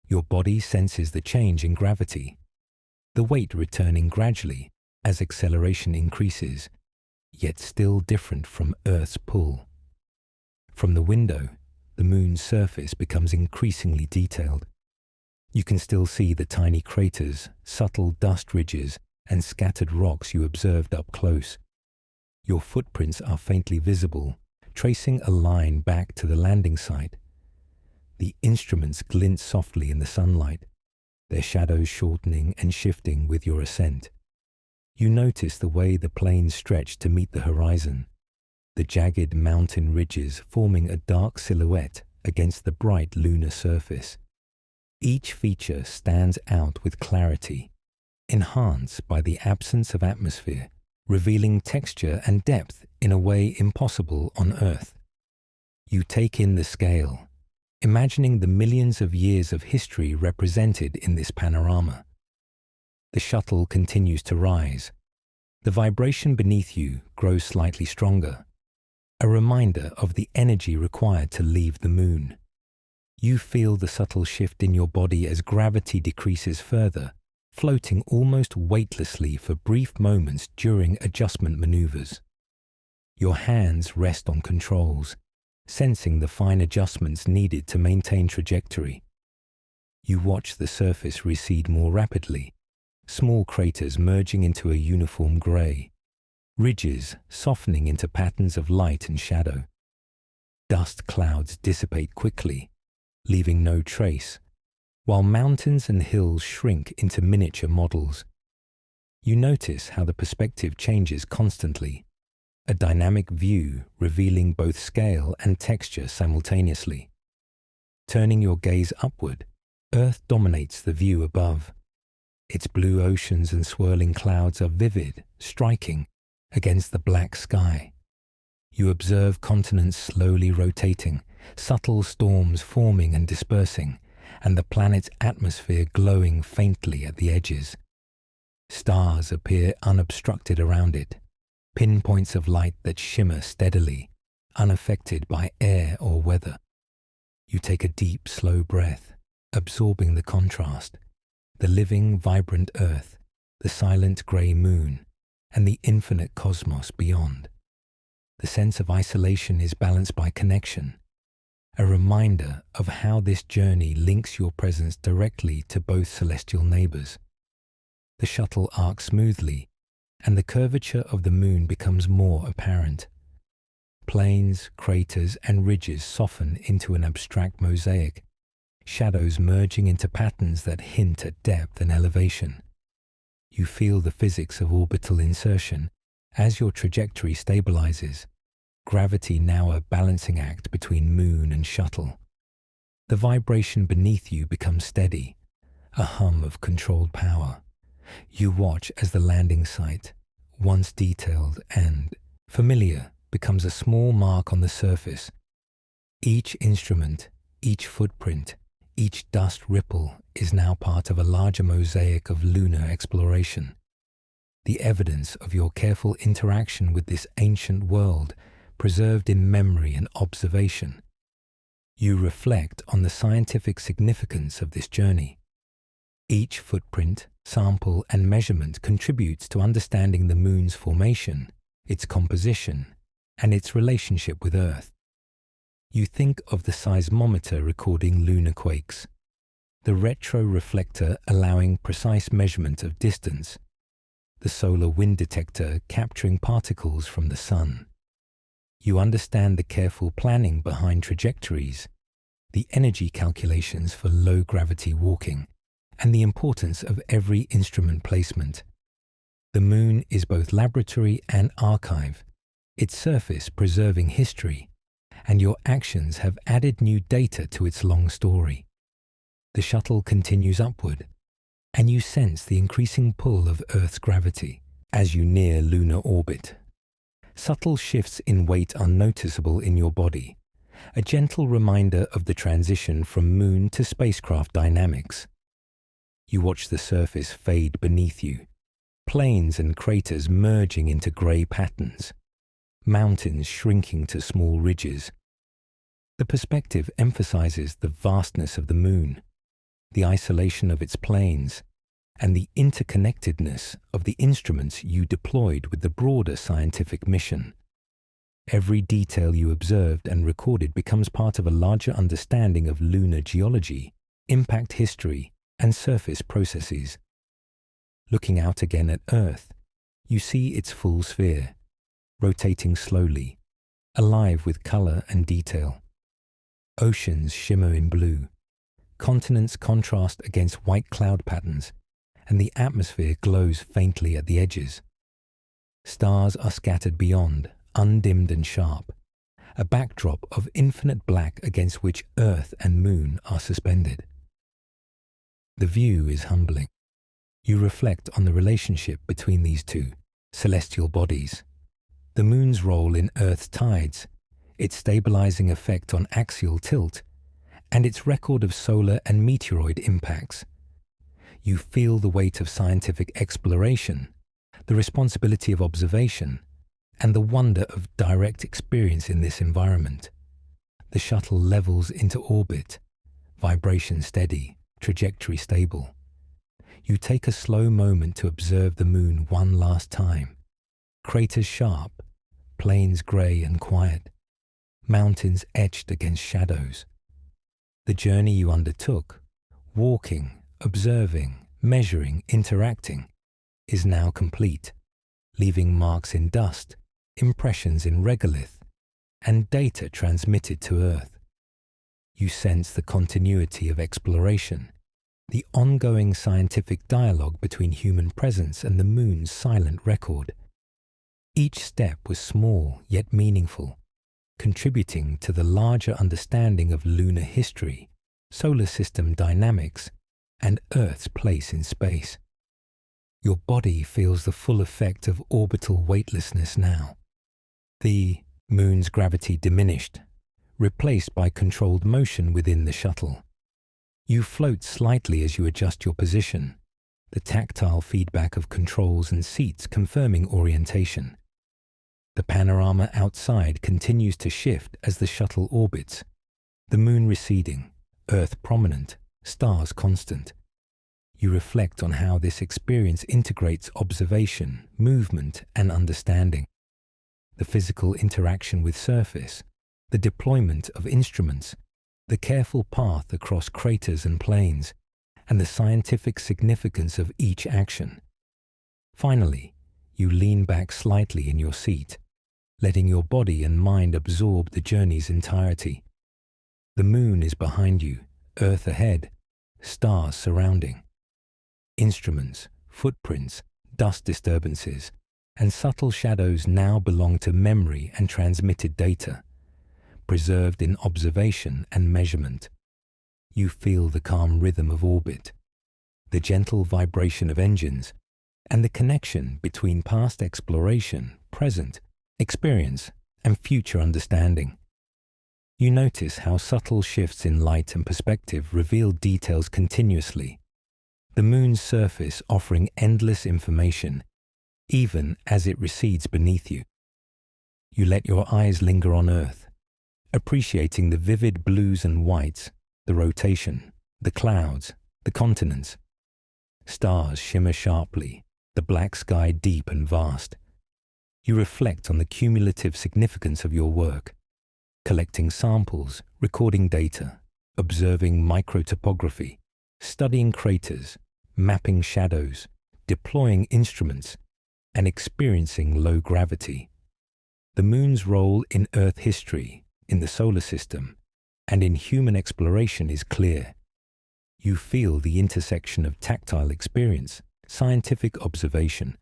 Your body senses the change in gravity, the weight returning gradually as acceleration increases, yet still different from Earth's pull. From the window, the moon's surface becomes increasingly detailed. You can still see the tiny craters, subtle dust ridges, and scattered rocks you observed up close. Your footprints are faintly visible, tracing a line back to the landing site. The instruments glint softly in the sunlight, their shadows shortening and shifting with your ascent. You notice the way the plains stretch to meet the horizon, the jagged mountain ridges forming a dark silhouette against the bright lunar surface. Each feature stands out with clarity, enhanced by the absence of atmosphere, revealing texture and depth in a way impossible on Earth. You take in the scale, imagining the millions of years of history represented in this panorama. The shuttle continues to rise. The vibration beneath you grows slightly stronger, a reminder of the energy required to leave the moon. You feel the subtle shift in your body as gravity decreases further, floating almost weightlessly for brief moments during adjustment maneuvers. Your hands rest on controls, sensing the fine adjustments needed to maintain trajectory. You watch the surface recede more rapidly, small craters merging into a uniform grey, ridges softening into patterns of light and shadow. Dust clouds dissipate quickly, leaving no trace, while mountains and hills shrink into miniature models. You notice how the perspective changes constantly, a dynamic view revealing both scale and texture simultaneously. Turning your gaze upward, Earth dominates the view above. Its blue oceans and swirling clouds are vivid, striking against the black sky. You observe continents slowly rotating, subtle storms forming and dispersing, and the planet's atmosphere glowing faintly at the edges. Stars appear unobstructed around it, pinpoints of light that shimmer steadily, unaffected by air or weather. You take a deep, slow breath, absorbing the contrast, the living, vibrant Earth, the silent grey moon, and the infinite cosmos beyond. The sense of isolation is balanced by connection, a reminder of how this journey links your presence directly to both celestial neighbors. The shuttle arcs smoothly, and the curvature of the moon becomes more apparent. Plains, craters, and ridges soften into an abstract mosaic, shadows merging into patterns that hint at depth and elevation. You feel the physics of orbital insertion as your trajectory stabilizes, gravity now a balancing act between moon and shuttle. The vibration beneath you becomes steady, a hum of controlled power. You watch as the landing site, once detailed and familiar, becomes a small mark on the surface. Each instrument, each footprint, each dust ripple is now part of a larger mosaic of lunar exploration. The evidence of your careful interaction with this ancient world, preserved in memory and observation. You reflect on the scientific significance of this journey. Each footprint, sample, and measurement contributes to understanding the moon's formation, its composition, and its relationship with Earth. You think of the seismometer recording lunar quakes, the retroreflector allowing precise measurement of distance, the solar wind detector capturing particles from the sun. You understand the careful planning behind trajectories, the energy calculations for low-gravity walking, and the importance of every instrument placement. The moon is both laboratory and archive, its surface preserving history, and your actions have added new data to its long story. The shuttle continues upward, and you sense the increasing pull of Earth's gravity as you near lunar orbit. Subtle shifts in weight are noticeable in your body, a gentle reminder of the transition from moon to spacecraft dynamics. You watch the surface fade beneath you, plains and craters merging into grey patterns, mountains shrinking to small ridges. The perspective emphasizes the vastness of the moon, the isolation of its plains, and the interconnectedness of the instruments you deployed with the broader scientific mission. Every detail you observed and recorded becomes part of a larger understanding of lunar geology, impact history, and surface processes. Looking out again at Earth, you see its full sphere, rotating slowly, alive with color and detail. Oceans shimmer in blue, continents contrast against white cloud patterns, and the atmosphere glows faintly at the edges. Stars are scattered beyond, undimmed and sharp, a backdrop of infinite black against which Earth and Moon are suspended. The view is humbling. You reflect on the relationship between these two celestial bodies, the Moon's role in Earth's tides, its stabilizing effect on axial tilt, and its record of solar and meteoroid impacts. You feel the weight of scientific exploration, the responsibility of observation, and the wonder of direct experience in this environment. The shuttle levels into orbit, vibration steady, trajectory stable. You take a slow moment to observe the moon one last time. Craters sharp, plains grey and quiet, mountains etched against shadows. The journey you undertook, walking, observing, measuring, interacting, is now complete, leaving marks in dust, impressions in regolith, and data transmitted to Earth. You sense the continuity of exploration, the ongoing scientific dialogue between human presence and the moon's silent record. Each step was small yet meaningful, contributing to the larger understanding of lunar history, solar system dynamics, and Earth's place in space. Your body feels the full effect of orbital weightlessness now. The moon's gravity diminished, replaced by controlled motion within the shuttle. You float slightly as you adjust your position, the tactile feedback of controls and seats confirming orientation. The panorama outside continues to shift as the shuttle orbits, the moon receding, Earth prominent, stars constant. You reflect on how this experience integrates observation, movement, and understanding. The physical interaction with surface, the deployment of instruments, the careful path across craters and plains, and the scientific significance of each action. Finally, you lean back slightly in your seat, letting your body and mind absorb the journey's entirety. The moon is behind you, Earth ahead, stars surrounding. Instruments, footprints, dust disturbances, and subtle shadows now belong to memory and transmitted data, preserved in observation and measurement. You feel the calm rhythm of orbit, the gentle vibration of engines, and the connection between past exploration, present experience, and future understanding. You notice how subtle shifts in light and perspective reveal details continuously, the moon's surface offering endless information, even as it recedes beneath you. You let your eyes linger on Earth, appreciating the vivid blues and whites, the rotation, the clouds, the continents. Stars shimmer sharply, the black sky deep and vast. You reflect on the cumulative significance of your work, collecting samples, recording data, observing microtopography, studying craters, mapping shadows, deploying instruments, and experiencing low gravity. The moon's role in Earth history, in the solar system, and in human exploration is clear. You feel the intersection of tactile experience, scientific observation,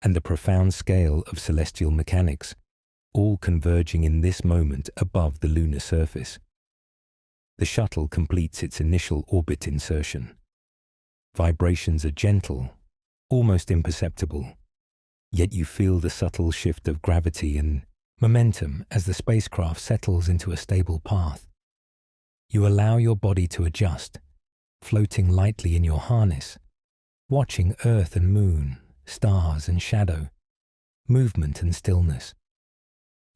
and the profound scale of celestial mechanics, all converging in this moment above the lunar surface. The shuttle completes its initial orbit insertion. Vibrations are gentle, almost imperceptible, yet you feel the subtle shift of gravity and momentum as the spacecraft settles into a stable path. You allow your body to adjust, floating lightly in your harness, watching Earth and moon, stars and shadow, movement and stillness.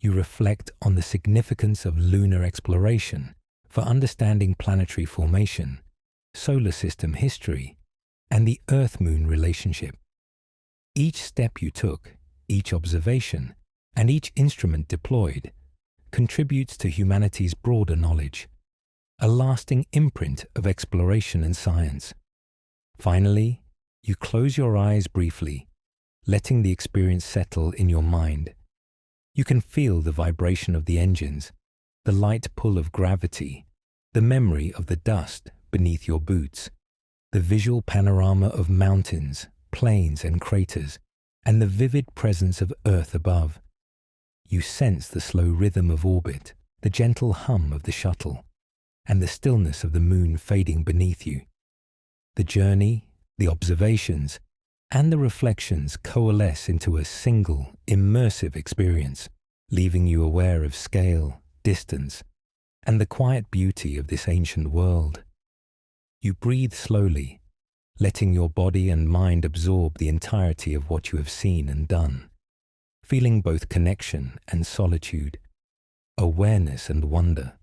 You reflect on the significance of lunar exploration for understanding planetary formation, solar system history, and the Earth-Moon relationship. Each step you took, each observation, and each instrument deployed contributes to humanity's broader knowledge, a lasting imprint of exploration and science. Finally, you close your eyes briefly, letting the experience settle in your mind. You can feel the vibration of the engines, the light pull of gravity, the memory of the dust beneath your boots, the visual panorama of mountains, plains, and craters, and the vivid presence of Earth above. You sense the slow rhythm of orbit, the gentle hum of the shuttle, and the stillness of the moon fading beneath you. The journey, the observations, and the reflections coalesce into a single, immersive experience, leaving you aware of scale, distance, and the quiet beauty of this ancient world. You breathe slowly, letting your body and mind absorb the entirety of what you have seen and done, feeling both connection and solitude, awareness and wonder.